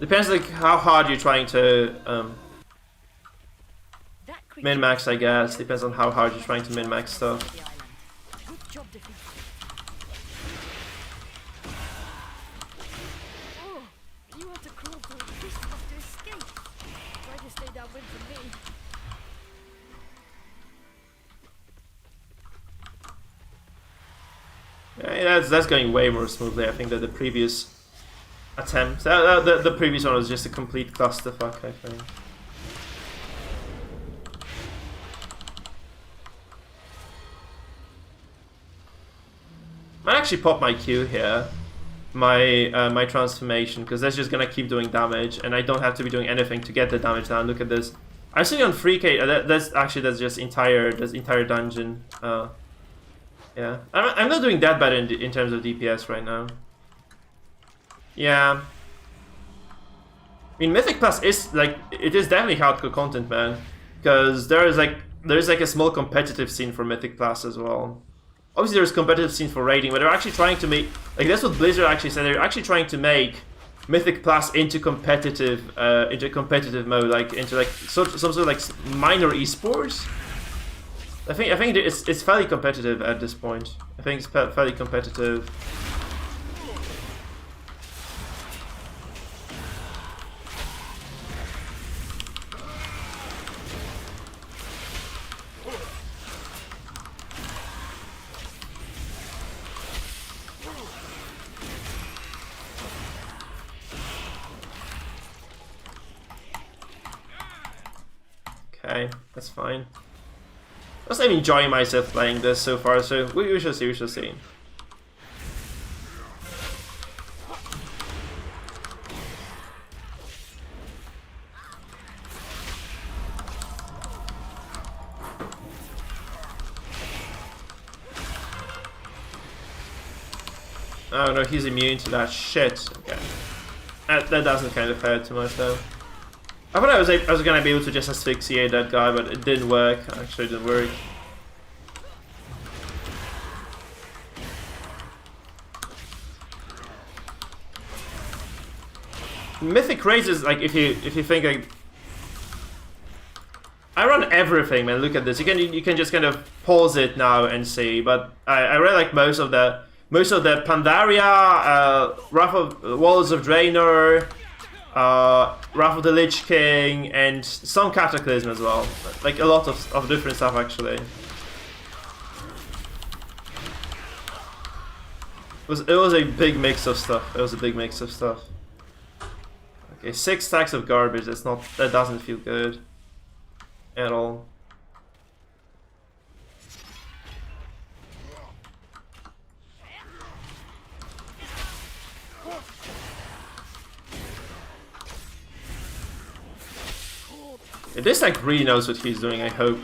Depends like how hard you're trying to That creature min-max, I guess. Depends on how hard you're trying to min-max stuff. the island. Good job defeating. Oh, you had to crawl through a crisscross to escape. Try to stay downwind from me. Yeah, that's going way more smoothly, I think, than the previous attempt. The previous one was just a complete clusterfuck, I think. Might actually pop my Q here, my transformation, because that's just gonna keep doing damage, and I don't have to be doing anything to get the damage down. Look at this. I'm sitting on 3k. That's just entire dungeon. Yeah, I'm not doing that bad in terms of DPS right now. Yeah. I mean, Mythic Plus is like, it is definitely hardcore content, man, because there's like a small competitive scene for Mythic Plus as well. Obviously, there's competitive scene for raiding, but they're actually trying to make, like, that's what Blizzard actually said. They're actually trying to make Mythic Plus into competitive mode, like into like some sort of like minor esports. I think it's fairly competitive at this point. I think it's fairly competitive. Okay, that's fine. I'm enjoying myself playing this so far, so we shall see, we shall see. Oh no, he's immune to that shit. Okay. That doesn't kind of hurt too much though. I thought I was gonna be able to just asphyxiate that guy, but it didn't work. Actually, it didn't work. Mythic raids is like, if you think like, I run everything, man. Look at this. You can just kind of pause it now and see. But I really like most of the Pandaria, Wrath of Walls of Draenor, Wrath of the Lich King, and some Cataclysm as well. Like a lot of different stuff actually. It was a big mix of stuff. It was a big mix of stuff. Okay, 6 stacks of garbage. That doesn't feel good at all. This like really knows what he's doing, I hope.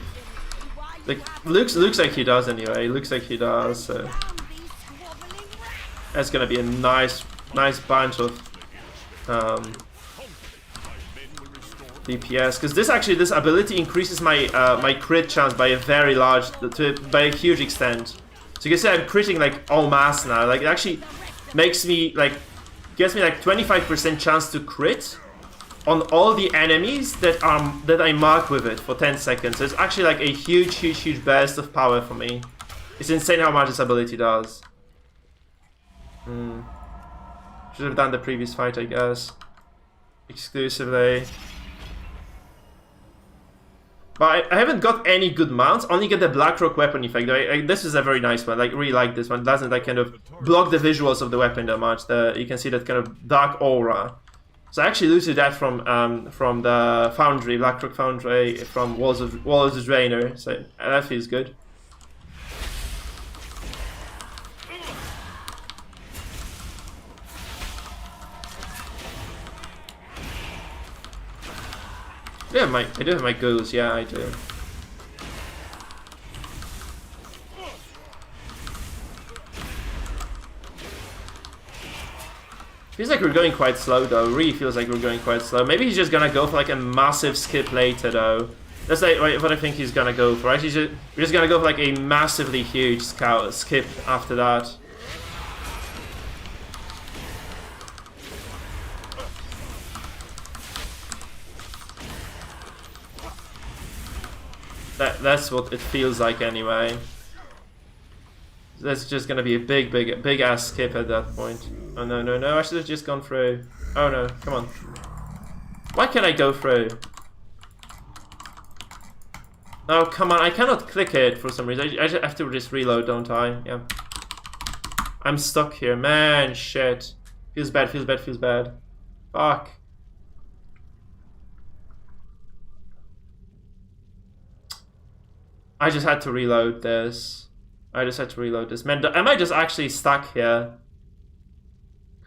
Like looks like he does anyway. Looks like he does. So that's gonna be a nice bunch of DPS, because this ability increases my my crit chance by a huge extent. So you can see I'm critting like en masse now. Like it actually gives me like 25% chance to crit on all the enemies that I mark with it for 10 seconds. So it's actually like a huge burst of power for me. It's insane how much this ability does. Should have done the previous fight, I guess. Exclusively. But I haven't got any good mounts, only get the Blackrock weapon effect. This is a very nice one, like really like this one. It doesn't like kind of block the visuals of the weapon that much. You can see that kind of dark aura. So I actually looted that from the Foundry, Blackrock Foundry, from Walls of Draenor. So that feels good. Yeah, I do have my goals, yeah, I do. Feels like we're going quite slow though, really feels like we're going quite slow. Maybe he's just gonna go for like a massive skip later though. That's like what I think he's gonna go for. Actually, we're just gonna go for like a massively huge skip after that. That's what it feels like anyway. That's just gonna be a big ass skip at that point. Oh no, no, no, I should have just gone through. Oh no, come on. Why can't I go through? Oh, come on, I cannot click it for some reason. I have to just reload, don't I? Yeah. I'm stuck here, man, shit. Feels bad, feels bad, feels bad. Fuck. I just had to reload this. Man, am I just actually stuck here?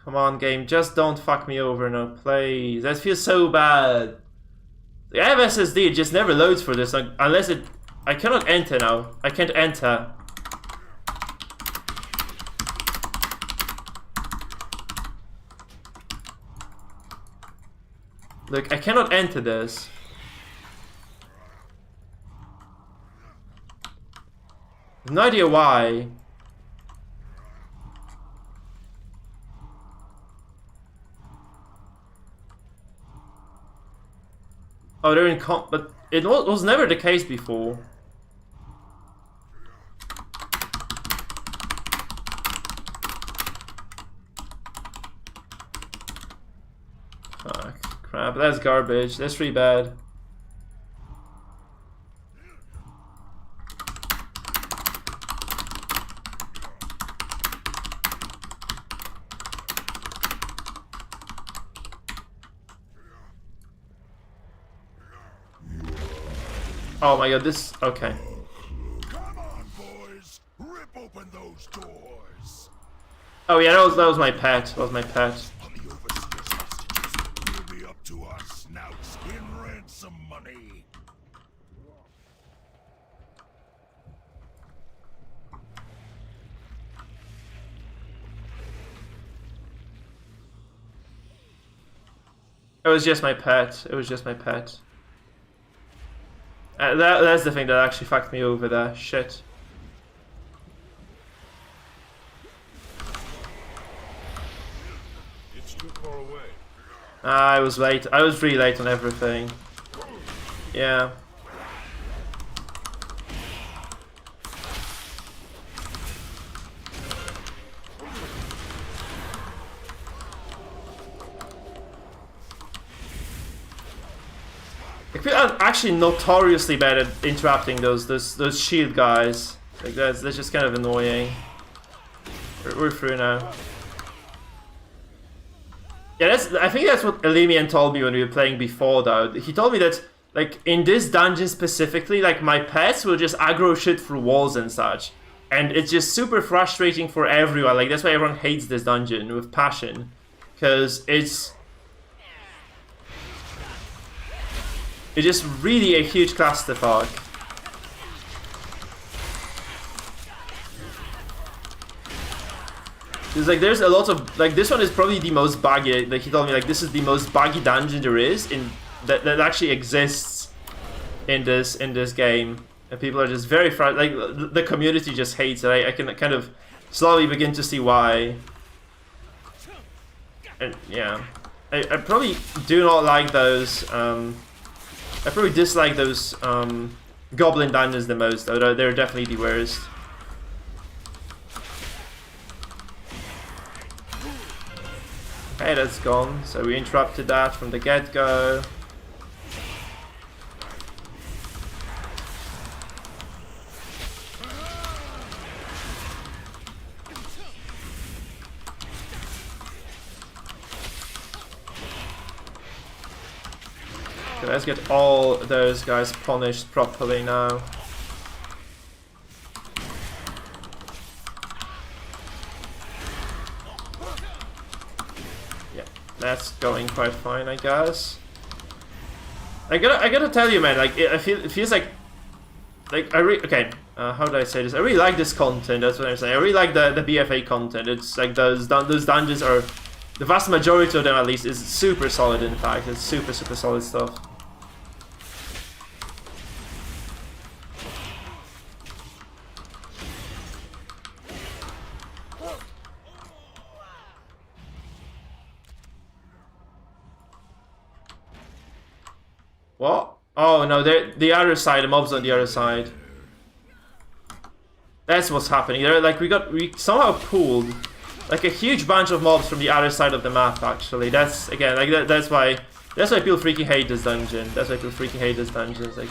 Come on, game, just don't fuck me over now, please. That feels so bad. I have SSD, it just never loads for this, like, unless it... I cannot enter now. I can't enter. Look, I cannot enter this. No idea why. Oh, they're in comp, but it was never the case before. Fuck, crap, that's garbage. That's really bad. Oh my god, this... okay. Come on, boys. Rip open those doors. Oh yeah, that was my pet. That was my pet. On the overseer's hostages will be up to our snouts in ransom money. It was just my pet. It was just my pet. That's the thing that actually fucked me over there. Shit. It's too far away. I was late. I was really late on everything. Yeah. I'm actually notoriously bad at interrupting those shield guys. Like that's just kind of annoying. We're through now. Yeah, I think that's what Elimian told me when we were playing before though. He told me that like in this dungeon specifically, like my pets will just aggro shit through walls and such. And it's just super frustrating for everyone. Like that's why everyone hates this dungeon with passion. Cause it's just really a huge clusterfuck. It's like there's a lot of like this one is probably the most buggy. Like he told me like this is the most buggy dungeon there is in that actually exists in this game. And people are just very like the community just hates it. I can kind of slowly begin to see why. And yeah, I probably do not like those. I probably dislike those goblin dungeons the most, though they're definitely the worst. Okay, that's gone. So we interrupted that from the get-go. Okay, let's get all those guys punished properly now. Yeah, that's going quite fine, I guess. I gotta tell you, man. Like, it feels like okay. How do I say this? I really like this content. That's what I'm saying. I really like the BFA content. It's like those dungeons are, the vast majority of them at least, is super solid. In fact, it's super solid stuff. What? Oh no, they're the other side, the mobs on the other side. That's what's happening. They're like we somehow pulled like a huge bunch of mobs from the other side of the map actually. That's again like that's why people freaking hate this dungeon. That's why people freaking hate this dungeon. It's like,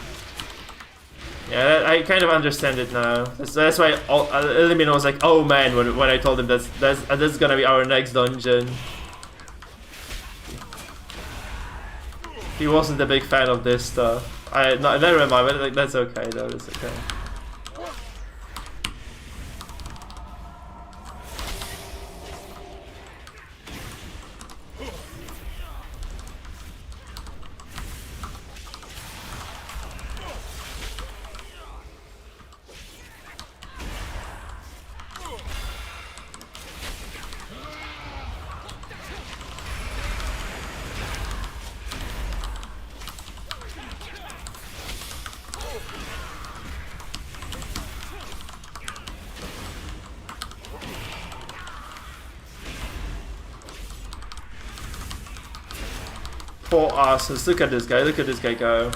yeah, I kind of understand it now. That's why Elimino was like, oh man, when I told him that's gonna be our next dungeon. He wasn't a big fan of this stuff. Never mind, but like, that's okay though, it's okay. Poor asses, look at this guy go.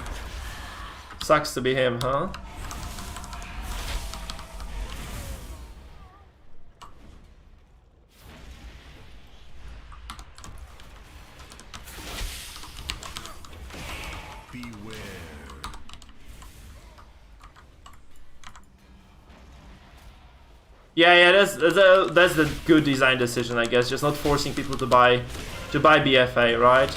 Sucks to be him, huh? Beware. Yeah, that's the good design decision, I guess. Just not forcing people to buy BFA, right?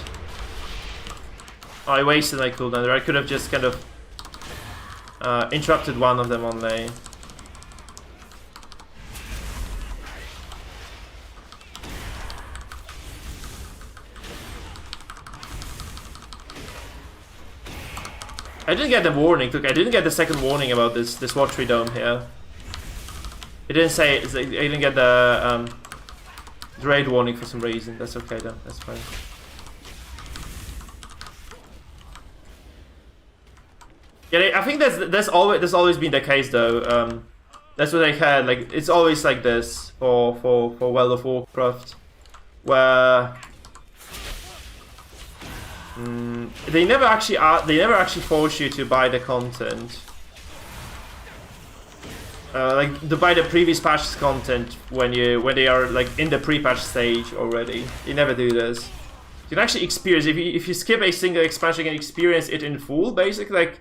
Oh, I wasted my cooldown there. I could have just kind of interrupted one of them on lane. I didn't get the warning. Look, I didn't get the second warning about this watery dome here. It didn't say. I didn't get the raid warning for some reason. That's okay though. That's fine. Yeah, I think that's always been the case though. That's what I had. Like it's always like this for World of Warcraft, where they never actually force you to buy the content. Like to buy the previous patch's content when they are like in the pre-patch stage already. They never do this. You can actually experience if you skip a single expansion, you can experience it in full, basically like.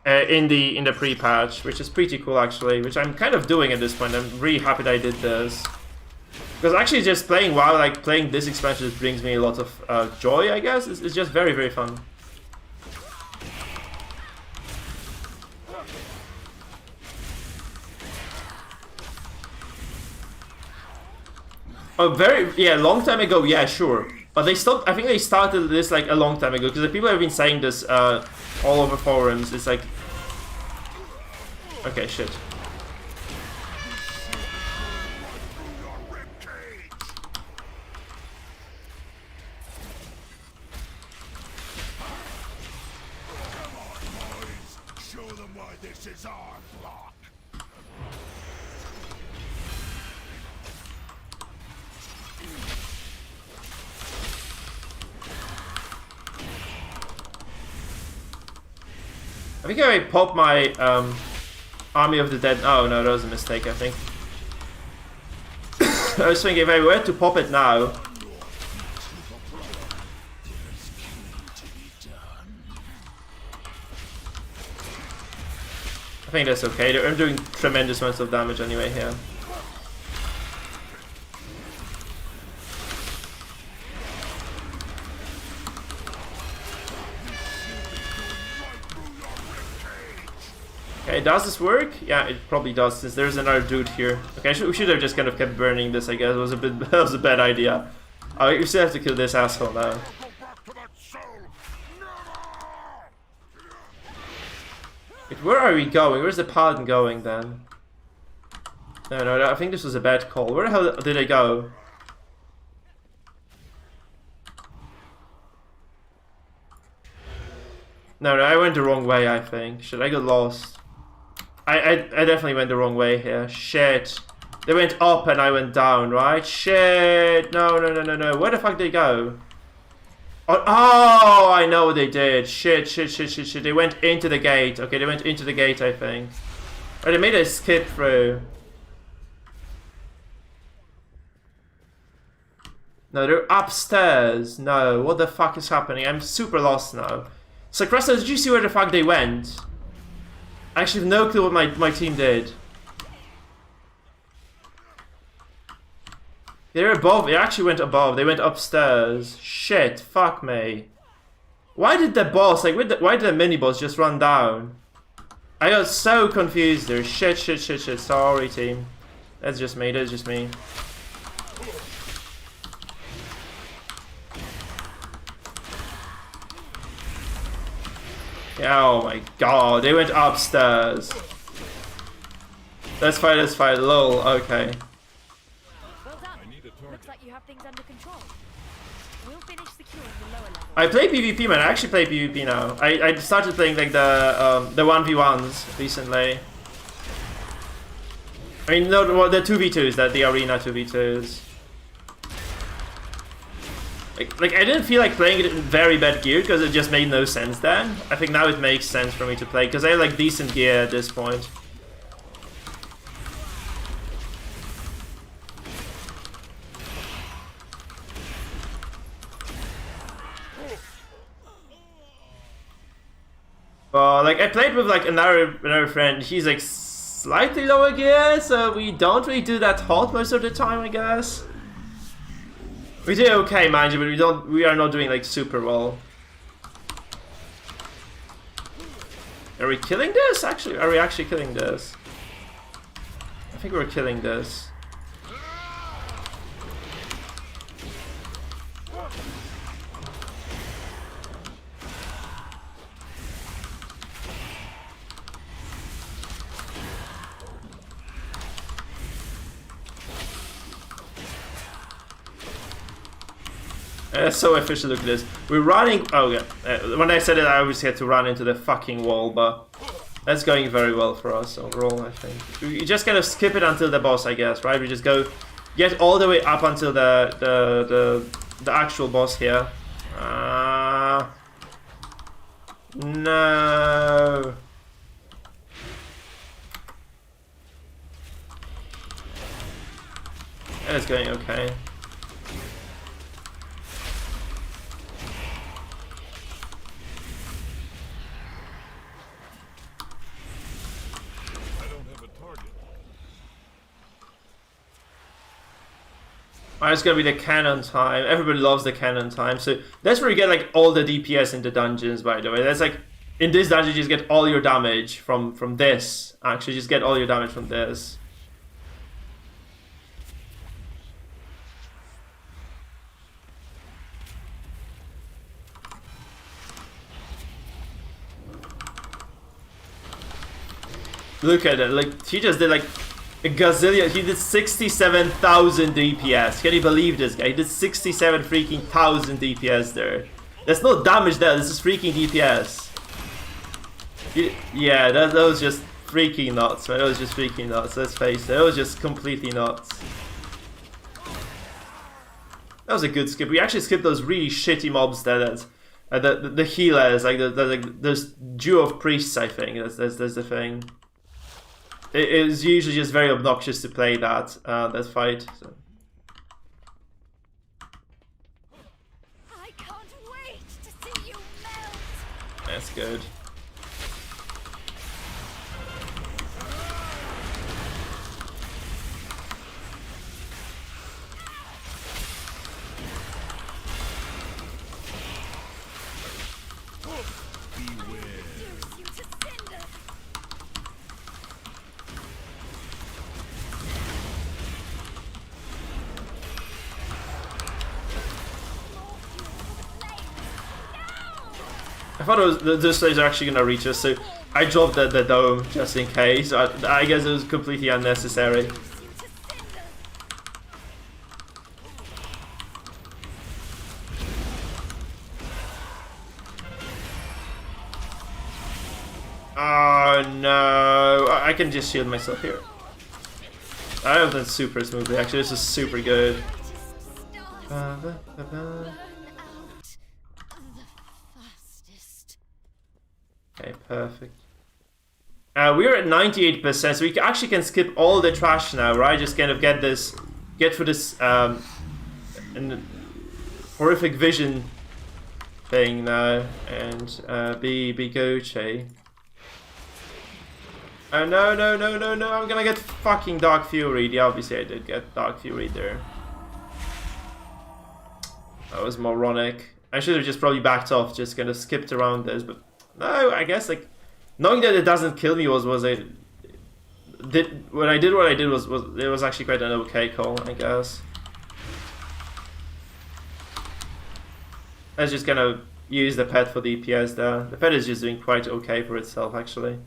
In the pre-patch, which is pretty cool actually, which I'm kind of doing at this point. I'm really happy that I did this. Because actually just playing WoW, like playing this expansion just brings me a lot of joy, I guess. It's just very, very fun. Oh, long time ago, yeah, sure. But they stopped, I think they started this like a long time ago, because the people have been saying this all over forums. It's like, okay, shit. Show them why this is our block. I think I popped my Army of the Dead. Oh no, that was a mistake, I think. I was thinking if I were to pop it now. I think that's okay. I'm doing tremendous amounts of damage anyway here. Okay, does this work? Yeah, it probably does, since there's another dude here. Okay, we should have just kind of kept burning this, I guess. It was a bit, that was a bad idea. We still have to kill this asshole now. Wait, where are we going? Where's the paladin going then? No, I think this was a bad call. Where the hell did I go? No, I went the wrong way, I think. Shit, I got lost. I definitely went the wrong way here. Shit. They went up and I went down, right? Shit. No. Where the fuck did they go? Oh, I know what they did. Shit. They went into the gate. Okay, they went into the gate, I think. Or they made a skip through. No, they're upstairs. No, what the fuck is happening? I'm super lost now. So, Cresta, did you see where the fuck they went? I actually have no clue what my team did. They're above. They actually went above. They went upstairs. Shit. Fuck me. Why did the boss, like, why did the mini-boss just run down? I got so confused there. Shit. Sorry, team. That's just me. Oh my god. They went upstairs. Let's fight. Lol. Okay. Well done. Looks like you have things under control. We'll finish securing the lower level. I play PvP, man. I actually play PvP now. I started playing like the 1v1s recently. I mean, no, the 2v2s, the arena 2v2s. Like I didn't feel like playing it in very bad gear because it just made no sense then. I think now it makes sense for me to play because I have like decent gear at this point. Like I played with like another friend. He's like slightly lower gear, so we don't really do that hot most of the time, I guess. We do okay, mind you, but we are not doing like super well. Are we killing this? Actually, are we actually killing this? I think we're killing this. That's so efficient, look at this. We're running... Oh, yeah. When I said it, I obviously had to run into the fucking wall, but... That's going very well for us overall, I think. We just gotta skip it until the boss, I guess, right? We just go... Get all the way up until the actual boss here. No... It's going okay. It's gonna be the cannon time. Everybody loves the cannon time. So that's where you get like all the DPS in the dungeons, by the way. That's like in this dungeon you just get all your damage from this. Actually, just get all your damage from this. Look at it, like he just did like a gazillion. He did 67,000 DPS. Can you believe this guy? He did 67 freaking thousand DPS there. There's no damage there. This is freaking DPS. Yeah, that was just freaking nuts, man. That was just freaking nuts. Let's face it. It was just completely nuts. That was a good skip. We actually skipped those really shitty mobs there. The healers, like those duo of priests. I think that's the thing. It is usually just very obnoxious to play that fight. So. I can't wait to see you melt. That's good. Reduce you to cinder. I thought it was, those slaves are actually gonna reach us, so I dropped the dome just in case. I guess it was completely unnecessary. Oh no! I can just shield myself here. I have done super smoothly. Actually, this is super good. Okay, perfect. We're at 98%, so we actually can skip all the trash now, right? Just kind of get through this horrific vision thing now, and be Gucci. Oh no, I'm gonna get fucking Dark Fury. Yeah, obviously I did get Dark Fury there. That was moronic. I should have just probably backed off, just kind of skipped around this, but no, I guess like knowing that it doesn't kill me was a when I did what I did was it was actually quite an okay call, I guess. Let's just kind of use the pet for the EPS there. The pet is just doing quite okay for itself, actually.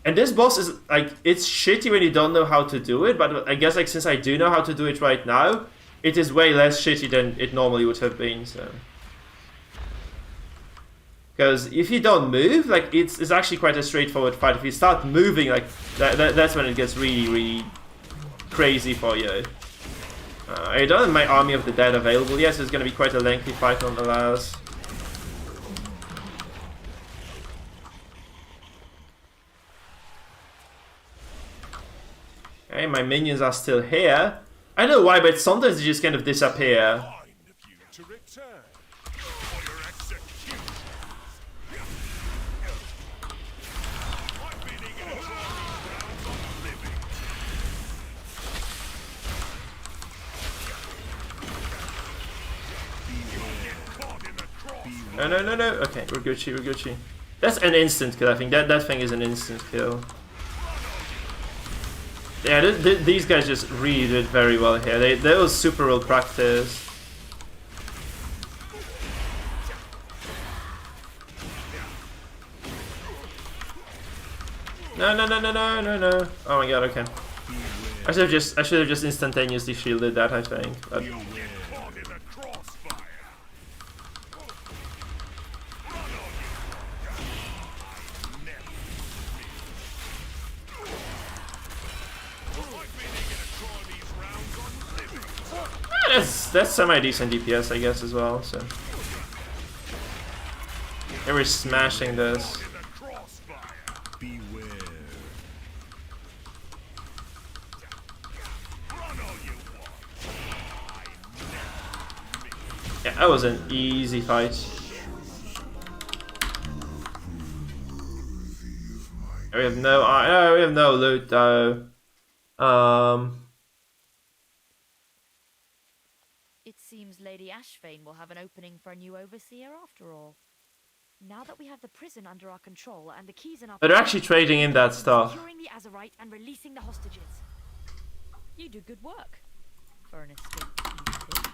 And this boss is like, it's shitty when you don't know how to do it, but I guess like since I do know how to do it right now, it is way less shitty than it normally would have been, so. Because if you don't move, like it's actually quite a straightforward fight. If you start moving, like that's when it gets really crazy for you. I don't have my Army of the Dead available yet, so it's going to be quite a lengthy fight nonetheless. Okay, my minions are still here. I don't know why, but sometimes they just kind of disappear. No. Okay, we're Gucci. That's an instant kill, I think. That thing is an instant kill. Yeah, these guys just really did very well here. That was super well practiced. No. Oh my god, okay. I should have just instantaneously shielded that, I think. But... That's semi-decent DPS, I guess, as well, so... They were smashing this. Yeah, that was an easy fight. We have no loot, though. It seems Lady Ashvane will have an opening for a new overseer after all. Now that we have the prison under our control and the keys in our But they're actually trading in that stuff. Securing the Azerite and releasing the hostages. You do good work for an escaped fugitive.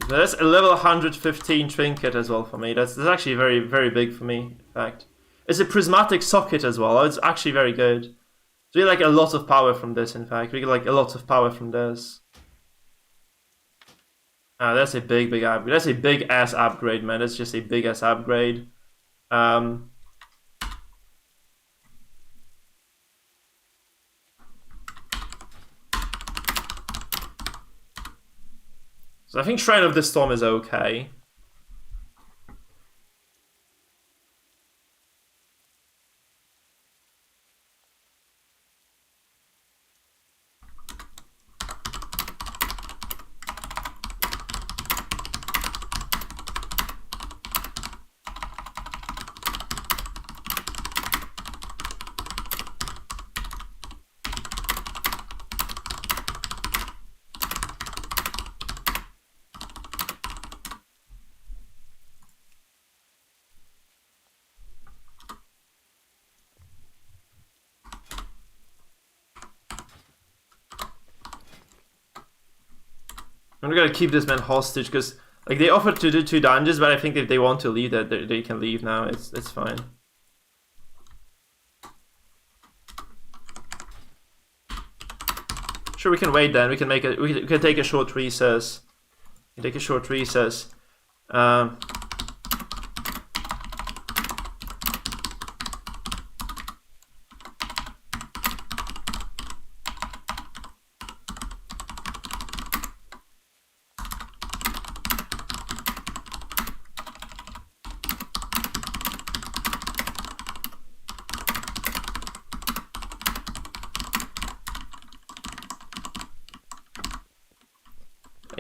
So that's a level 115 trinket as well for me. That's actually very, very big for me, in fact. It's a prismatic socket as well. It's actually very good. So we get like a lot of power from this, in fact. We get like a lot of power from this. That's a big upgrade. That's a big ass upgrade, man. That's just a big ass upgrade. So I think Shrine of the Storm is okay. I'm gonna keep this man hostage because like they offered to do 2 dungeons, but I think if they want to leave, that they can leave now. It's fine. Sure, we can wait then. We can make it. We can take a short recess. We can take a short recess.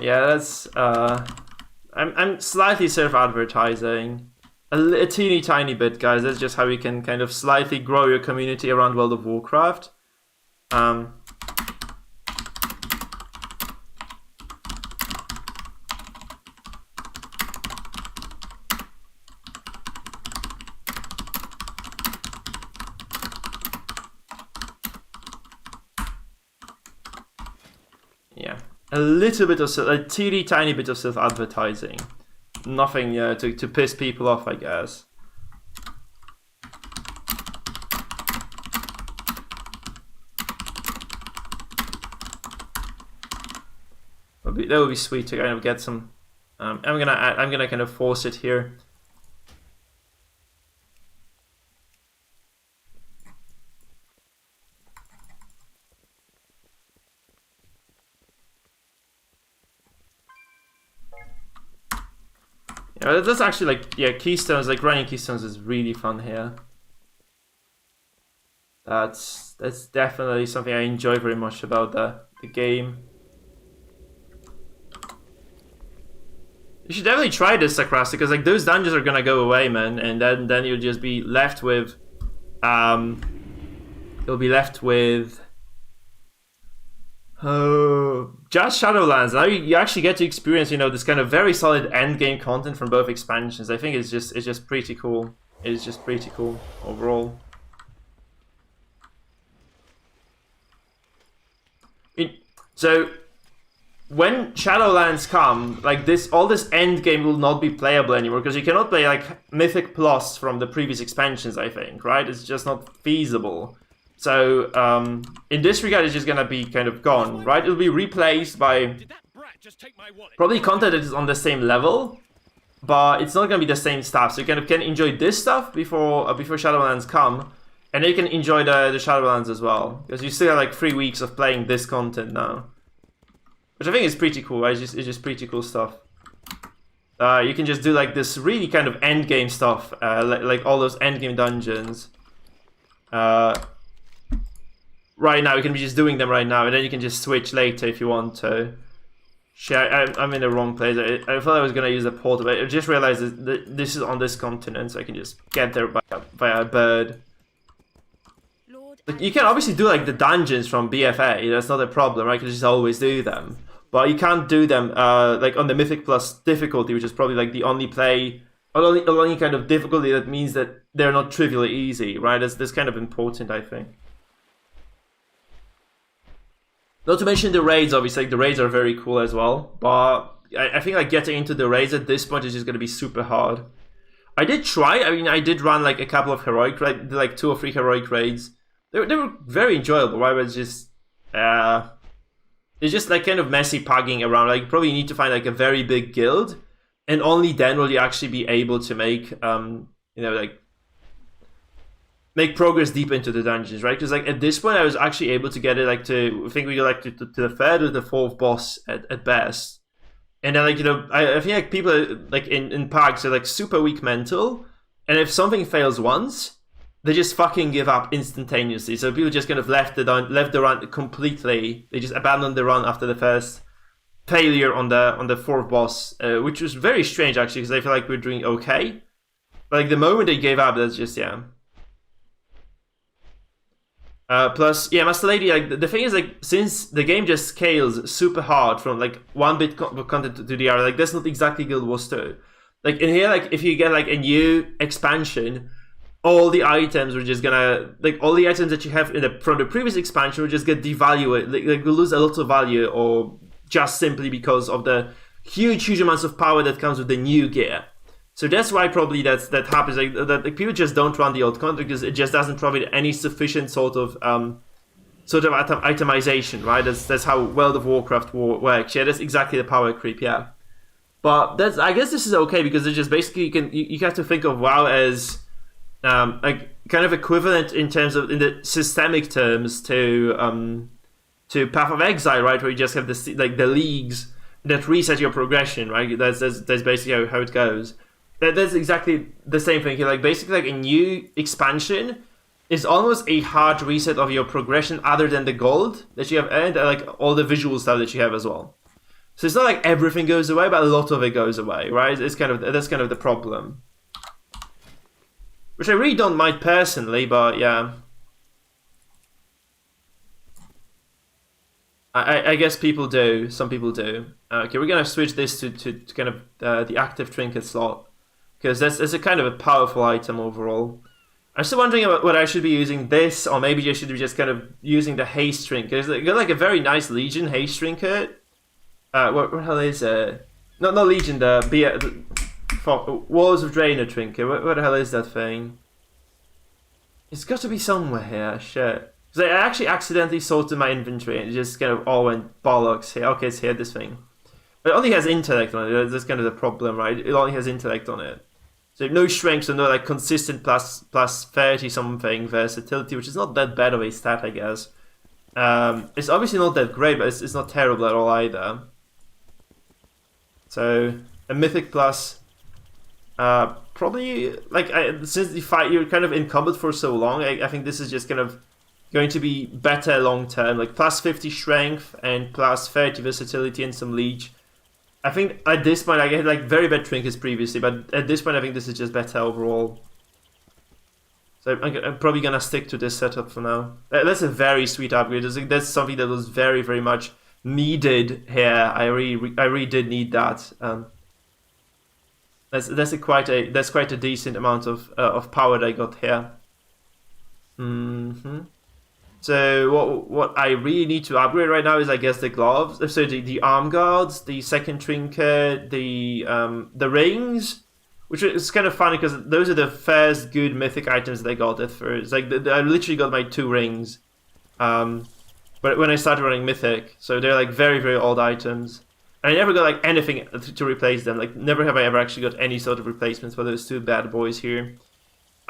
Yeah, that's I'm slightly self-advertising. A teeny tiny bit, guys. That's just how you can kind of slightly grow your community around World of Warcraft. Yeah, a little bit of a teeny tiny bit of self-advertising. Nothing to piss people off, I guess. That would be sweet to kind of get some. I'm gonna kind of force it here. Yeah, that's actually like, yeah, Keystones, like running Keystones is really fun here. That's definitely something I enjoy very much about the game. You should definitely try this, Sakrasta, because like those dungeons are gonna go away, man, and then you'll just be left with you'll be left with just Shadowlands. Now you actually get to experience, you know, this kind of very solid end game content from both expansions. I think it's just pretty cool. It's just pretty cool overall. So when Shadowlands come, like all this end game will not be playable anymore because you cannot play like Mythic Plus from the previous expansions, I think, right? It's just not feasible. So in this regard, it's just gonna be kind of gone, right? It'll be replaced by probably content that is on the same level, but it's not gonna be the same stuff. So you kind of can enjoy this stuff before Shadowlands come, and then you can enjoy the Shadowlands as well, because you still have like 3 weeks of playing this content now, which I think is pretty cool. Right? It's just pretty cool stuff. You can just do like this really kind of end game stuff, like all those end game dungeons. Right now, you can be just doing them right now, and then you can just switch later if you want to. Shit, I'm in the wrong place. I thought I was gonna use a portal, but I just realized that this is on this continent, so I can just get there via a bird. Like, you can obviously do like the dungeons from BFA. That's not a problem, right? You can just always do them, but you can't do them like on the Mythic Plus difficulty, which is probably like the only kind of difficulty that means that they're not trivially easy, right? That's kind of important, I think. Not to mention the raids, obviously, like the raids are very cool as well, but I think like getting into the raids at this point is just going to be super hard. I did try, I mean, I did run like a couple of heroic, like 2 or 3 heroic raids. They were very enjoyable, right? But it's just like kind of messy pugging around. Like, probably you need to find like a very big guild, and only then will you actually be able to make, you know, like make progress deep into the dungeons, right? Because like at this point, I was actually able to get it like to, I think we got like to the 3rd or the 4th boss at best, and then like, you know, I think like people are, like in packs are like super weak mental, and if something fails once, they just fucking give up instantaneously. So people just kind of left the run completely. They just abandoned the run after the first failure on the 4th boss, which was very strange actually, because I feel like we're doing okay. But like the moment they gave up, that's just, yeah. Plus, yeah, Master Lady, like the thing is, like, since the game just scales super hard from like 1 bit of content to the other, like that's not exactly Guild Wars 2. Like in here, like if you get like a new expansion, all the items are just gonna, like all the items that you have from the previous expansion will just get devalued, like will lose a lot of value, or just simply because of the huge amounts of power that comes with the new gear. So that's why probably that happens, like that like, people just don't run the old content because it just doesn't provide any sufficient sort of itemization, right? That's how World of Warcraft works. Yeah, that's exactly the power creep. Yeah, but I guess this is okay because it's just basically you have to think of WoW as like kind of equivalent in terms of in the systemic terms to Path of Exile, right? Where you just have this like the leagues that reset your progression, right? That's basically how it goes. That's exactly the same thing here. Like basically, like a new expansion is almost a hard reset of your progression, other than the gold that you have earned, and like all the visual stuff that you have as well. So it's not like everything goes away, but a lot of it goes away, right? That's kind of the problem. Which I really don't mind personally, but yeah. I guess people do. Some people do. Okay, we're gonna switch this to kind of the active trinket slot, because that's a kind of a powerful item overall. I'm still wondering about whether I should be using this, or maybe I should be just kind of using the haste trinket. It's got like a very nice Legion haste trinket. What the hell is it? Not Legion, the Walls of Draenor trinket. What the hell is that thing? It's got to be somewhere here. Shit. Because I actually accidentally sorted my inventory and it just kind of all went bollocks here. Okay, it's here, this thing. But it only has intellect on it. That's kind of the problem, right? It only has intellect on it. So no strength, so no like consistent plus 30 something versatility, which is not that bad of a stat, I guess. It's obviously not that great, but it's not terrible at all either. So a Mythic plus, probably like since the fight you're kind of encumbered for so long, I think this is just kind of going to be better long term, like plus 50 strength and plus 30 versatility and some leech. I think at this point I get like very bad trinkets previously, but at this point I think this is just better overall. So I'm probably gonna stick to this setup for now. That's a very sweet upgrade. That's something that was very, very much needed here. I really did need that. That's quite a decent amount of power that I got here. So what I really need to upgrade right now is, I guess, the gloves. So the arm guards, the second trinket, the rings, which is kind of funny because those are the first good mythic items that I got at first. Like I literally got my 2 rings, but when I started running mythic, so they're like very, very old items. And I never got like anything to replace them. Like never have I ever actually got any sort of replacements for those 2 bad boys here.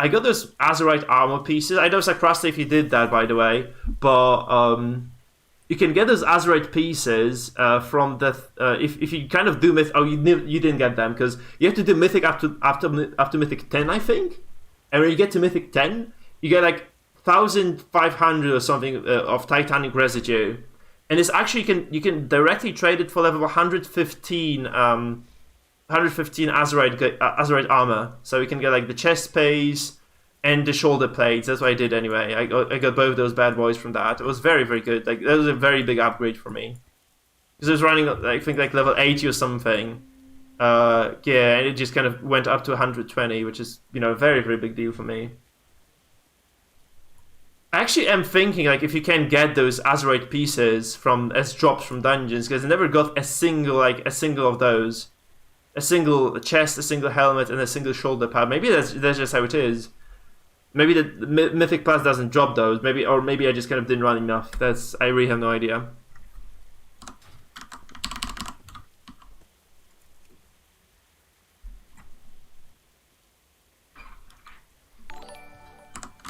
I got those Azerite armor pieces. I know Sacrasta if you did that, by the way, but you can get those Azerite pieces from the if you kind of do mythic. Oh, you didn't get them because you have to do mythic up to mythic 10, I think. And when you get to mythic 10, you get like 1,500 or something of titanic residue, and it's actually you can directly trade it for level 115. 115 Azerite armor, so we can get like the chest space and the shoulder plates. That's what I did anyway. I got both those bad boys from that. It was very, very good. Like that was a very big upgrade for me because I was running I think like level 80 or something. Yeah, and it just kind of went up to 120, which is, you know, a very, very big deal for me. I actually am thinking like if you can get those Azerite pieces as drops from dungeons, because I never got a single of those. A single chest, a single helmet, and a single shoulder pad. Maybe that's just how it is. Maybe the Mythic Plus doesn't drop those. Maybe I just kind of didn't run enough. I really have no idea.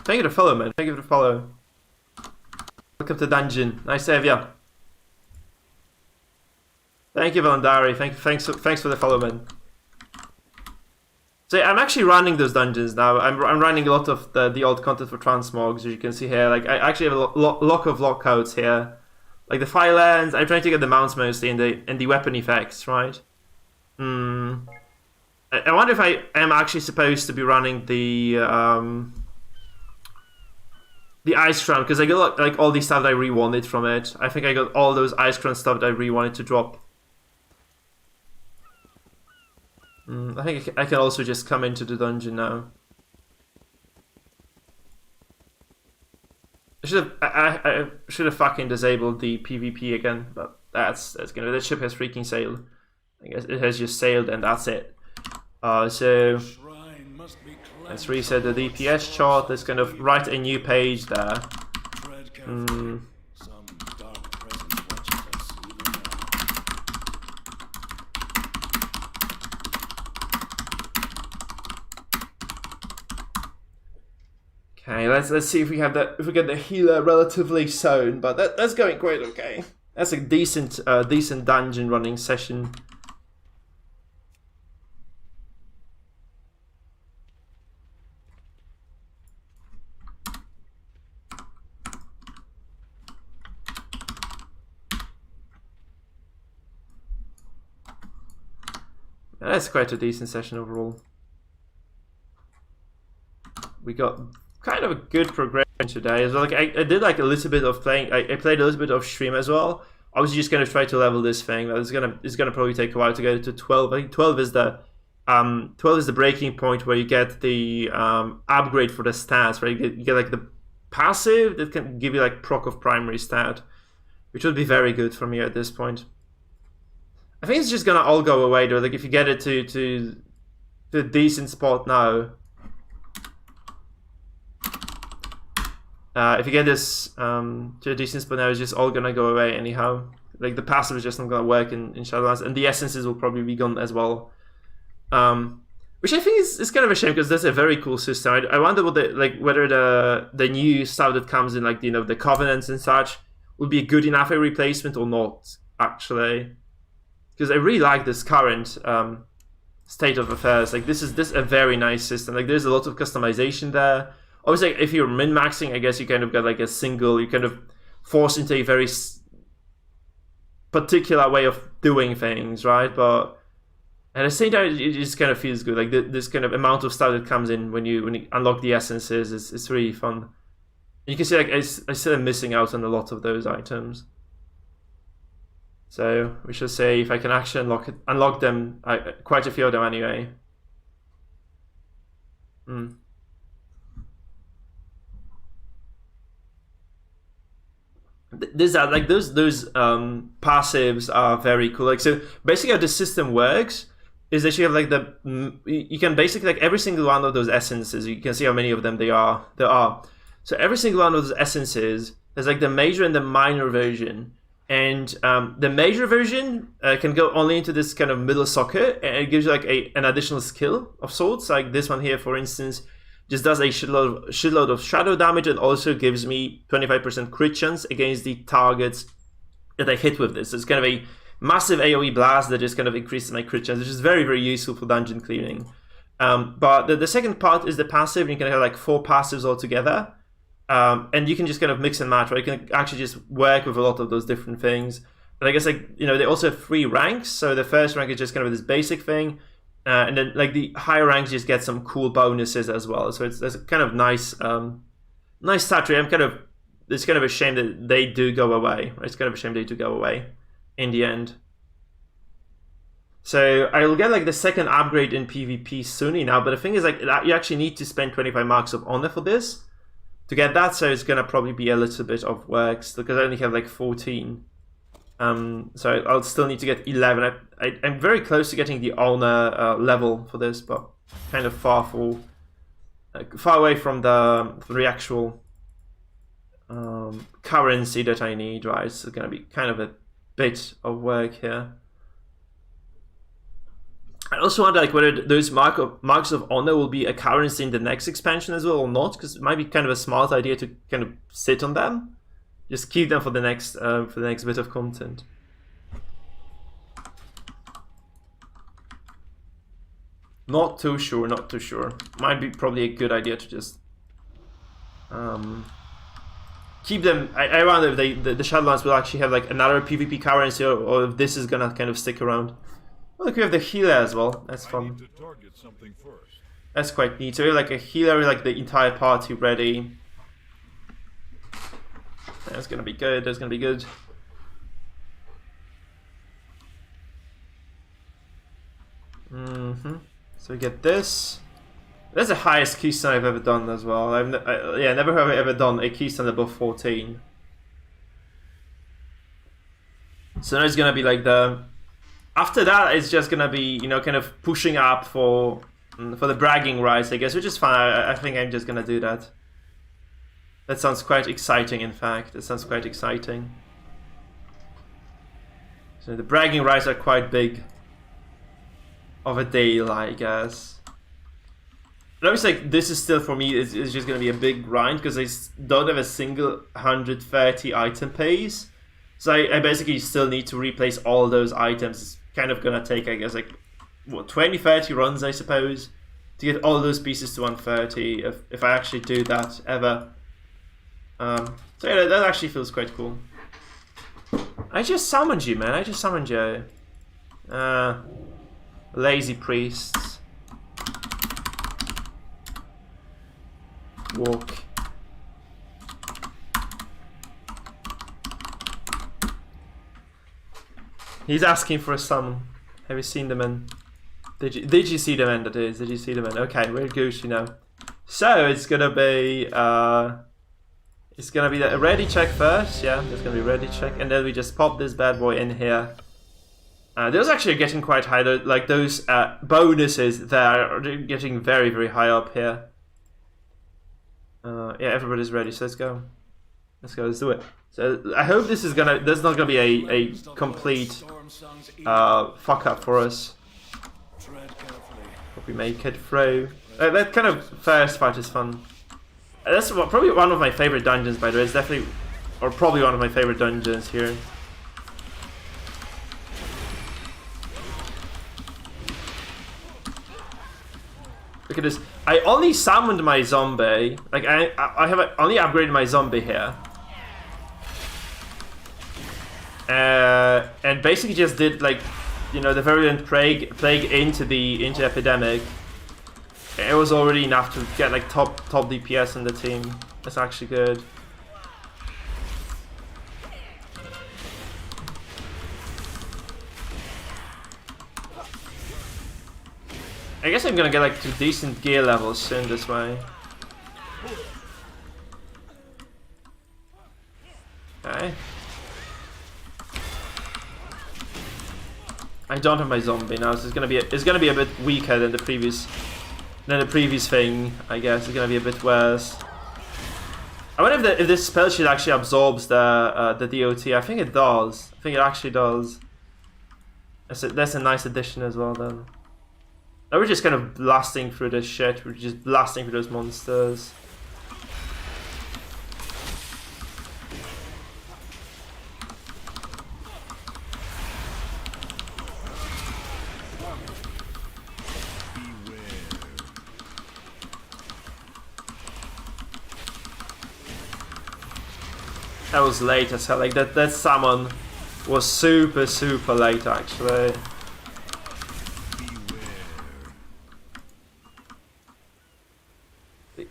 Thank you for the follow, man. Thank you for the follow. Welcome to dungeon. Nice to have ya. Thank you, Valandari. Thanks for the follow, man. So yeah, I'm actually running those dungeons now. I'm running a lot of the old content for Transmogs, as you can see here. Like I actually have a lot of lockouts here, like the Firelands. I'm trying to get the mounts mostly and the weapon effects, right? I wonder if I am actually supposed to be running the Ice Crown, because I got like all the stuff that I really wanted from it. I think I got all those Ice Crown stuff that I really wanted to drop. I think I can also just come into the dungeon now. I should have fucking disabled the PvP again, but that's gonna. That ship has freaking sailed. I guess it has just sailed, and that's it. So let's reset the DPS chart. Let's kind of write a new page there. Okay, let's see if we get the healer relatively soon, but that's going quite okay. That's a decent dungeon running session. That's quite a decent session overall. We got kind of a good progression today as well. Like I did like a little bit of playing. I played a little bit of stream as well. I was just gonna try to level this thing. But it's gonna probably take a while to get it to 12. I think 12 is the breaking point where you get the upgrade for the stats, right? You get like the passive that can give you like proc of primary stat, which would be very good for me at this point. I think it's just gonna all go away though. Like if you get it to a decent spot now. If you get this to a decent spot now, it's just all gonna go away anyhow. Like the passive is just not gonna work in Shadowlands, and the essences will probably be gone as well. Which I think is kind of a shame because that's a very cool system. I wonder what whether the new stuff that comes in, like the covenants and such, would be a good enough a replacement or not actually. Because I really like this current state of affairs. Like this is a very nice system. Like there's a lot of customization there. Obviously, if you're min-maxing, I guess you kind of got like a single, you kind of force into a very particular way of doing things, right? But at the same time, it just kind of feels good. Like this kind of amount of stuff that comes in when you unlock the essences is really fun. And you can see like I still am missing out on a lot of those items. So we should say if I can actually unlock them, quite a few of them anyway. These are like those passives are very cool. Like so, basically, how the system works is that you have like you can basically like every single one of those essences. You can see how many of them there are. So every single one of those essences there's like the major and the minor version, and the major version can go only into this kind of middle socket, and it gives you like an additional skill of sorts. Like this one here, for instance. Just does a shitload of shadow damage and also gives me 25% crit chance against the targets that I hit with this. So it's kind of a massive AoE blast that just kind of increases my crit chance, which is very, very useful for dungeon clearing. But the second part is the passive, and you can have like 4 passives altogether. And you can just kind of mix and match, right? You can actually just work with a lot of those different things. But I guess like, they also have 3 ranks. So the first rank is just kind of this basic thing. And then like the higher ranks just get some cool bonuses as well. So it's kind of nice touch. It's kind of a shame that they do go away. It's kind of a shame they do go away in the end. So I'll get like the second upgrade in PvP soon now. But the thing is like you actually need to spend 25 marks of honor for this to get that. So it's gonna probably be a little bit of work because I only have like 14. So I'll still need to get 11. I'm very close to getting the honor level for this, but kind of far away from the actual currency that I need, right? So it's gonna be kind of a bit of work here. I also wonder like whether those marks of honor will be a currency in the next expansion as well or not, because it might be kind of a smart idea to kind of sit on them. Just keep them for the next bit of content. Not too sure. Might be probably a good idea to just keep them. I wonder if the Shadowlands will actually have like another PvP currency, or if this is gonna kind of stick around. Oh, look, we have the healer as well. That's fun. I need to target something first. That's quite neat. So we have like a healer, like the entire party ready. That's gonna be good. That's gonna be good. So we get this. That's the highest keystone I've ever done as well. Never have I ever done a keystone above 14. So now it's gonna be like after that, it's just gonna be kind of pushing up for the bragging rights, I guess, which is fine. I think I'm just gonna do that. That sounds quite exciting, in fact. That sounds quite exciting. So the bragging rights are quite big of a deal, I guess. But obviously, like, this is still, for me, it's just going to be a big grind, because I don't have a single 130 item pace. So I basically still need to replace all those items. It's kind of going to take, I guess, like, 20, 30 runs, I suppose, to get all those pieces to 130, if I actually do that, ever. So yeah, that actually feels quite cool. I just summoned you, man. I just summoned you. Lazy priests. Walk. He's asking for a summon. Have you seen the men? Did you see the men? That is. Did you see the men? Okay, we're Goose, you know. So it's gonna be the ready check first. Yeah, there's gonna be ready check, and then we just pop this bad boy in here. Those actually are getting quite high. Like those bonuses, they're getting very, very high up here. Yeah, everybody's ready, so let's go. Let's go, let's do it. So I hope this is gonna, there's not gonna be a complete fuck up for us. Hope we make it through. That kind of first fight is fun. That's probably one of my favorite dungeons, by the way. It's definitely, or probably one of my favorite dungeons here. Look at this. I only summoned my zombie. Like I have only upgraded my zombie here. And basically just did like, you know, the virulent plague into epidemic. It was already enough to get like top DPS in the team. That's actually good. I guess I'm gonna get like to decent gear levels soon this way. Okay. I don't have my zombie now, so it's gonna be a bit weaker than the previous thing. I guess it's gonna be a bit worse. I wonder if this spell sheet actually absorbs the DOT. I think it does. I think it actually does. That's a nice addition as well then. Now we're just kind of blasting through this shit. We're just blasting through those monsters. That was late as hell. Like that summon was super late actually.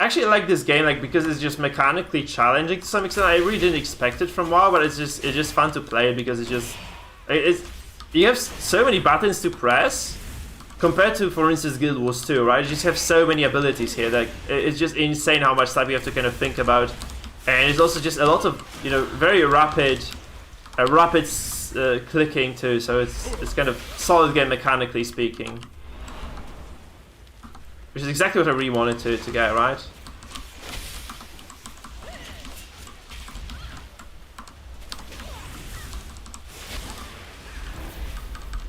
Actually, I like this game, like because it's just mechanically challenging to some extent. I really didn't expect it from WoW, but it's just fun to play because you have so many buttons to press compared to, for instance, Guild Wars 2, right? You just have so many abilities here. Like it's just insane how much stuff you have to kind of think about, and it's also just a lot of, you know, very rapid clicking too. So it's kind of solid game mechanically speaking. Which is exactly what I really wanted to get, right?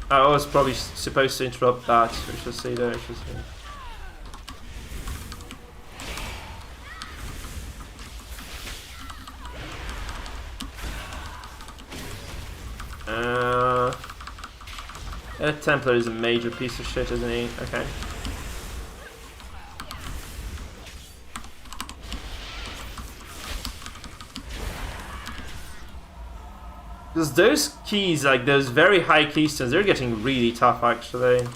I was probably supposed to interrupt that. We shall see there. We shall see. That Templar is a major piece of shit, isn't he? Okay. Because those keys, like those very high keystones, they're getting really tough actually.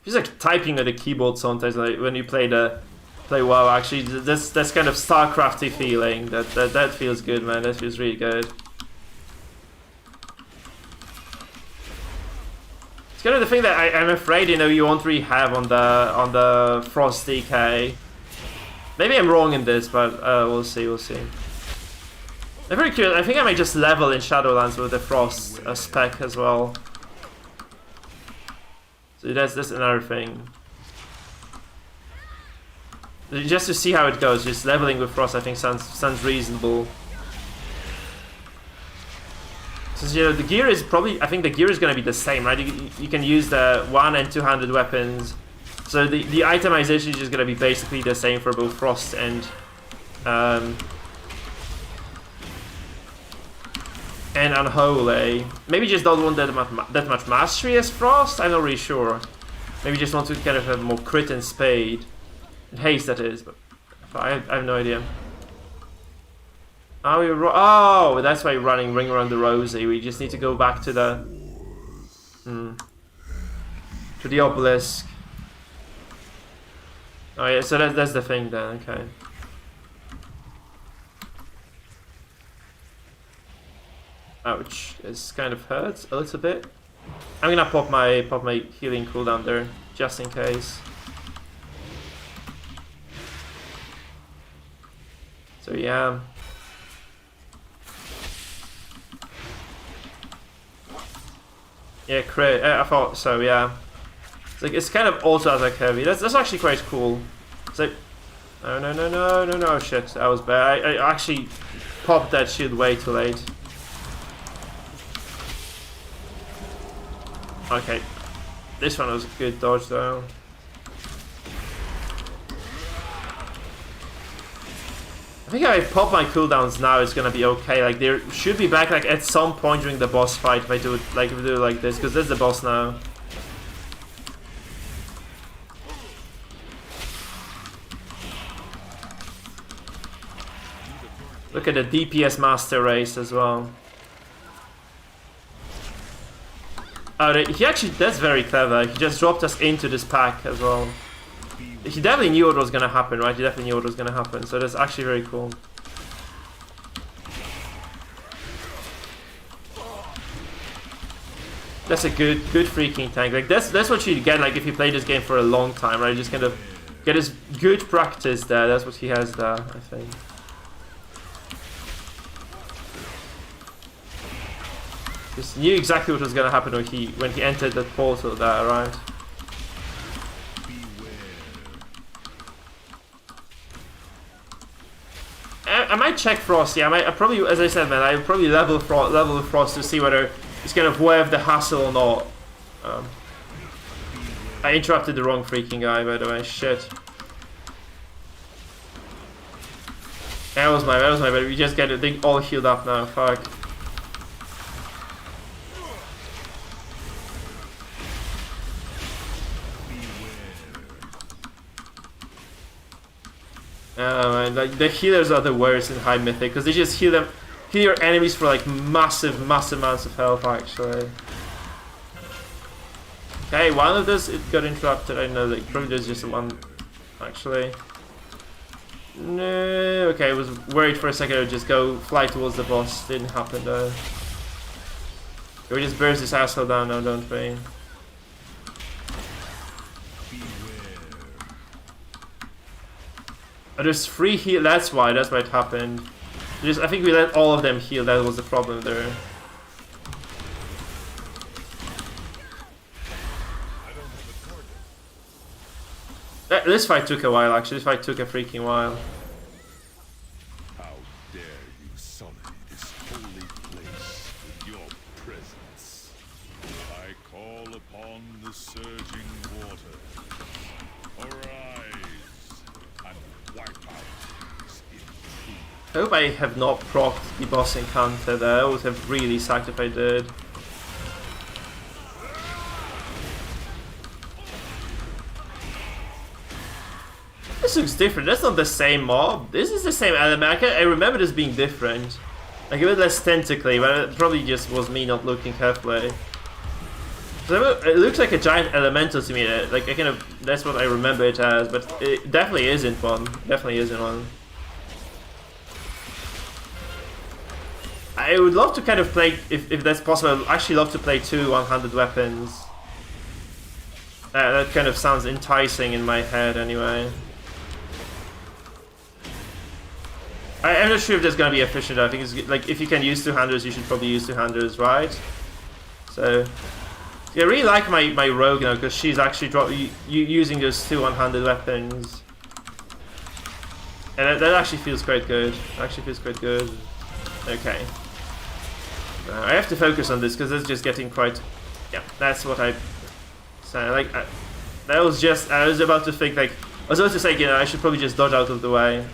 Just like typing at the keyboard sometimes, like when you play WoW, actually, that's kind of StarCrafty feeling. That feels good, man. That feels really good. It's kind of the thing that I'm afraid, you know, you won't really have on the Frost DK. Maybe I'm wrong in this, but we'll see. We'll see. I'm very curious. I think I might just level in Shadowlands with the Frost spec as well. So that's another thing. Just to see how it goes, just leveling with Frost I think sounds reasonable. Since, you know, the gear is probably, I think the gear is going to be the same, right? You can use the 1 and 200 weapons. So the itemization is just going to be basically the same for both and Unholy. Maybe just don't want that much mastery as Frost? I'm not really sure. Maybe just want to kind of have more crit and Spade. And haste, that is, but I have no idea. Oh, that's why you're running Ring Around the Rosy. We just need to go back to the... to the obelisk. Oh yeah, so that's the thing then, okay. Ouch, this kind of hurts a little bit. I'm gonna pop my healing cooldown there, just in case. So yeah. Yeah, crit. I thought so. Yeah. It's kind of also attack heavy. That's actually quite cool. It's like, oh no! Shit, that was bad. I actually popped that shield way too late. Okay, this one was a good dodge though. I think if I pop my cooldowns now, it's gonna be okay. Like, they should be back like at some point during the boss fight if I do it like this, because that's the boss now. Look at the DPS master race as well. Oh, that's very clever. He just dropped us into this pack as well. He definitely knew what was gonna happen, right? He definitely knew what was gonna happen, so that's actually very cool. That's a good freaking tank. Like, that's what you get, like, if you play this game for a long time, right? Just kind of get his good practice there. That's what he has there, I think. Just knew exactly what was gonna happen when he entered that portal there, right? I might check Frost. Yeah, I probably, as I said, man, I probably level Frost to see whether it's kind of worth the hassle or not. I interrupted the wrong freaking guy, by the way. Shit. That was my bad. We just get it all healed up now. Fuck. Man, like, the healers are the worst in high mythic because they just heal your enemies for like massive amounts of health. Actually, okay, one of this it got interrupted. I know that probably there's just one. Actually, no. Okay, I was worried for a second. I would just go fly towards the boss. Didn't happen though. We just burst this asshole down now, don't we? Oh, there's 3 heal. That's why it happened. I think we let all of them heal. That was the problem there. This fight took a while. Actually, this fight took a freaking while. How dare you sully this holy place with your presence? I call upon the surging water. Arise and wipe out this intruder. I hope I have not procced the boss encounter there. I would have really sucked if I did. This looks different. That's not the same mob. This is the same element. I remember this being different. Like a bit less tentacly, but it probably just was me not looking carefully. It looks like a giant elemental to me. Like, that's what I remember it as, but it definitely isn't one. Definitely isn't one. I would love to kind of play, if that's possible, I'd actually love to play 2 one-handed weapons. That kind of sounds enticing in my head anyway. I'm not sure if that's gonna be efficient. I think it's like, if you can use 2-handers, you should probably use 2-handers, right? So, yeah, I really like my rogue now because she's actually using those 2 one-handed weapons, and that actually feels quite good. Okay, I have to focus on this because it's just getting quite. Yeah, that's what I say. Like, that was just. I was about to think like. I was about to say, I should probably just dodge out of the way.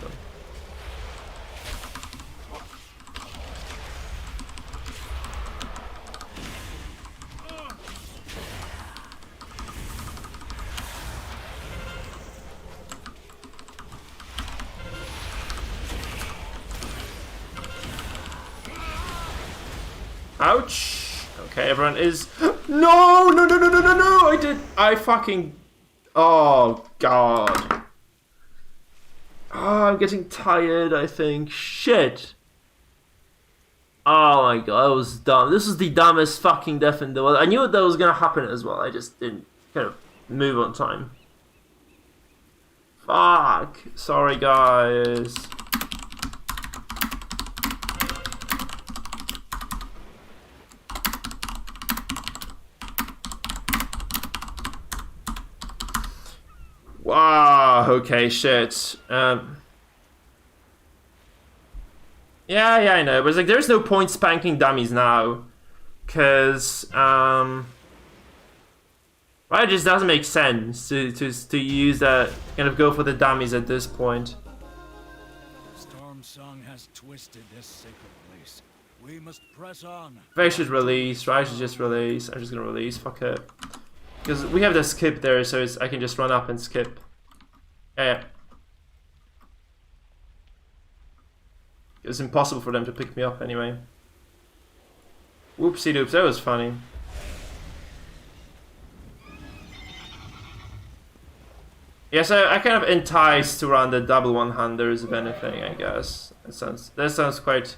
Ouch! Okay, everyone is... No! No, no, no, no, no, no! I fucking... Oh, God. Oh, I'm getting tired, I think. Shit. Oh my god, that was dumb. This is the dumbest fucking death in the world. I knew that was gonna happen as well. I just didn't kind of move on time. Fuck. Sorry, guys. Wow. Okay, shit. Yeah, I know, but it's like there's no point spanking dummies now, cause well, it just doesn't make sense to use that, kind of go for the dummies at this point. Storm Song has twisted this sacred place. We must press on. If I should release, right? I should just release. I'm just gonna release. Fuck it, because we have the skip there, so I can just run up and skip. Yeah. It's impossible for them to pick me up anyway. Whoopsie doops, that was funny. Yeah, so I kind of enticed to run the double one-handers, if anything, I guess. That sounds quite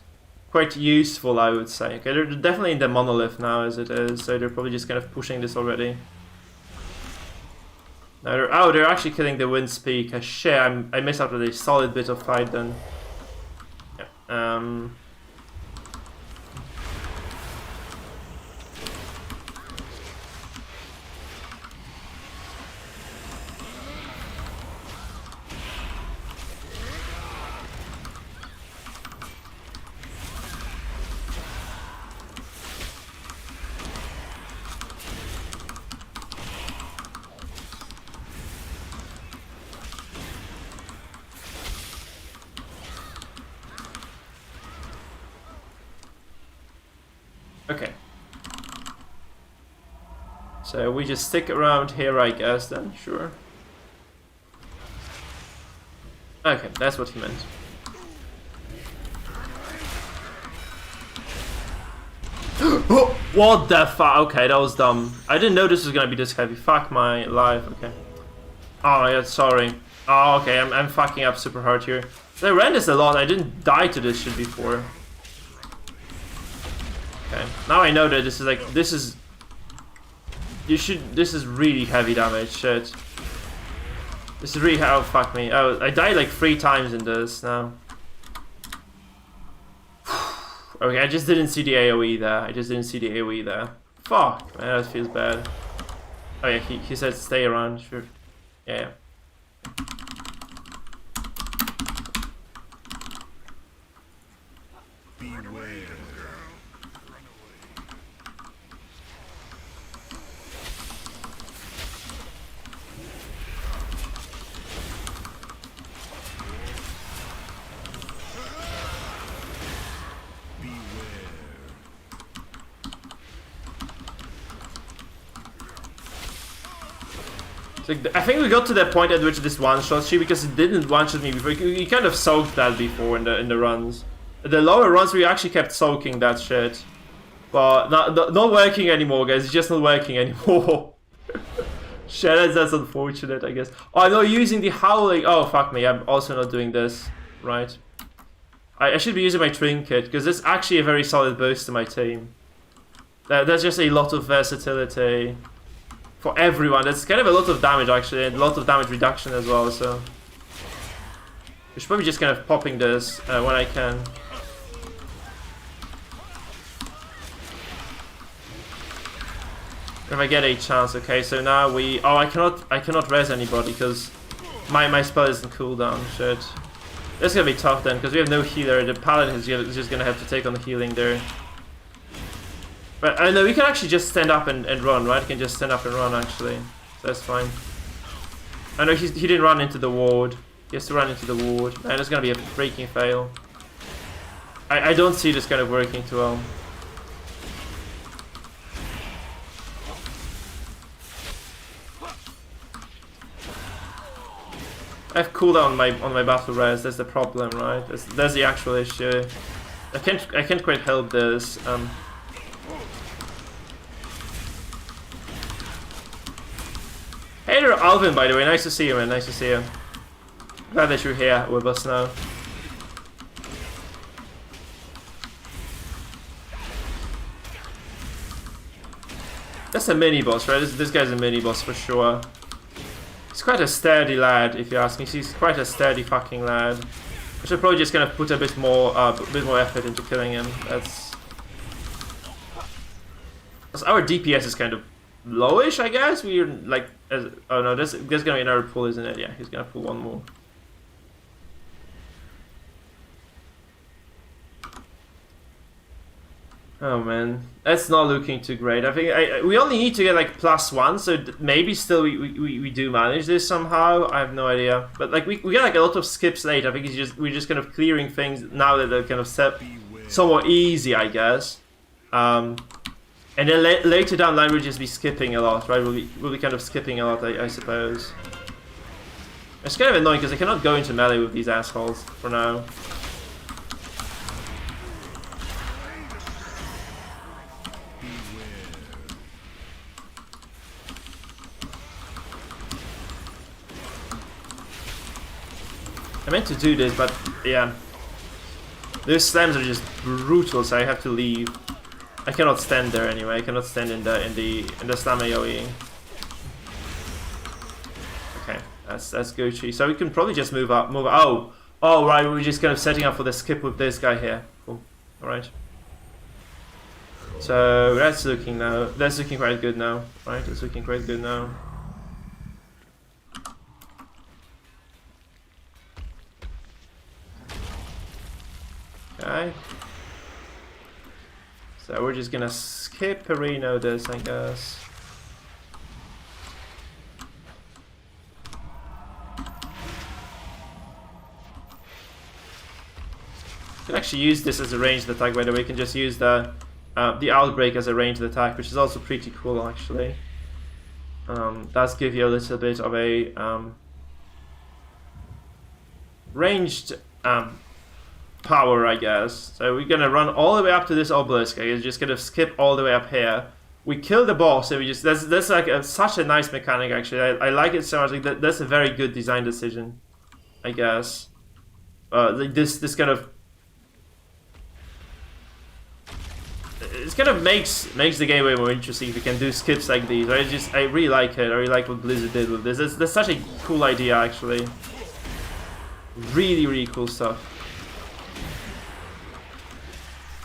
useful, I would say. Okay, they're definitely in the monolith now as it is, so they're probably just kind of pushing this already. No, they're actually killing the Wind's Peak. Shit, I missed out on a solid bit of fight then. Okay. So we just stick around here, I guess, then, sure. Okay, that's what he meant. Oh, what the fuck? Okay, that was dumb. I didn't know this was gonna be this heavy. Fuck my life, okay. Oh my god, sorry. Oh, okay, I'm fucking up super hard here. I ran this a lot, I didn't die to this shit before. Okay, now I know that this is this is really heavy damage, shit. This is really, oh fuck me. Oh, I died like 3 times in this now. Okay, I just didn't see the AoE there. Fuck, man, that feels bad. Oh yeah, he said stay around, sure. Yeah. So I think we got to the point at which this one-shots you, because it didn't one-shot me before. You kind of soaked that before in the runs. The lower runs we actually kept soaking that shit. But not working anymore, guys. It's just not working anymore. Shit, that's unfortunate, I guess. Oh no, using the howling. Oh fuck me, I'm also not doing this. Right. I should be using my trinket, because it's actually a very solid boost to my team. There's just a lot of versatility for everyone. That's kind of a lot of damage actually, and a lot of damage reduction as well, so we should probably just kind of popping this when I can. If I get a chance. Okay, so now we... Oh, I cannot res anybody because my spell isn't cooldown. Shit. That's gonna be tough then, because we have no healer. The paladin is just gonna have to take on the healing there. But I know we can actually just stand up and run, right? We can just stand up and run actually. So that's fine. I know he didn't run into the ward. He has to run into the ward. And it's gonna be a freaking fail. I don't see this kind of working too well. I have cooldown on my battle res. That's the problem, right? That's the actual issue. I can't quite help this. Alvin, by the way, nice to see you, man. Nice to see you. Glad that you're here with us now. That's a mini boss, right? This guy's a mini boss for sure. He's quite a sturdy lad, if you ask me. He's quite a sturdy fucking lad. I should probably just kind of put a bit more effort into killing him. That's our DPS is kind of lowish, I guess. We're like, oh no, there's gonna be another pull, isn't it? Yeah, he's gonna pull one more. Oh man, that's not looking too great. I think we only need to get like +1, so maybe still we do manage this somehow. I have no idea, but like we get like a lot of skips late. I think we're just kind of clearing things now that they're kind of somewhat easy, I guess. And then later down the line we'll just be skipping a lot, right? We'll be kind of skipping a lot, I suppose. It's kind of annoying because I cannot go into melee with these assholes for now. I meant to do this, but yeah, those slams are just brutal, so I have to leave. I cannot stand there anyway. I cannot stand in the slam AoE. Okay, that's Gucci. So we can probably just move up. Oh right, we're just kind of setting up for the skip with this guy here. Cool. All right. So that's looking quite good now. Right, it's looking quite good now. Okay. So we're just gonna skip Perino this, I guess. You can actually use this as a ranged attack, by the way. You can just use the Outbreak as a ranged attack, which is also pretty cool, actually. Does give you a little bit of a ranged power, I guess. So we're gonna run all the way up to this obelisk. I guess just gonna skip all the way up here. We kill the boss, and we just that's like such a nice mechanic. Actually, I like it so much. Like that's a very good design decision, I guess. Like this kind of it kind of makes the game way more interesting if you can do skips like these. I really like it. I really like what Blizzard did with this. That's such a cool idea, actually. Really cool stuff.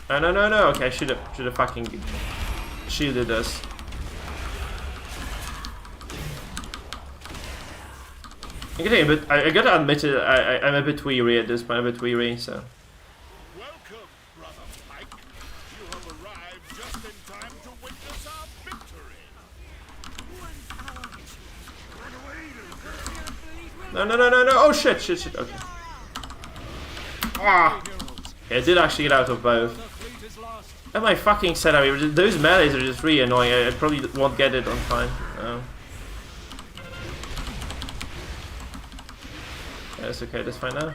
No. Okay, I should have fucking shielded us. Okay, but I gotta admit it. I'm a bit weary at this point. I'm a bit weary, so. Welcome, brother Pike. You have arrived just in time to witness our victory. No. Oh shit. Okay. Ah. Okay, I did actually get out of both. And my fucking setup, those melees are just really annoying. I probably won't get it on time. No. Yeah, that's okay, that's fine now.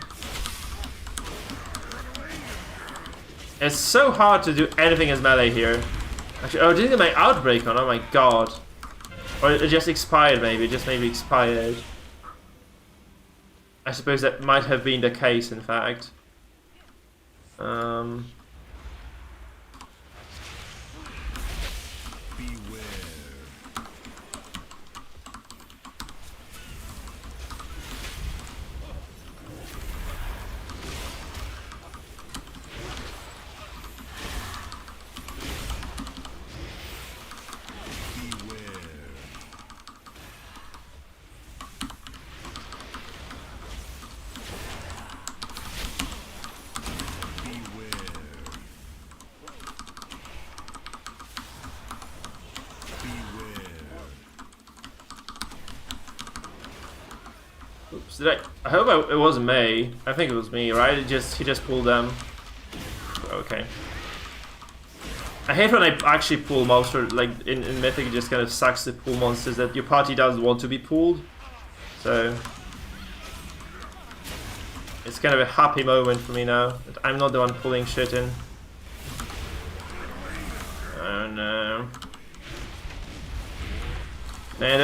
It's so hard to do anything as melee here. Actually, oh, didn't get my Outbreak on, oh my god. Or it just expired maybe, just maybe expired. I suppose that might have been the case, in fact. Oops, I hope it wasn't me. I think it was me, right? He just pulled them. Okay. I hate when I actually pull monsters, like in Mythic it just kind of sucks to pull monsters that your party doesn't want to be pulled. So it's kind of a happy moment for me now that I'm not the one pulling shit in. Oh no. Man,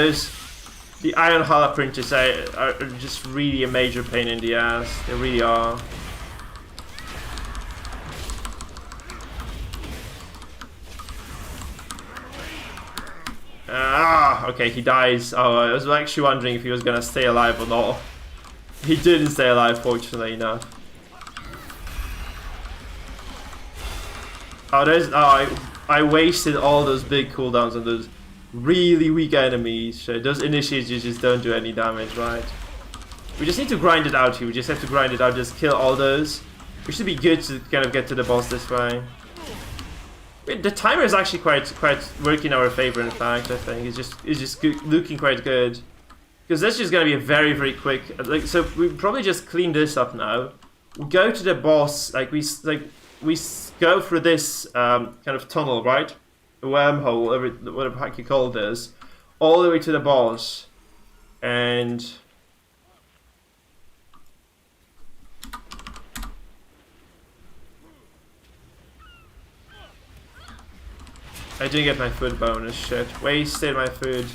The iron Hala printers are just really a major pain in the ass. They really are. Okay, he dies. Oh, I was actually wondering if he was gonna stay alive or not. He didn't stay alive, fortunately enough. Oh, I wasted all those big cooldowns on those really weak enemies. So those initiates just don't do any damage, right? We just need to grind it out here. We just have to grind it out, just kill all those. We should be good to kind of get to the boss this way. The timer is actually quite working in our favor. In fact, I think it's just good, looking quite good, because that's just gonna be a very quick. Like, so we probably just clean this up now. We go to the boss. We go through this kind of tunnel, right? A wormhole, whatever the heck you call this, all the way to the boss, and. I didn't get my food bonus, shit. Wasted my food.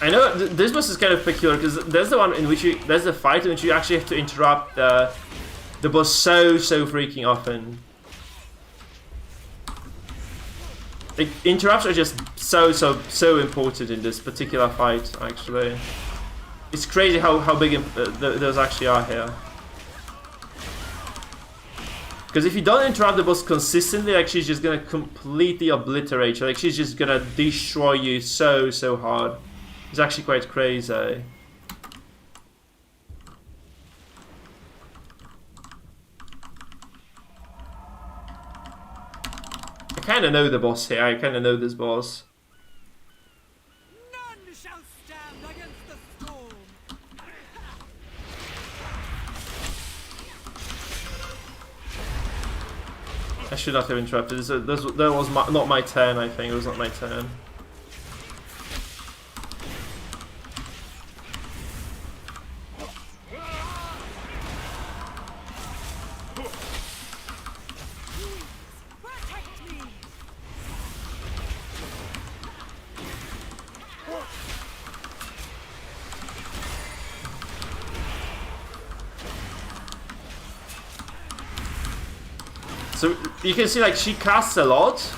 I know this boss is kind of peculiar because there's the one in which there's the fight in which you actually have to interrupt the boss so freaking often. Like, interrupts are just so important in this particular fight, actually. It's crazy how big those actually are here. Because if you don't interrupt the boss consistently, like, she's just gonna completely obliterate you. Like, she's just gonna destroy you so hard. It's actually quite crazy. I kinda know the boss here. I kinda know this boss. None shall stand against the storm. I should not have interrupted. That was not my turn, I think. It was not my turn. So you can see, like, she casts a lot,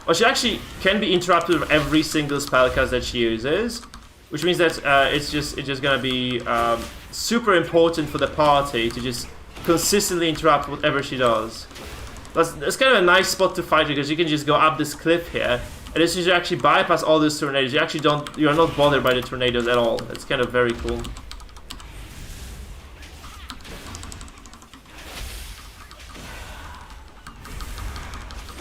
or she actually can be interrupted with every single spellcast that she uses, which means that it's just gonna be super important for the party to just consistently interrupt whatever she does. That's kind of a nice spot to fight, because you can just go up this cliff here, and as you actually bypass all those tornadoes, you are not bothered by the tornadoes at all. It's kind of very cool.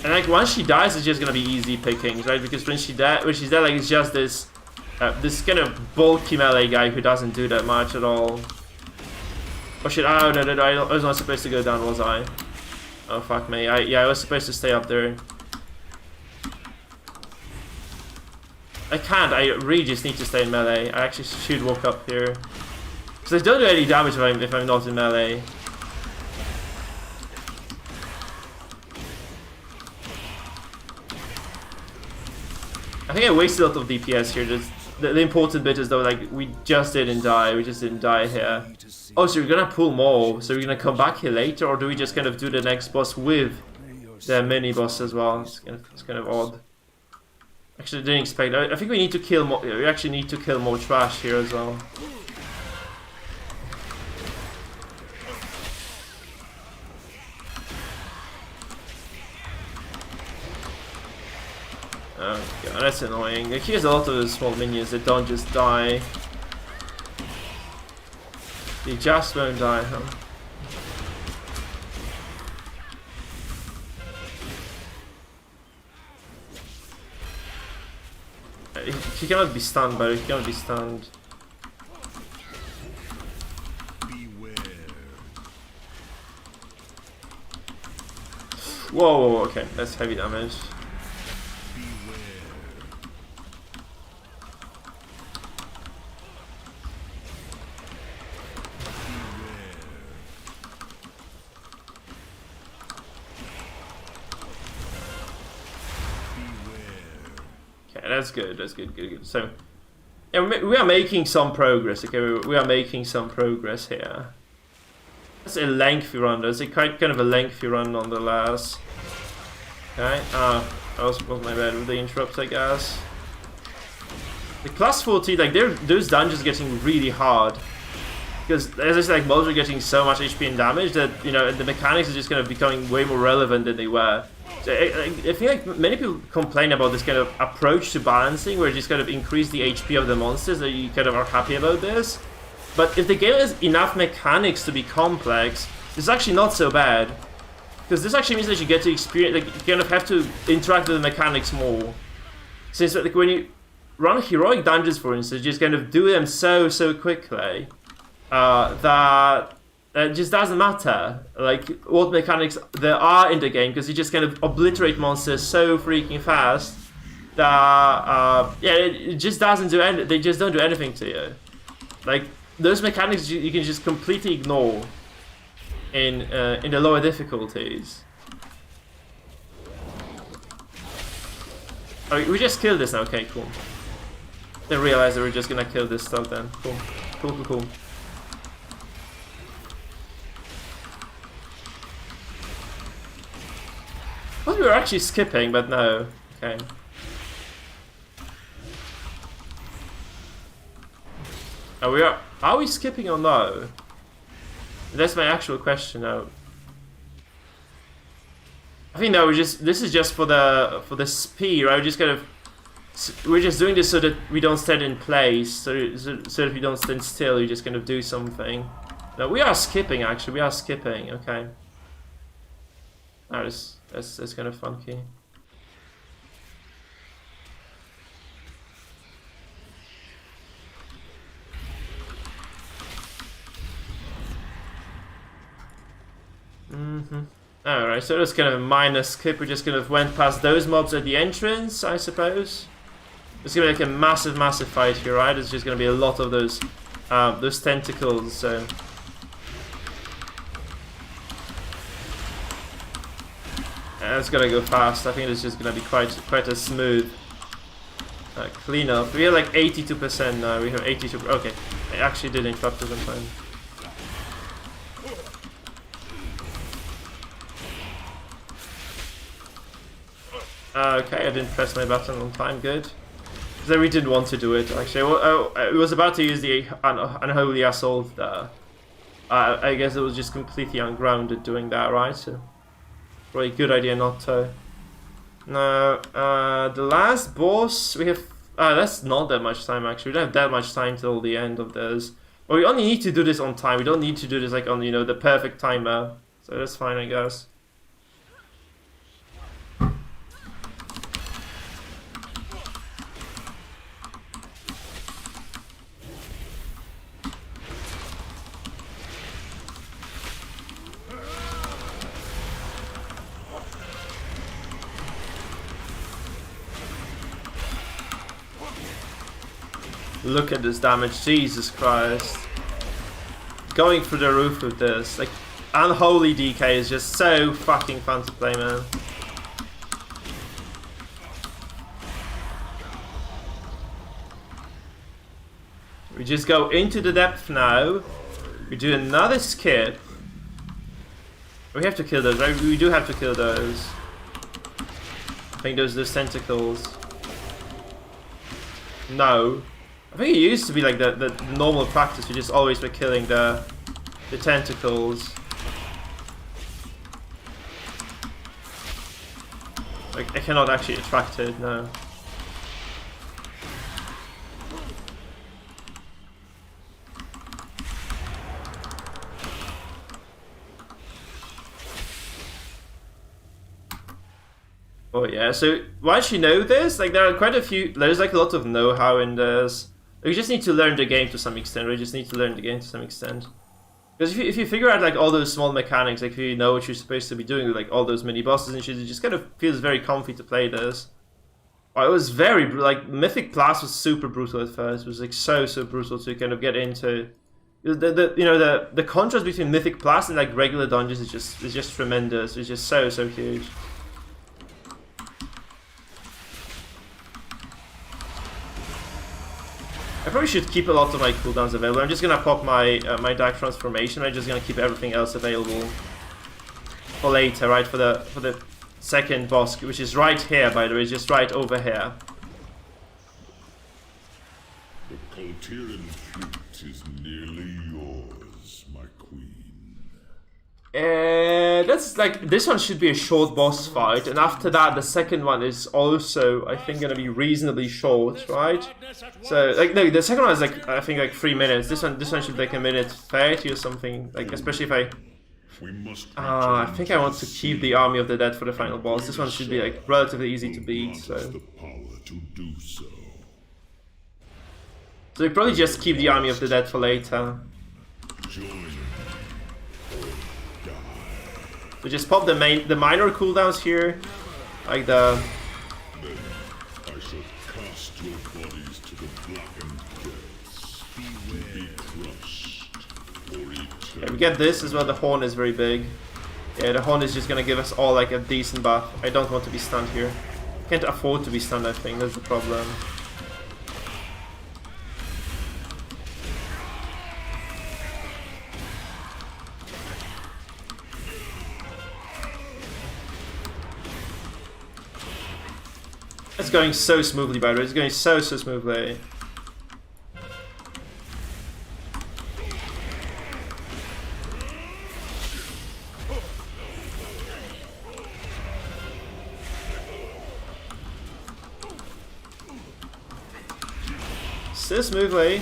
And like, once she dies, it's just gonna be easy pickings, right? Because when she's dead, like, it's just this this kind of bulky melee guy who doesn't do that much at all. Oh shit! Oh no! I was not supposed to go down, was I? Oh fuck me! Yeah, I was supposed to stay up there. I can't. I really just need to stay in melee. I actually should walk up here, because I don't do any damage if I'm not in melee. I think I wasted a lot of DPS here. Just the important bit is, though, like, we just didn't die. We just didn't die here. Oh, so we're gonna pull more. So we're gonna come back here later, or do we just kind of do the next boss with the mini boss as well? It's kind of odd. Actually, I didn't expect. I think we need to kill more. We actually need to kill more trash here as well. Oh god, that's annoying. Like, here's a lot of those small minions that don't just die. They just won't die, huh? He cannot be stunned, but he cannot be stunned. Beware. Whoa, okay, that's heavy damage. Okay, that's good. That's good. Good. So, yeah, we are making some progress. Okay, we are making some progress here. That's a lengthy run. That's a kind of a lengthy run nonetheless. Okay. That was my bad with the interrupts, I guess. The plus 40, like those dungeons getting really hard. Because as I said, like mods are getting so much HP and damage that, you know, the mechanics are just kind of becoming way more relevant than they were. So I feel like many people complain about this kind of approach to balancing where you just kind of increase the HP of the monsters, that you kind of are happy about this. But if the game has enough mechanics to be complex, it's actually not so bad. Because this actually means that you get to experience, like, you kind of have to interact with the mechanics more. Since, like, when you run heroic dungeons, for instance, you just kind of do them so quickly that it just doesn't matter, like, what mechanics there are in the game, because you just kind of obliterate monsters so freaking fast that, yeah, it just doesn't do anything. They just don't do anything to you. Like, those mechanics you can just completely ignore in the lower difficulties. Oh, we just killed this now. Okay, cool. Didn't realize that we're just gonna kill this stuff then. Cool. Well, we were actually skipping, but no. Okay. Oh, we are. Are we skipping or no? That's my actual question now. I think no. This is just for the speed, right? We're just doing this so that we don't stand in place, so that we don't stand still. We just kind of do something. No, we are skipping. Actually, we are skipping. Okay. Oh, that's kind of funky. Alright, so that's kind of a minor skip. We just kind of went past those mobs at the entrance, I suppose. It's gonna be like a massive fight here, right? There's just gonna be a lot of those tentacles, so. Yeah, it's gonna go fast. I think it's just gonna be quite a smooth cleanup. We have like 82% now. We have 82%. Okay, I actually did interrupt us on time. Okay, I didn't press my button on time, good. Because I really didn't want to do it, actually. I was about to use the Unholy Assault there. I guess it was just completely ungrounded doing that, right? So, probably a good idea not to. No, the last boss, we have... that's not that much time, actually. We don't have that much time till the end of this. But we only need to do this on time. We don't need to do this, like, on, you know, the perfect timer. So that's fine, I guess. Look at this damage, Jesus Christ. Going through the roof with this. Like, Unholy DK is just so fucking fun to play, man. We just go into the depth now. We do another skip. We have to kill those, right? We do have to kill those. I think those tentacles. No. I think it used to be like the normal practice. You just always were killing the tentacles. Like, I cannot actually attract it, no. Oh yeah, so once you know this, like, there are quite a few, there's like a lot of know-how in this. You just need to learn the game to some extent, or you just need to learn the game to some extent. Because if you figure out like all those small mechanics, like if you know what you're supposed to be doing with like all those mini bosses and shit, it just kind of feels very comfy to play this. Oh, it was very, like, Mythic Plus was super brutal at first. It was like so brutal to kind of get into. The contrast between Mythic Plus and like regular dungeons is just tremendous. It's just so huge. I probably should keep a lot of my cooldowns available. I'm just gonna pop my my Dark Transformation. I'm just gonna keep everything else available for later, right? For the second boss, which is right here, by the way, just right over here. The Colterian fleet is nearly yours, my queen. That's like, this one should be a short boss fight, and after that the second one is also, I think, gonna be reasonably short, right? So like, no, the second one is like, I think like 3 minutes. This one should be like 1:30 or something. Like, especially if I think I want to keep the Army of the Dead for the final boss. This one should be like relatively easy to beat. So we probably just keep the Army of the Dead for later. So just pop the minor cooldowns here, like the. I shall cast your bodies to the blackened depths. Be crushed for eternity. Yeah, we get this as well. The horn is very big. Yeah, the horn is just gonna give us all like a decent buff. I don't want to be stunned here. Can't afford to be stunned, I think. That's the problem. It's going so smoothly, by the way. It's going so smoothly. So smoothly.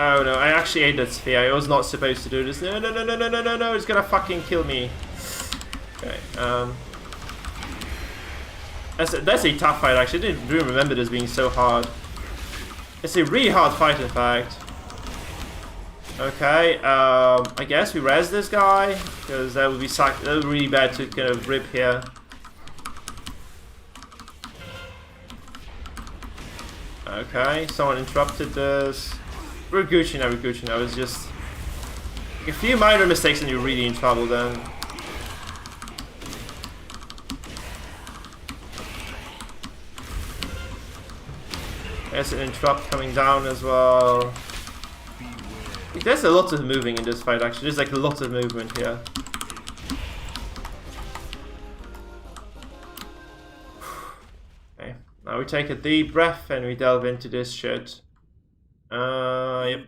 Oh no, I actually ate that sphere. I was not supposed to do this. No, it's gonna fucking kill me. Okay, that's a tough fight actually. I didn't really remember this being so hard. It's a really hard fight in fact. Okay, I guess we res this guy, because that would be really bad to kind of rip here. Okay, someone interrupted this. We're Gucci now, it's just like a few minor mistakes and you're really in trouble then. There's an interrupt coming down as well. There's a lot of moving in this fight actually, there's like a lot of movement here. Okay, now we take a deep breath and we delve into this shit. Yep.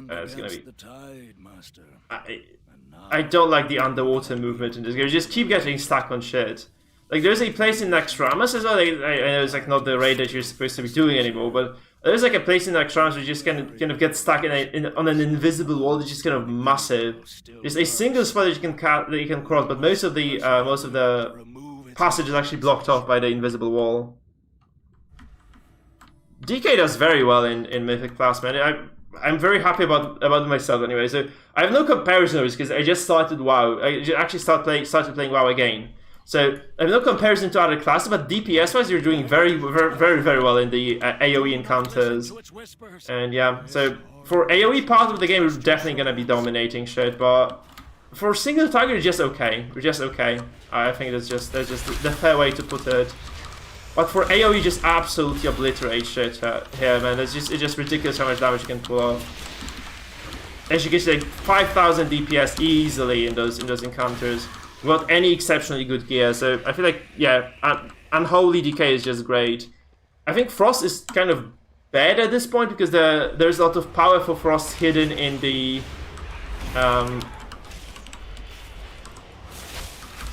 That's gonna be. The tide, master. I don't like the underwater movement in this game. You just keep getting stuck on shit. Like there's a place in Naxxramas as well. I know it's like not the raid that you're supposed to be doing anymore, but there's like a place in Naxxramas where you just kind of get stuck on an invisible wall that's just kind of massive. There's a single spot that you can cross, but most of the passage is actually blocked off by the invisible wall. DK does very well in Mythic Plus, man. I'm very happy about myself anyway. So I have no comparison because I just started WoW. I actually started playing WoW again. So I have no comparison to other classes, but DPS wise, you're doing very well in the AOE encounters. And yeah, so for AOE part of the game, we're definitely gonna be dominating shit. But for single target, we're just okay. We're just okay. I think that's just the fair way to put it. But for AoE, just absolutely obliterate shit here, man. It's just ridiculous how much damage you can pull off. As you can see, like 5,000 DPS easily in those encounters without any exceptionally good gear. So I feel like, yeah, Unholy DK is just great. I think Frost is kind of bad at this point because there's a lot of power for Frost hidden in the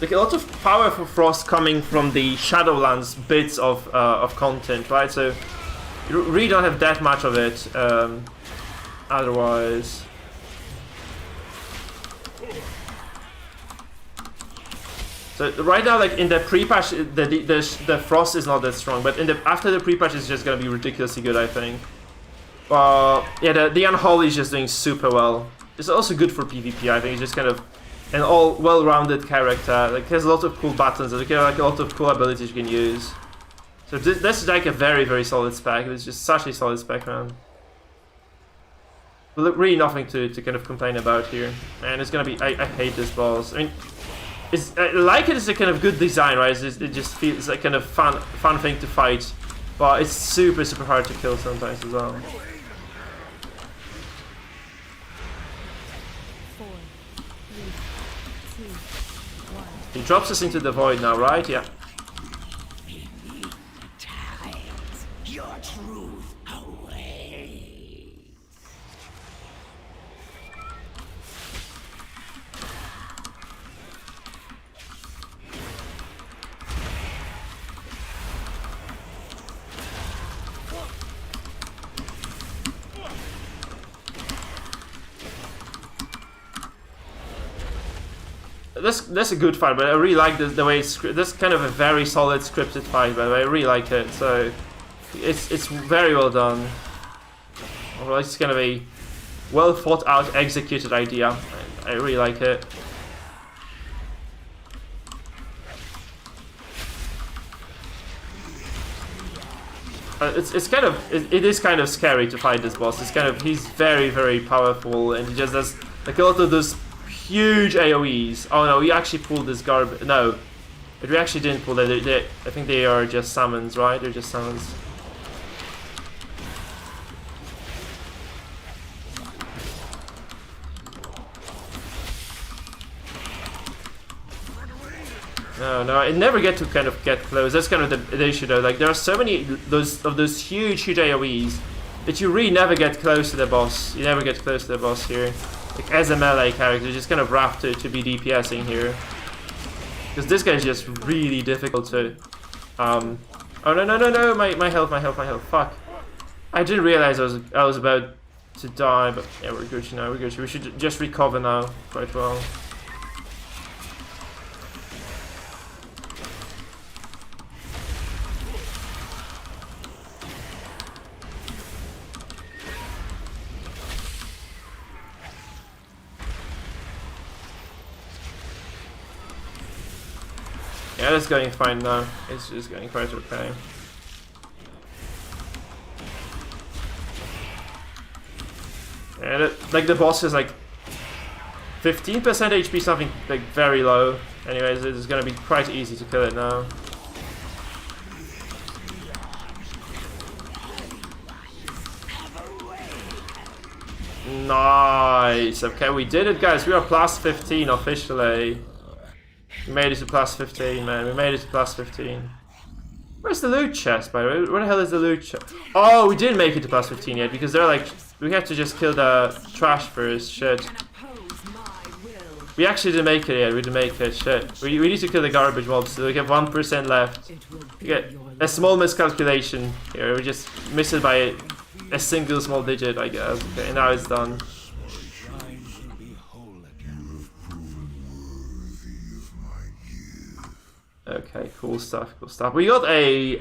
like a lot of power for Frost coming from the Shadowlands bits of content, right? So you really don't have that much of it otherwise. So right now, like in the pre-patch, the Frost is not that strong, but after the pre-patch, it's just gonna be ridiculously good, I think. But yeah, the Unholy is just doing super well. It's also good for PvP, I think. It's just kind of an all well-rounded character. Like, has a lot of cool buttons, and like a lot of cool abilities you can use. So this is like a very solid spec. It's just such a solid spec, man. really nothing to kind of complain about here. And it's gonna be... I hate this boss. I mean, I like it as a kind of good design, right? It just feels like kind of fun thing to fight. But it's super hard to kill sometimes as well. 4, 3, 2, 1. He drops us into the void now, right? Yeah. Your truth awaits. That's a good fight, but I really like the way it's... That's kind of a very solid scripted fight, by the way. I really like it, so... It's very well done. Well, it's kind of a well thought out, executed idea. I really like it. It's kind of... It is kind of scary to fight this boss. It's kind of... He's very powerful, and he just does like a lot of those huge AoEs. Oh no, we actually pulled this garbage. No, but we actually didn't pull that. I think they are just summons, right? They're just summons. No, I never get to kind of get close. That's kind of the issue though. Like there are so many of those huge AoEs that you really never get close to the boss. You never get close to the boss here. Like as a melee character, you're just kind of wrapped to be DPSing here. Because this guy is just really difficult to... Oh no, my health, fuck. I didn't realize I was about to die, but yeah, we're good now, we're good. We should just recover now quite well. Yeah, it's going fine now. It's just going quite okay. And like the boss is like 15% HP, something like very low. Anyways, it's gonna be quite easy to kill it now. Nice. Okay, we did it, guys. We are plus 15 officially. We made it to plus 15, man. We made it to plus 15. Where's the loot chest, by the way? Where the hell is the loot chest? Oh, we didn't make it to plus 15 yet, because they're like... We have to just kill the trash first. Shit. We actually didn't make it yet. We didn't make it. Shit. We need to kill the garbage mobs, so we have 1% left. We get a small miscalculation here. We just miss it by a single small digit, I guess. Okay, now it's done. Okay, cool stuff, cool stuff. We got a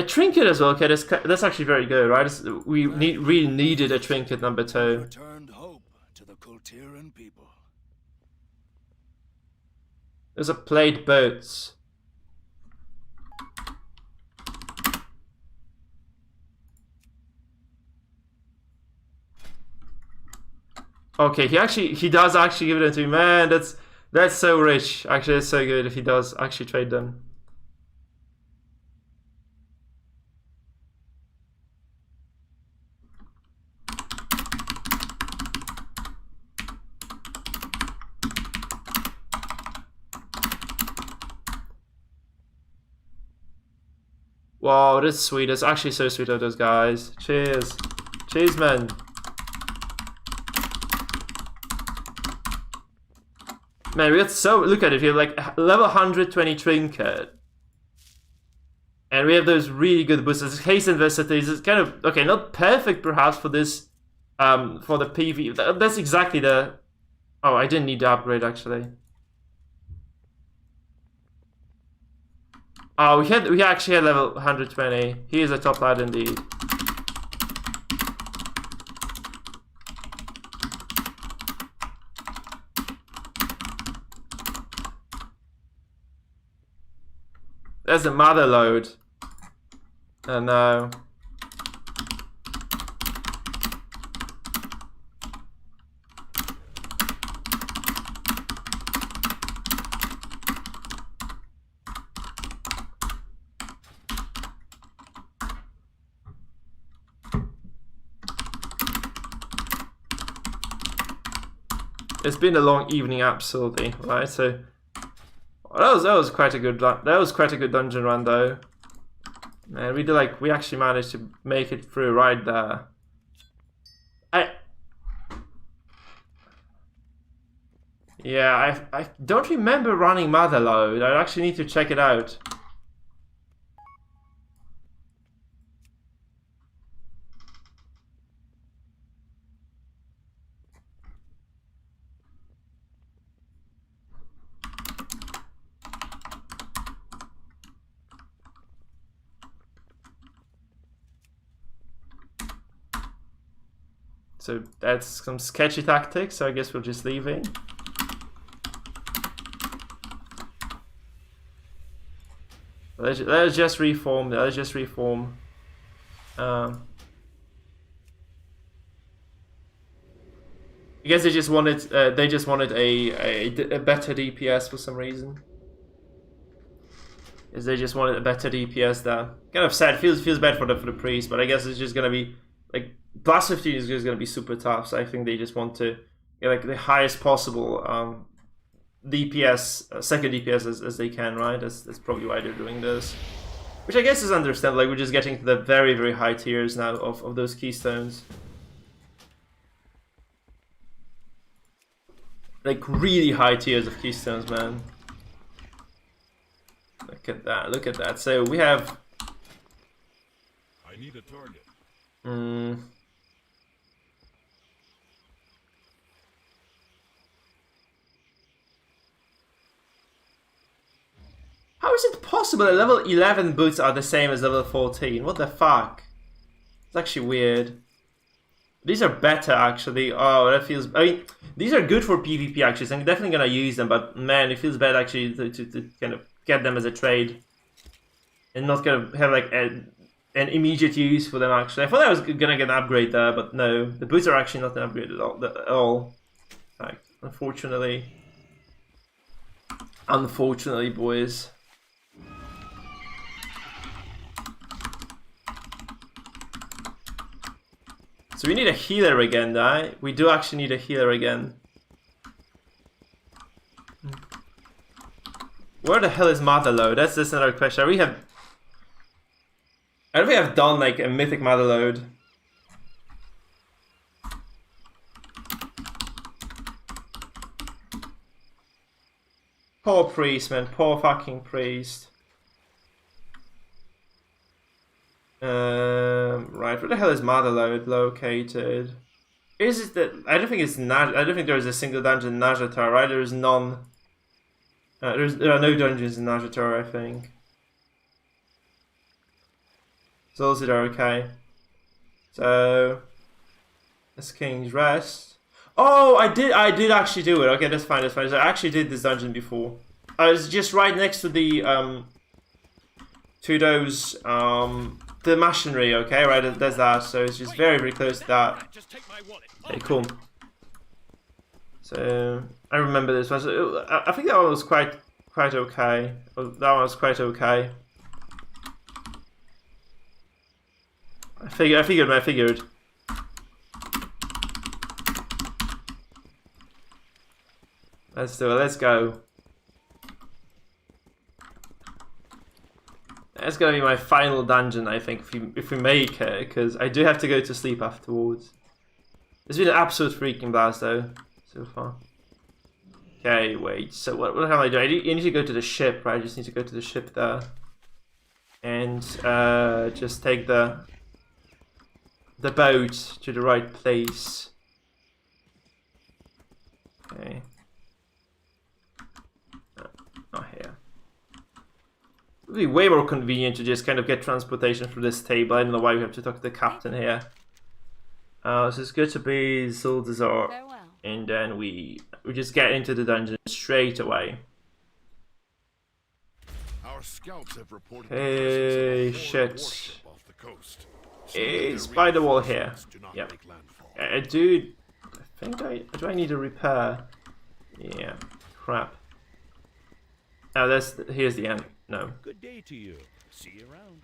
trinket as well. Okay, that's actually very good, right? We really needed a trinket number 2. Returned hope to the Kultiran people. There's a plate boats. Okay, he does actually give it to me, man. That's so rich. Actually, it's so good if he does actually trade them. Wow, that's sweet. That's actually so sweet of those guys. Cheers. Cheers, man. Man, we got so... Look at it, we have like level 120 trinket. And we have those really good boosters. Haste and Versatility is kind of... Okay, not perfect perhaps for this... for the PV. That's exactly the... Oh, I didn't need the upgrade actually. Oh, we actually had level 120. He is a top lad indeed. There's a mother load. Oh no. It's been a long evening, absolutely, right? So that was quite a good dungeon run though. Man, we actually managed to make it through right there. I don't remember running Motherlode. I actually need to check it out. So that's some sketchy tactics, so I guess we'll just leave it. Let's just reform. I guess they just wanted a better DPS for some reason. Is they just wanted a better DPS there. Kind of sad. Feels bad for the priest, but I guess it's just gonna be like plus 15 is just gonna be super tough. So I think they just want to get like the highest possible DPS, second DPS as they can, right? That's probably why they're doing this. Which I guess is understandable, like we're just getting to the very, very high tiers now of those Keystones. Like really high tiers of Keystones, man. Look at that. So we have... I need a target. How is it possible that level 11 boots are the same as level 14? What the fuck? It's actually weird. These are better, actually. Oh, that feels... I mean, these are good for PvP, actually, so I'm definitely gonna use them, but man, it feels bad, actually, to kind of get them as a trade. And not gonna have, like, an immediate use for them, actually. I thought I was gonna get an upgrade there, but no. The boots are actually not an upgrade at all. Like, unfortunately. Unfortunately, boys. So we need a healer again, right? We do actually need a healer again. Where the hell is Motherlode? That's just another question. I don't think we have done like a Mythic Motherlode. Poor priest, man. Poor fucking priest. Right, where the hell is Motherlode located? Is it that I don't think it's I don't think there is a single dungeon in Nazjatar, right? There is none. There are no dungeons in Nazjatar, I think. So those are okay. So this King's Rest. Oh, I did actually do it. Okay, that's fine. So I actually did this dungeon before. I was just right next to the those the machinery, okay, right, there's that, so it's just very, very close to that. Okay, cool. So, I remember this one, so I think that one was quite okay. That one was quite okay. I figured. Let's do it, let's go. That's gonna be my final dungeon, I think, if we make it, because I do have to go to sleep afterwards. It's been an absolute freaking blast, though, so far. Okay, wait, so what the hell am I doing? I need to go to the ship, right? I just need to go to the ship there. And just take the boat to the right place. Okay. Not here. It would be way more convenient to just kind of get transportation through this table. I don't know why we have to talk to the captain here. So it's good to be Zuldazar, and then we just get into the dungeon straight away. Our scouts have reported Hey, shit. It's by the wall here. Yep. Dude, I think do I need a repair? Yeah. Crap. Oh, here's the end. No. Good day to you. See you around.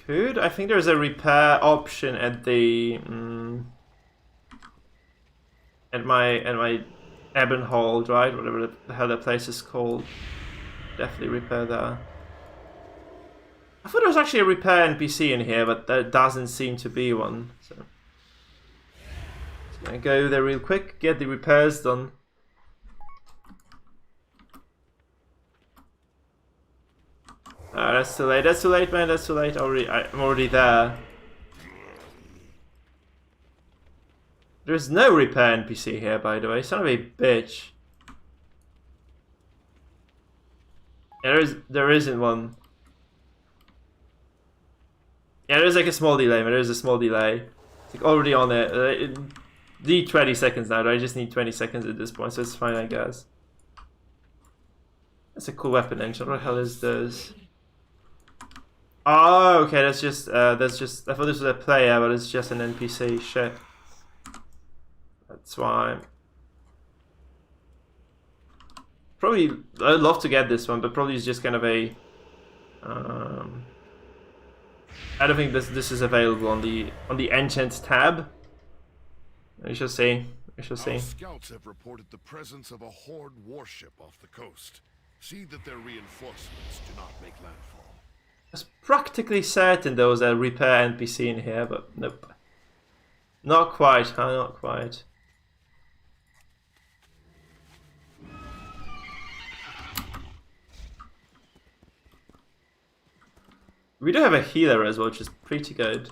could. I think there's a repair option at the at my Ebon Hold, right? Whatever the hell that place is called. Definitely repair there. I thought there was actually a repair NPC in here, but there doesn't seem to be one. So just gonna go there real quick, get the repairs done. That's too late. That's too late, man. That's too late. I'm already there. There's no repair NPC here, by the way. Son of a bitch. Yeah, there isn't one. Yeah, there's like a small delay, man. There's a small delay. It's like already on it. Need 20 seconds now. I just need 20 seconds at this point, so it's fine, I guess. That's a cool weapon engine. What the hell is this? Oh, okay. That's just. I thought this was a player, but it's just an NPC. Shit. That's why. Probably, I'd love to get this one, but probably it's just kind of a. I don't think this is available on the enchant tab. We shall see. We shall see. Our scouts have reported the presence of a horde warship off the coast. See that their reinforcements do not make landfall. I was practically certain there was a repair NPC in here, but nope. Not quite, huh? Not quite. We do have a healer as well, which is pretty good.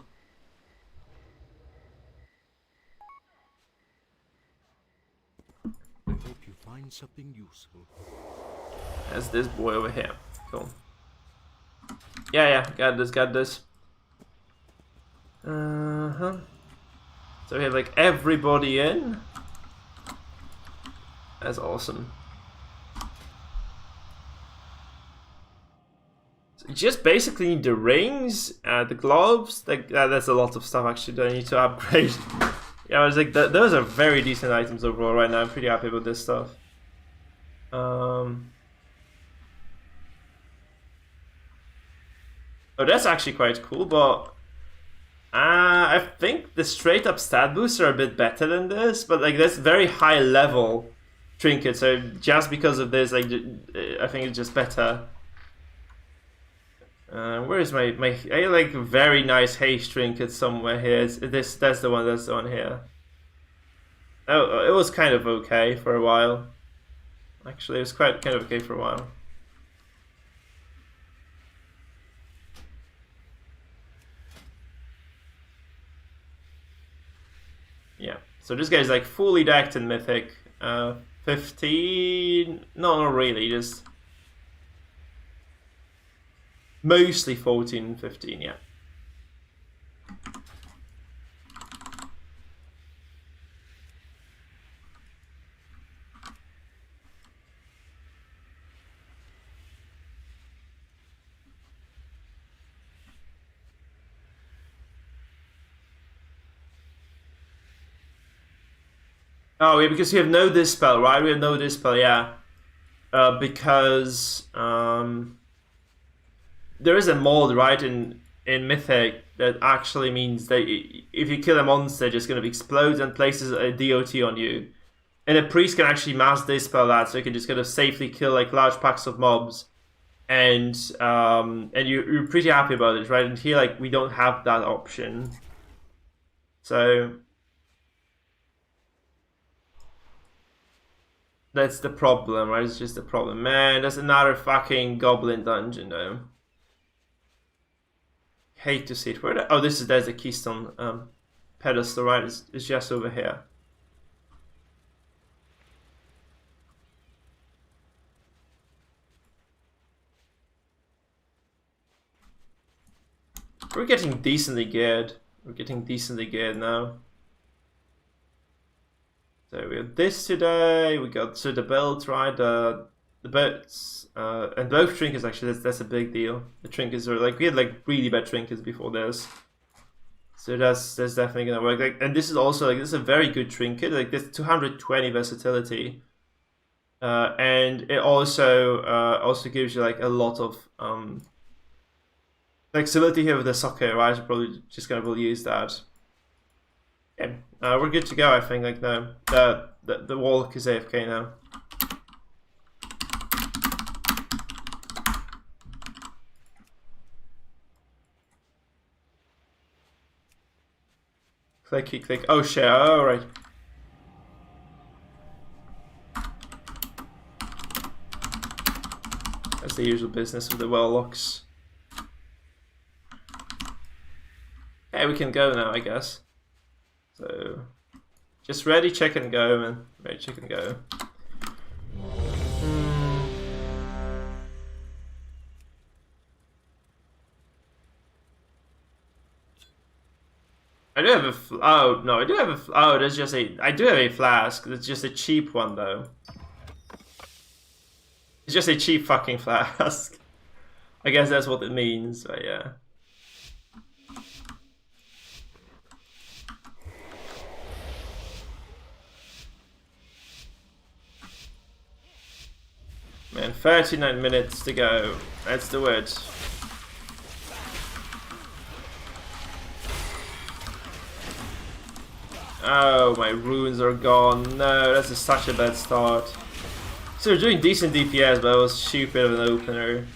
I hope you find something useful. There's this boy over here. Cool. Yeah, got this. So we have like everybody in. That's awesome. So you just basically need the rings, the gloves. Like that's a lot of stuff actually that I need to upgrade. Yeah, I was like, those are very decent items overall right now. I'm pretty happy with this stuff. Oh, that's actually quite cool, but I think the straight up stat boosts are a bit better than this, but like that's very high level trinket, so just because of this, like I think it's just better. Where is my I like very nice haste trinket somewhere here. That's the one here. Oh, it was kind of okay for a while. Actually, it was kind of okay for a while. Yeah, so this guy's like fully decked in Mythic. 15... No, not really, just... Mostly 14, 15, yeah. Oh, yeah, because we have no dispel, right? We have no dispel, yeah. Because there is a mod, right, in Mythic that actually means that if you kill a monster, it's just going to explode and places a DOT on you. And a priest can actually mass dispel that, so you can just kind of safely kill like large packs of mobs. And you're pretty happy about it, right? And here, like, we don't have that option. So... That's the problem, right? It's just the problem. Man, there's another fucking goblin dungeon, though. Hate to see it. Where the... Oh, there's a keystone pedestal, right? It's just over here. We're getting decently geared. We're getting decently geared now. So we have this today, we got the belt, right, the boats, and both trinkets actually, that's a big deal. The trinkets are like, we had like really bad trinkets before this. So that's definitely gonna work. Like, and this is also like, this is a very good trinket, like this 220 versatility. And it also gives you like a lot of Flexibility here with the soccer, right? I'm probably just gonna will use that. Yeah, we're good to go. I think. Like no, the walk is AFK now. Clicky click. Oh shit! All right. That's the usual business with the warlocks. Yeah, we can go now, I guess. So, just ready, check and go, man. Ready, check and go. I do have a. Oh no, I do have a. Oh, there's just a. I do have a flask. It's just a cheap one though. It's just a cheap fucking flask. I guess that's what it means, but yeah. Man, 39 minutes to go. Let's do it. Oh, my runes are gone. No, that's such a bad start. So we're doing decent DPS, but it was stupid of an opener.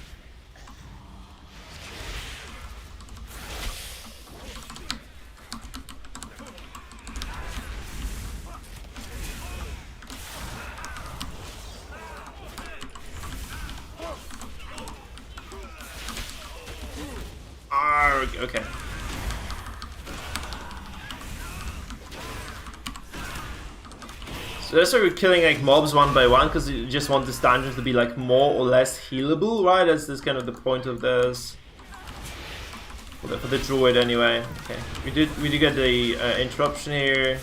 Okay. So that's why we're killing like mobs one by one, because you just want this dungeon to be like more or less healable, right? That's kind of the point of this. For the druid anyway. Okay, we did get the interruption here.